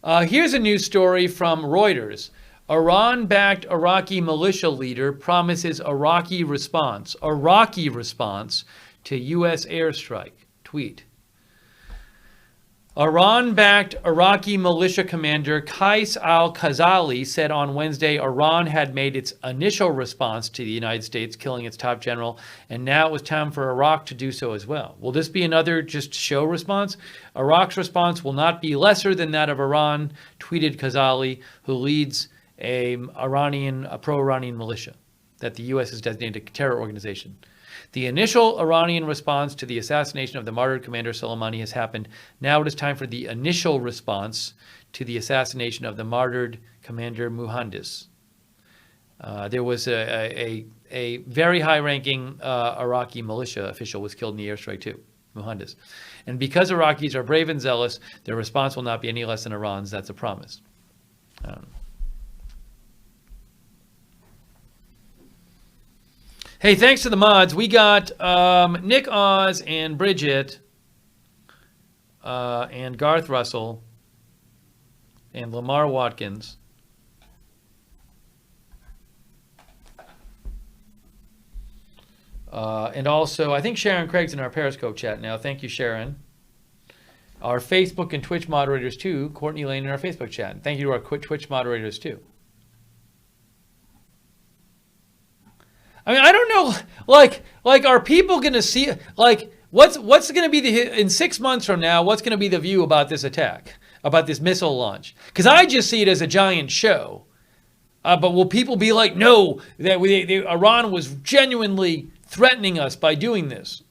Speaker 1: Here's a news story from Reuters. Iran-backed Iraqi militia leader promises Iraqi response to U.S. airstrike. Tweet. Iran-backed Iraqi militia commander Qais al-Khazali said on Wednesday Iran had made its initial response to the United States killing its top general, and now it was time for Iraq to do so as well. Will this be another just show response? Iraq's response will not be lesser than that of Iran, tweeted Khazali, who leads a pro-Iranian militia that the U.S. has designated a terror organization. The initial Iranian response to the assassination of the martyred Commander Soleimani has happened. Now it is time for the initial response to the assassination of the martyred Commander Muhandis. There was a very high-ranking Iraqi militia official was killed in the airstrike too, Muhandis. And because Iraqis are brave and zealous, their response will not be any less than Iran's. That's a promise. Hey, thanks to the mods. We got Nick Oz and Bridget and Garth Russell and Lamar Watkins. And also, I think Sharon Craig's in our Periscope chat now. Thank you, Sharon. Our Facebook and Twitch moderators, too. Courtney Lane in our Facebook chat. Thank you to our Twitch moderators, too. I mean, I don't know, like, are people going to see, like, what's going to be in 6 months from now, what's going to be the view about this attack, about this missile launch? Because I just see it as a giant show. But will people be like, no, that Iran was genuinely threatening us by doing this?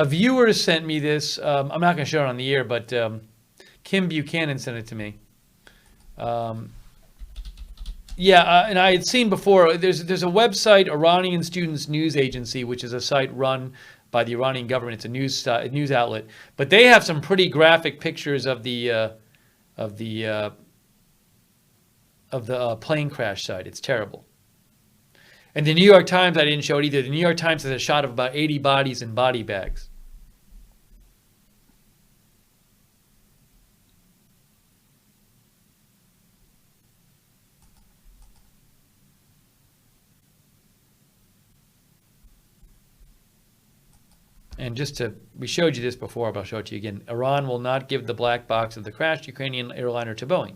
Speaker 1: Viewers sent me this. I'm not going to show it on the air, but Kim Buchanan sent it to me. And I had seen before, there's a website, Iranian Students News Agency, which is a site run by the Iranian government. It's a news outlet. But they have some pretty graphic pictures of the plane crash site. It's terrible. And the New York Times, I didn't show it either. The New York Times has a shot of about 80 bodies in body bags. And we showed you this before, but I'll show it to you again. Iran will not give the black box of the crashed Ukrainian airliner to Boeing,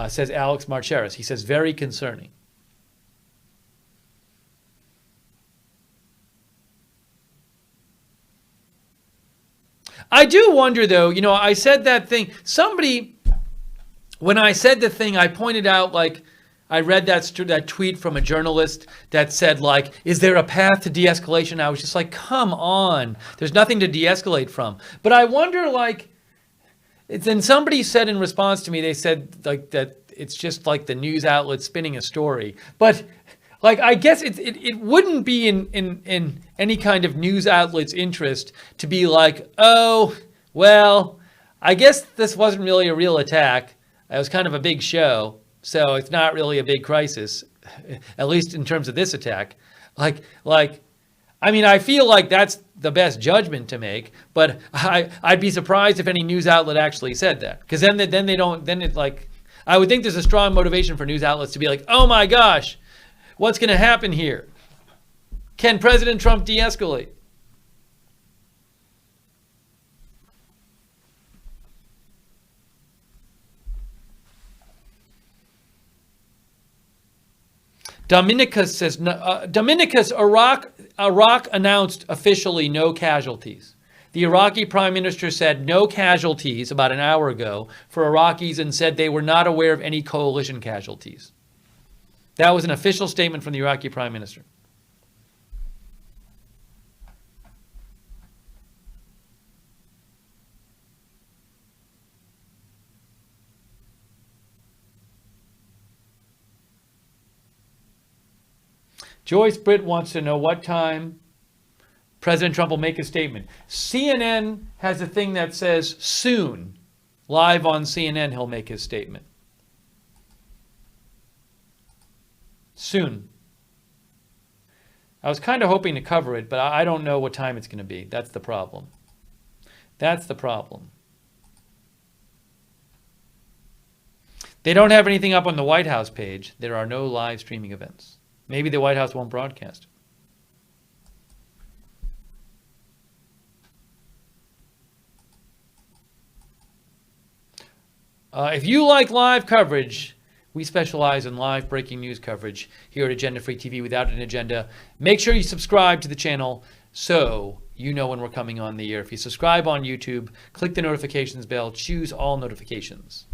Speaker 1: says Alex Marcheris. He says, very concerning. I do wonder, though, I said that thing. When I said the thing, I pointed out, like, I read that tweet from a journalist that said, like, is there a path to de-escalation? I was just like, come on. There's nothing to de-escalate from. But I wonder, like, then somebody said in response to me, they said, like, that it's just like the news outlet spinning a story. But, like, I guess it wouldn't be in any kind of news outlet's interest to be like, oh, well, I guess this wasn't really a real attack. It was kind of a big show. So it's not really a big crisis, at least in terms of this attack. I mean, I feel like that's the best judgment to make, but I'd be surprised if any news outlet actually said that. Because then they don't, then it's like, I would think there's a strong motivation for news outlets to be like, oh my gosh, what's going to happen here? Can President Trump de-escalate? Dominicus says, Dominicus, Iraq announced officially no casualties. The Iraqi prime minister said no casualties about an hour ago for Iraqis and said they were not aware of any coalition casualties. That was an official statement from the Iraqi prime minister. Joyce Britt wants to know what time President Trump will make a statement. CNN has a thing that says soon. Live on CNN, he'll make his statement. Soon. I was kind of hoping to cover it, but I don't know what time it's going to be. That's the problem. That's the problem. They don't have anything up on the White House page. There are no live streaming events. Maybe the White House won't broadcast. If you like live coverage, we specialize in live breaking news coverage here at Agenda Free TV without an agenda. Make sure you subscribe to the channel so you know when we're coming on the air. If you subscribe on YouTube, click the notifications bell, choose all notifications.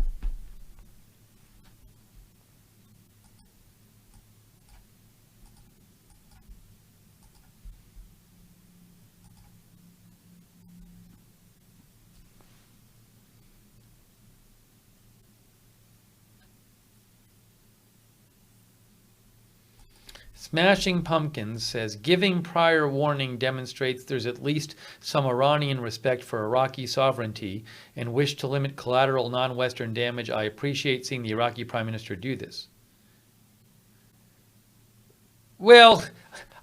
Speaker 1: Smashing Pumpkins says, giving prior warning demonstrates there's at least some Iranian respect for Iraqi sovereignty and wish to limit collateral non-Western damage. I appreciate seeing the Iraqi Prime Minister do this. Well,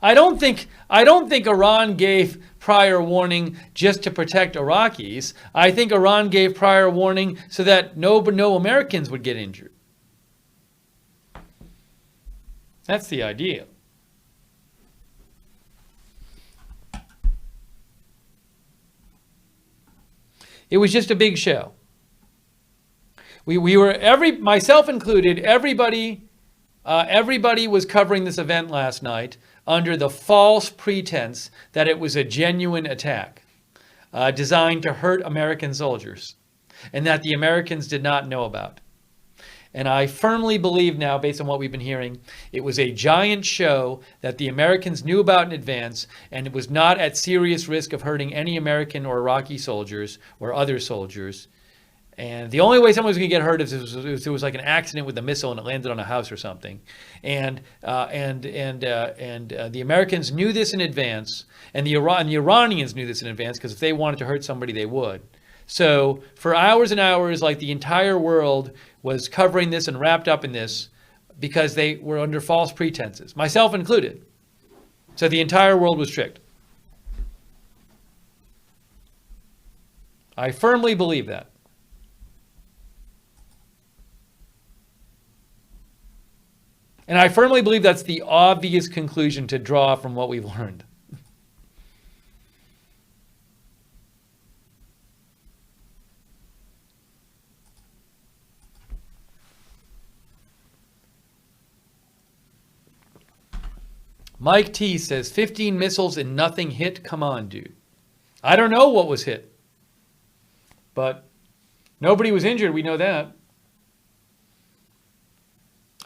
Speaker 1: I don't think Iran gave prior warning just to protect Iraqis. I think Iran gave prior warning so that no Americans would get injured. That's the idea. It was just a big show. We were, myself included, everybody was covering this event last night under the false pretense that it was a genuine attack designed to hurt American soldiers and that the Americans did not know about. And I firmly believe now, based on what we've been hearing, it was a giant show that the Americans knew about in advance, and it was not at serious risk of hurting any American or Iraqi soldiers or other soldiers. And the only way someone was going to get hurt is if there was like an accident with a missile and it landed on a house or something. And the Americans knew this in advance, and the Iranians knew this in advance, because if they wanted to hurt somebody, they would. So for hours and hours, like the entire world was covering this and wrapped up in this because they were under false pretenses, myself included. So the entire world was tricked. I firmly believe that. And I firmly believe that's the obvious conclusion to draw from what we've learned. Mike T says, 15 missiles and nothing hit? Come on, dude. I don't know what was hit. But nobody was injured, we know that.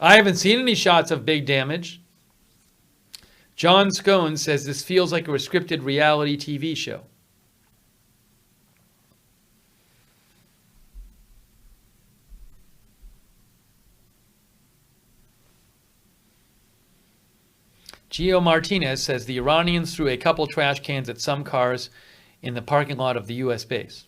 Speaker 1: I haven't seen any shots of big damage. John Scone says this feels like a scripted reality TV show. Gio Martinez says the Iranians threw a couple trash cans at some cars in the parking lot of the U.S. base.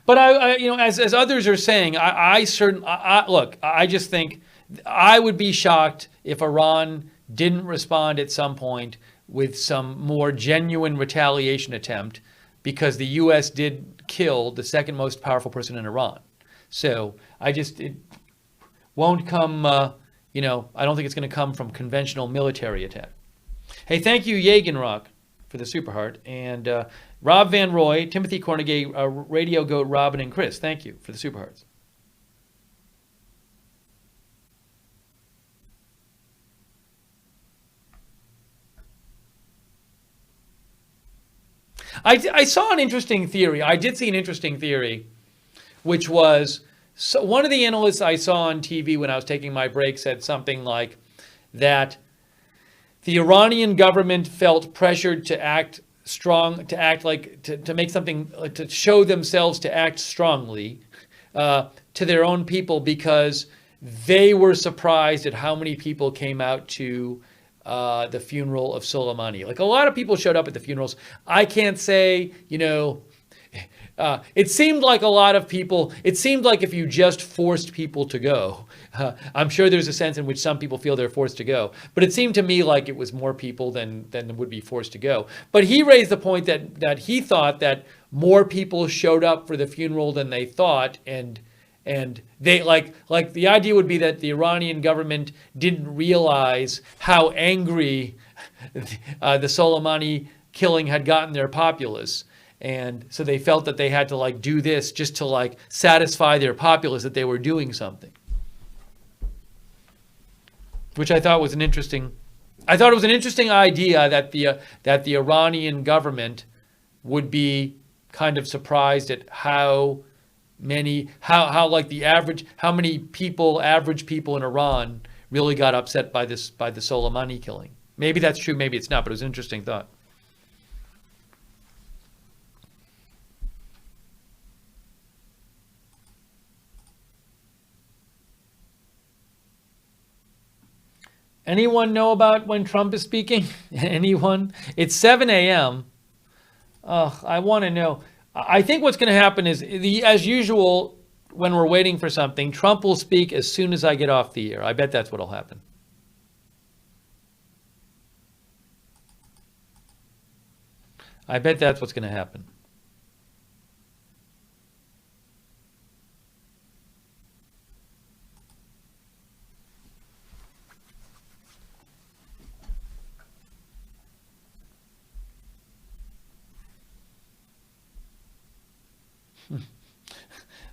Speaker 1: But as others are saying, look, I just think I would be shocked if Iran didn't respond at some point with some more genuine retaliation attempt, because the U.S. did kill the second most powerful person in Iran. So it won't come. I don't think it's going to come from conventional military attack. Hey, thank you, Jagenrock, for the Super Heart, and Rob Van Roy, Timothy Cornegay, Radio Goat, Robin, and Chris. Thank you for the Super Hearts. I saw an interesting theory. I did see an interesting theory, which was, so one of the analysts I saw on TV when I was taking my break said something like that the Iranian government felt pressured to act strong, to make something, to show themselves to act strongly to their own people, because they were surprised at how many people came out to the funeral of Soleimani. Like, a lot of people showed up at the funerals. I can't say, it seemed like a lot of people, it seemed like if you just forced people to go, I'm sure there's a sense in which some people feel they're forced to go, but it seemed to me like it was more people than would be forced to go. But he raised the point that he thought that more people showed up for the funeral than they thought, and they like the idea would be that the Iranian government didn't realize how angry the Soleimani killing had gotten their populace. And so they felt that they had to do this just to satisfy their populace, that they were doing something. Which I thought was an interesting idea, that the Iranian government would be kind of surprised at how many average people in Iran really got upset by the Soleimani killing. Maybe that's true, maybe it's not, but it was an interesting thought. Anyone know about when Trump is speaking? Anyone? It's 7 a.m. I want to know. I think what's going to happen is, as usual, when we're waiting for something, Trump will speak as soon as I get off the air. I bet that's what'll happen. I bet that's what's going to happen.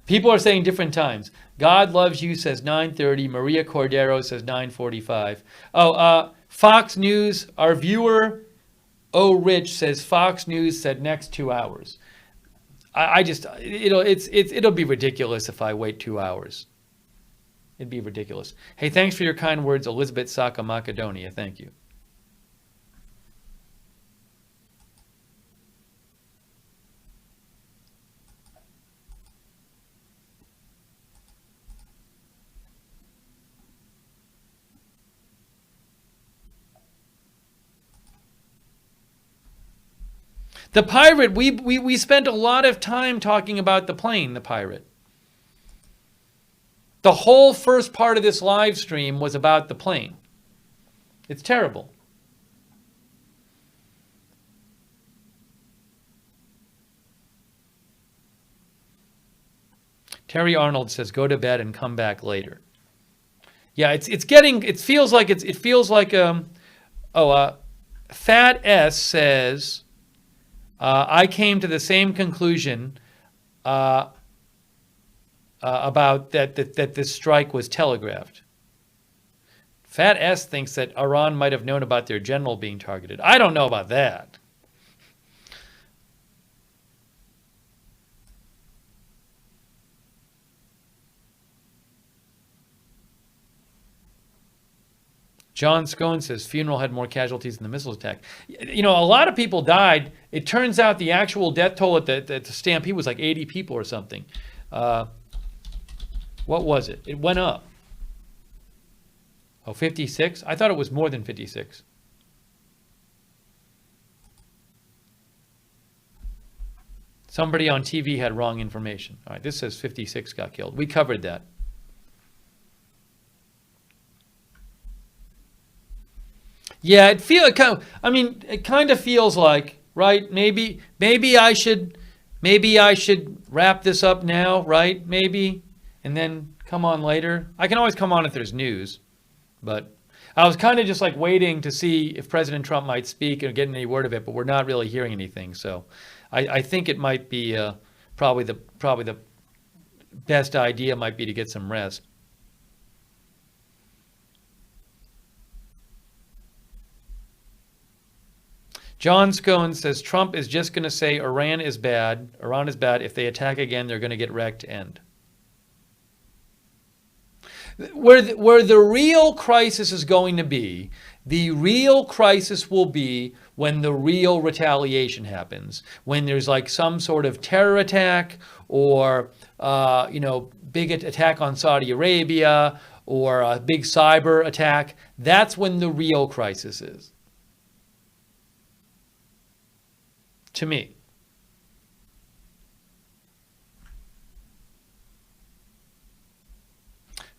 Speaker 1: People are saying different times. God Loves You says 9:30. Maria Cordero says 9:45. Fox News, our viewer, Rich, says Fox News said next 2 hours. It'll be ridiculous if I wait 2 hours. It'd be ridiculous. Hey, thanks for your kind words, Elizabeth Saka Macedonia. Thank you. The Pirate, we spent a lot of time talking about the plane, the Pirate. The whole first part of this live stream was about the plane. It's terrible. Terry Arnold says, go to bed and come back later. Yeah, it feels like Fat S says, I came to the same conclusion about that this strike was telegraphed. Fat S thinks that Iran might have known about their general being targeted. I don't know about that. John Scone says funeral had more casualties than the missile attack. A lot of people died. It turns out the actual death toll at the stampede was like 80 people or something. What was it? It went up. 56? I thought it was more than 56. Somebody on TV had wrong information. All right, this says 56 got killed. We covered that. Yeah, it kind of feels like, right? Maybe I should wrap this up now, right? Maybe, and then come on later. I can always come on if there's news, but I was kind of just like waiting to see if President Trump might speak or get any word of it, but we're not really hearing anything. So I think it might be probably the best idea might be to get some rest. John Scone says Trump is just going to say Iran is bad. If they attack again, they're going to get wrecked. End. Where the real crisis is going to be, the real crisis will be when the real retaliation happens. When there's like some sort of terror attack or big attack on Saudi Arabia or a big cyber attack. That's when the real crisis is. To me.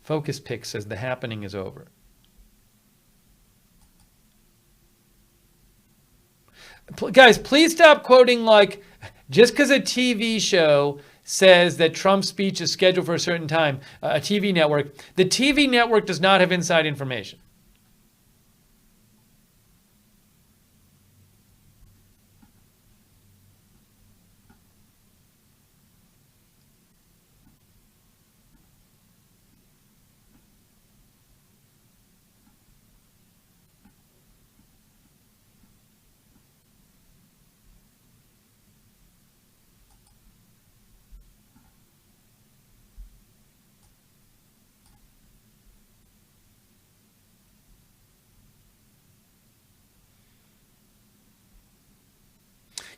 Speaker 1: Focus Pick says the happening is over. Guys, please stop quoting like, just because a TV show says that Trump's speech is scheduled for a certain time, a TV network, the TV network does not have inside information.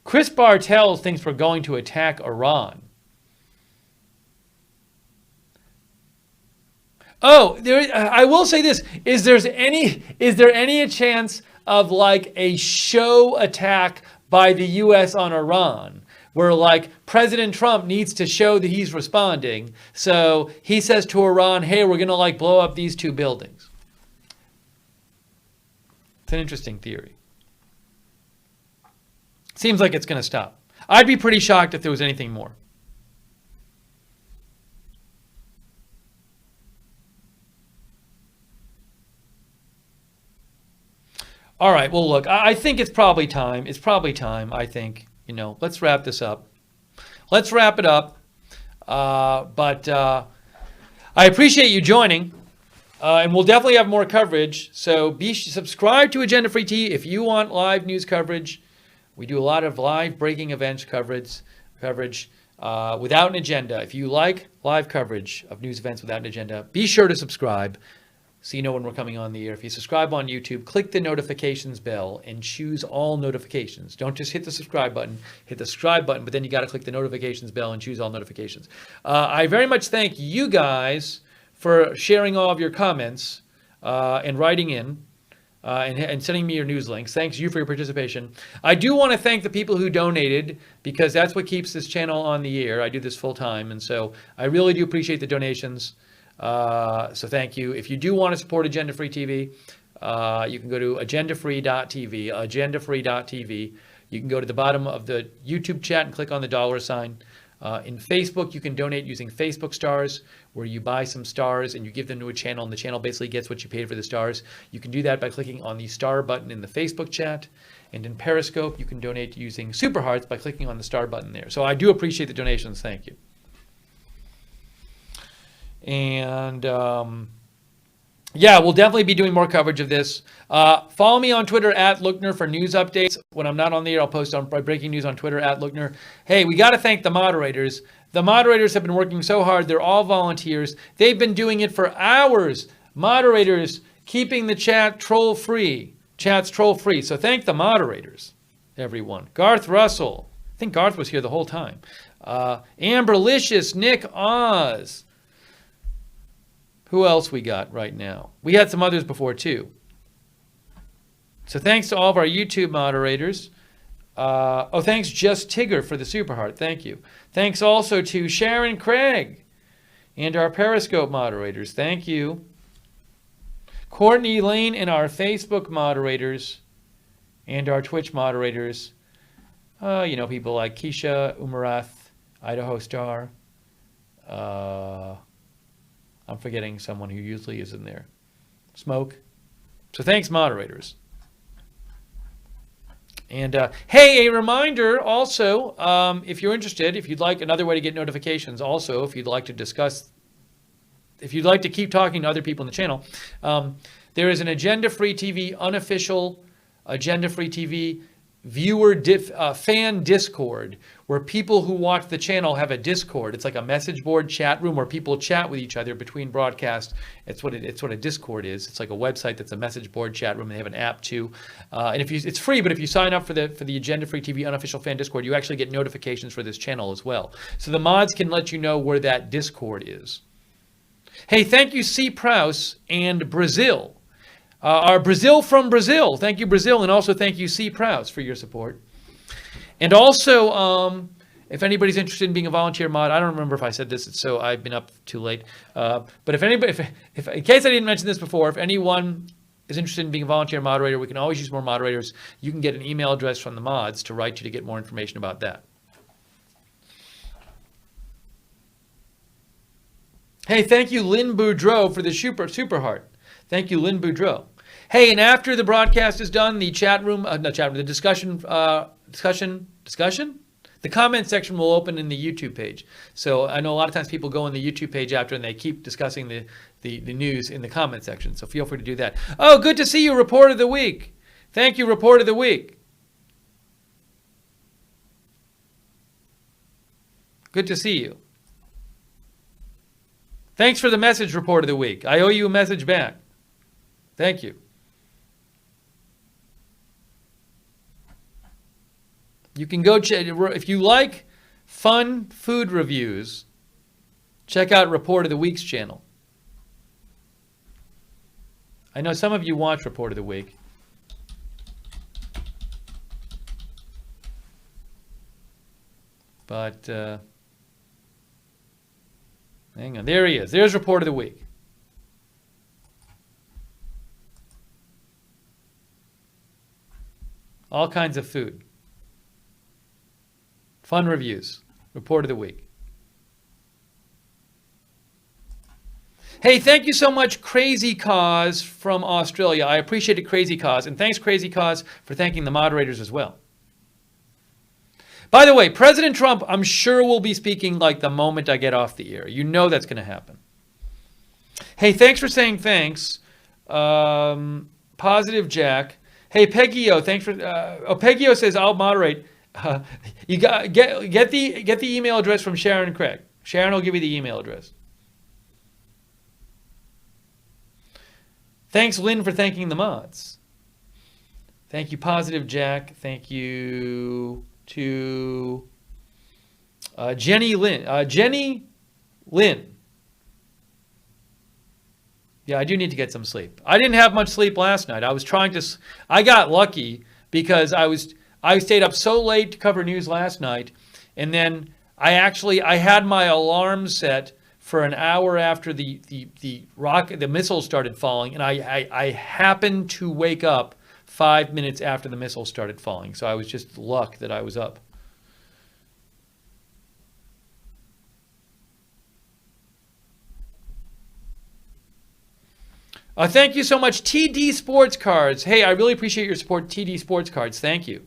Speaker 1: Chris Bartels thinks we're going to attack Iran. Oh, I will say this: is there any chance of like a show attack by the U.S. on Iran, where like President Trump needs to show that he's responding, so he says to Iran, "Hey, we're gonna like blow up these two buildings." It's an interesting theory. Seems like it's going to stop. I'd be pretty shocked if there was anything more. All right. Well, look, I think it's probably time. I think, let's wrap this up. Let's wrap it up. But I appreciate you joining. And we'll definitely have more coverage. So subscribe to Agenda Free TV if you want live news coverage. We do a lot of live breaking events coverage without an agenda. If you like live coverage of news events without an agenda, be sure to subscribe so you know when we're coming on the air. If you subscribe on YouTube, click the notifications bell and choose all notifications. Don't just hit the subscribe button, hit the subscribe button, but then you got to click the notifications bell and choose all notifications. I very much thank you guys for sharing all of your comments and writing in. And sending me your news links. Thanks you for your participation. I do want to thank the people who donated because that's what keeps this channel on the air. I do this full time, and so I really do appreciate the donations. So thank you. If you do want to support Agenda Free TV, you can go to agendafree.tv, agendafree.tv. You can go to the bottom of the YouTube chat and click on the $sign. In Facebook, you can donate using Facebook stars, where you buy some stars and you give them to a channel, and the channel basically gets what you paid for the stars. You can do that by clicking on the star button in the Facebook chat. And in Periscope, you can donate using Super Hearts by clicking on the star button there. So I do appreciate the donations. Thank you. And yeah, we'll definitely be doing more coverage of this. Follow me on Twitter at Lookner for news updates. When I'm not on the air, I'll post on breaking news on Twitter at Lookner. Hey, we got to thank the moderators. The moderators have been working so hard. They're all volunteers. They've been doing it for hours. Moderators keeping the chat troll free. Chat's troll free. So thank the moderators, everyone. Garth Russell. I think Garth was here the whole time. Amberlicious, Nick Oz. Who else we got right now? We had some others before too. So thanks to all of our YouTube moderators. Oh, thanks, Just Tigger, for the super heart. Thank you. Thanks also to Sharon Craig and our Periscope moderators. Thank you. Courtney Lane and our Facebook moderators and our Twitch moderators. People like Keisha Umarath, Idaho Star. I'm forgetting someone who usually is in there. Smoke. So thanks, moderators. And hey, a reminder also, if you're interested, if you'd like another way to get notifications, also, if you'd like to discuss, if you'd like to keep talking to other people in the channel, there is an Agenda Free TV, unofficial Agenda Free TV viewer fan Discord, where people who watch the channel have a Discord. It's like a message board chat room where people chat with each other between broadcasts. It's what a Discord is. It's like a website that's a message board chat room. They have an app too, and it's free. But if you sign up for the Agenda Free TV unofficial fan Discord, you actually get notifications for this channel as well. So the mods can let you know where that Discord is. Hey, thank you, C. Prouse and Brazil. Our Brazil from Brazil. Thank you, Brazil. And also thank you, C. Prouse, for your support. And also, if anybody's interested in being a volunteer mod, I don't remember if I said this, so I've been up too late. But if anybody, if in case I didn't mention this before, if anyone is interested in being a volunteer moderator, we can always use more moderators. You can get an email address from the mods to write you to get more information about that. Hey, thank you, Lynn Boudreau, for the super heart. Thank you, Lynn Boudreau. Hey, and after the broadcast is done, the chat room, the discussion, the comment section will open in the YouTube page. So I know a lot of times people go on the YouTube page after and they keep discussing the news in the comment section. So feel free to do that. Oh, good to see you, Report of the Week. Thank you, Report of the Week. Good to see you. Thanks for the message, Report of the Week. I owe you a message back. Thank you. You can go check, if you like fun food reviews, check out Report of the Week's channel. I know some of you watch Report of the Week. But, hang on, there he is. There's Report of the Week. All kinds of food. Fun reviews. Report of the Week. Hey, thank you so much, Crazy Cause from Australia. I appreciate it, Crazy Cause. And thanks, Crazy Cause, for thanking the moderators as well. By the way, President Trump, I'm sure, will be speaking like the moment I get off the air. You know that's going to happen. Hey, thanks for saying thanks. Positive Jack. Hey, Peggio, thanks for... Peggio says, I'll moderate. You get the email address from Sharon Craig. Sharon will give you the email address. Thanks, Lynn, for thanking the mods. Thank you, Positive Jack. Thank you to Jenny Lynn. Jenny Lynn. Yeah, I do need to get some sleep. I didn't have much sleep last night. I got lucky because I stayed up so late to cover news last night, and then I had my alarm set for an hour after the missiles started falling, and I happened to wake up 5 minutes after the missiles started falling. So I was just luck that I was up. Thank you so much, TD Sports Cards. Hey, I really appreciate your support, TD Sports Cards. Thank you.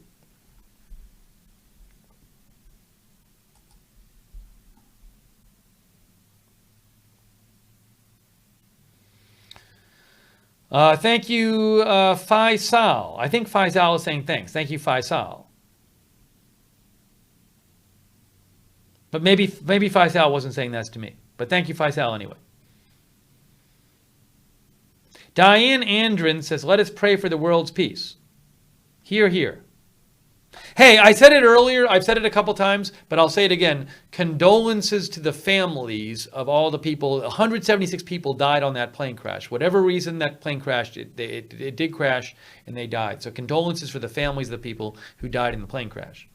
Speaker 1: Thank you, Faisal. I think Faisal is saying thanks. Thank you, Faisal. But maybe Faisal wasn't saying that to me. But thank you, Faisal, anyway. Diane Andren says, let us pray for the world's peace. Hear, hear. Hey, I said it earlier. I've said it a couple times, but I'll say it again. Condolences to the families of all the people. 176 people died on that plane crash. Whatever reason that plane crashed, it did crash and they died. So condolences for the families of the people who died in the plane crash.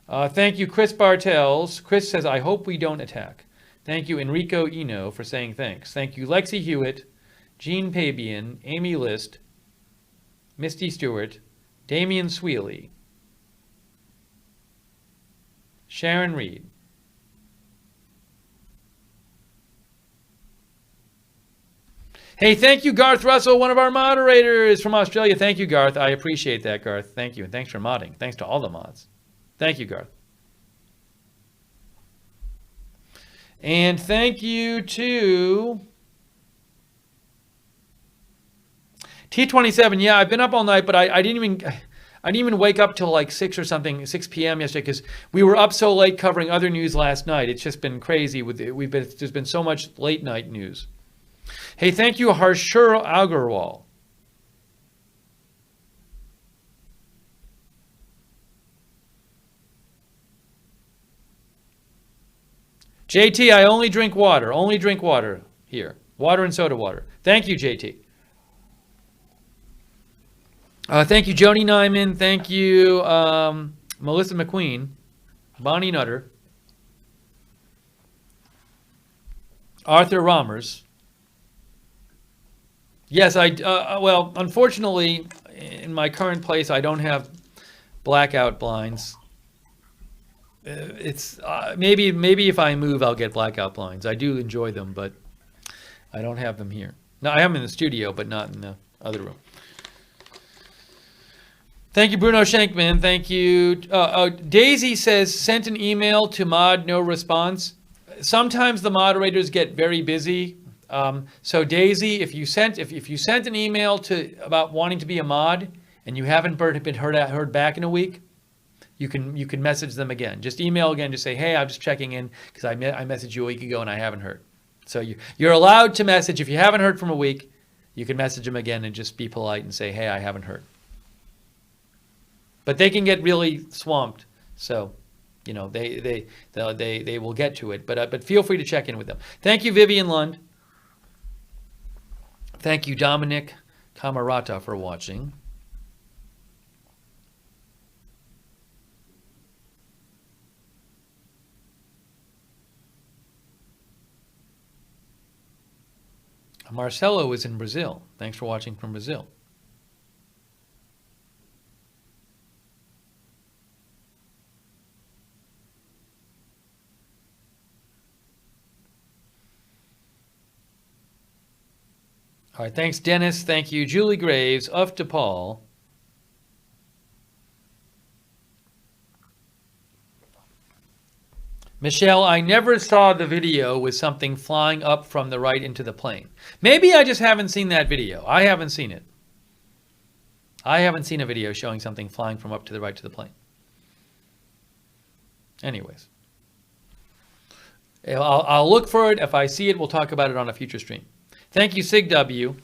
Speaker 1: Thank you, Chris Bartels. Chris says, I hope we don't attack. Thank you, Enrico Eno, for saying thanks. Thank you, Lexi Hewitt, Jean Pabian, Amy List, Misty Stewart, Damian Sweely, Sharon Reed. Hey, thank you, Garth Russell, one of our moderators from Australia. Thank you, Garth. I appreciate that, Garth. Thank you. And thanks for modding. Thanks to all the mods. Thank you, Garth. And thank you to T27. Yeah, I've been up all night, but I didn't even wake up till like 6 or something, 6 p.m. yesterday, because we were up so late covering other news last night. It's just been crazy. There's been so much late night news. Hey, thank you, Harshur Agarwal. JT, I only drink water. Only drink water here. Water and soda water. Thank you, JT. Thank you, Joni Nyman. Thank you, Melissa McQueen, Bonnie Nutter, Arthur Rommers. Yes, well, unfortunately, in my current place, I don't have blackout blinds. It's maybe if I move, I'll get blackout blinds. I do enjoy them, but I don't have them here. No, I have them in the studio, but not in the other room. Thank you, Bruno Shankman. Thank you. Daisy says, sent an email to mod, no response. Sometimes the moderators get very busy. So Daisy, if you sent an email about wanting to be a mod and you haven't been heard back in a week, you can message them again. Just email again. Just say, hey, I'm just checking in because I messaged you a week ago and I haven't heard. So you're allowed to message. If you haven't heard from a week, you can message them again and just be polite and say, hey, I haven't heard. But they can get really swamped, so they will get to it. But feel free to check in with them. Thank you, Vivian Lund. Thank you, Dominic Camarata, for watching. Marcelo is in Brazil. Thanks for watching from Brazil. All right, thanks, Dennis. Thank you, Julie Graves, Uf DePaul. Michelle, I never saw the video with something flying up from the right into the plane. Maybe I just haven't seen that video. I haven't seen it. I haven't seen a video showing something flying from up to the right to the plane. Anyways. I'll look for it. If I see it, we'll talk about it on a future stream. Thank you, Sig W.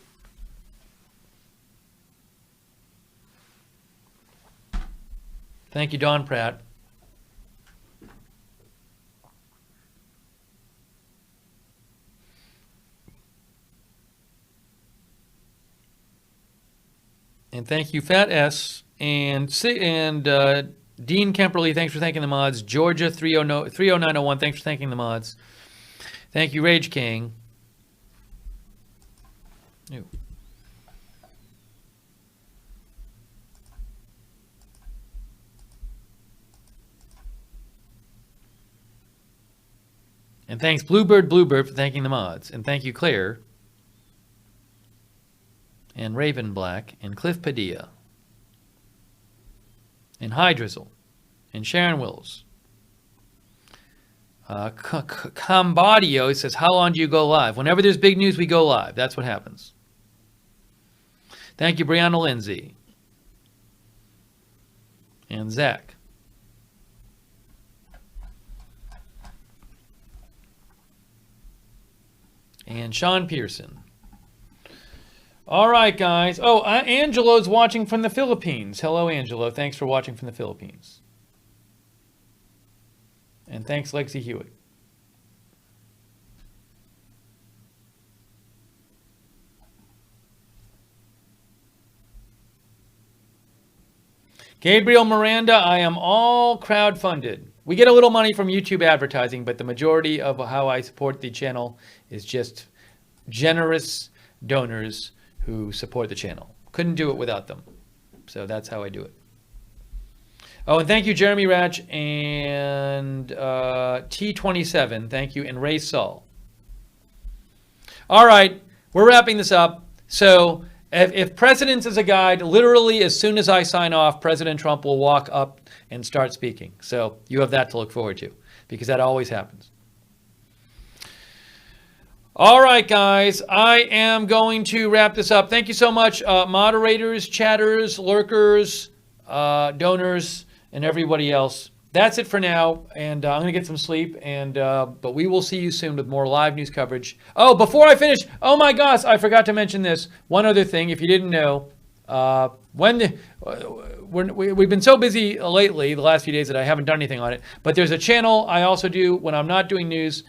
Speaker 1: Thank you, Don Pratt. And thank you, Fat S. And Dean Kemperly, thanks for thanking the mods. Georgia 30901, thanks for thanking the mods. Thank you, Rage King. Ew. And thanks, Bluebird for thanking the mods. And thank you, Claire. And Raven Black. And Cliff Padilla. And Hydrizzle. And Sharon Wills. Combadio says, how long do you go live? Whenever there's big news, we go live. That's what happens. Thank you, Brianna Lindsay. And Zach. And Sean Pearson. All right, guys. Oh, Angelo's watching from the Philippines. Hello, Angelo. Thanks for watching from the Philippines. And thanks, Lexi Hewitt. Gabriel Miranda, I am all crowdfunded. We get a little money from YouTube advertising, but the majority of how I support the channel is just generous donors who support the channel. Couldn't do it without them. So that's how I do it. Oh, and thank you, Jeremy Ratch and T27. Thank you, and Ray Saul. All right, we're wrapping this up. So if precedence is a guide, literally as soon as I sign off, President Trump will walk up and start speaking. So you have that to look forward to, because that always happens. All right, guys, I am going to wrap this up. Thank you so much, moderators, chatters, lurkers, donors, and everybody else. That's it for now, and I'm going to get some sleep, and but we will see you soon with more live news coverage. Oh, before I finish, oh my gosh, I forgot to mention this. One other thing, if you didn't know, we've been so busy lately, the last few days, that I haven't done anything on it, but there's a channel I also do when I'm not doing news.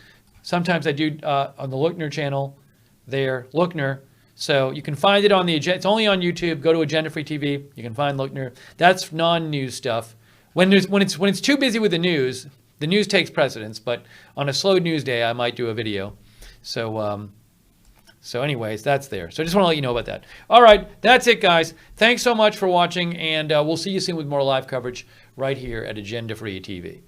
Speaker 1: Sometimes I do on the Lookner channel there, Lookner. So you can find it on the agenda. It's only on YouTube. Go to Agenda Free TV. You can find Lookner. That's non-news stuff. When it's too busy with the news takes precedence. But on a slow news day, I might do a video. So anyways, that's there. So I just want to let you know about that. All right, that's it, guys. Thanks so much for watching, and we'll see you soon with more live coverage right here at Agenda Free TV.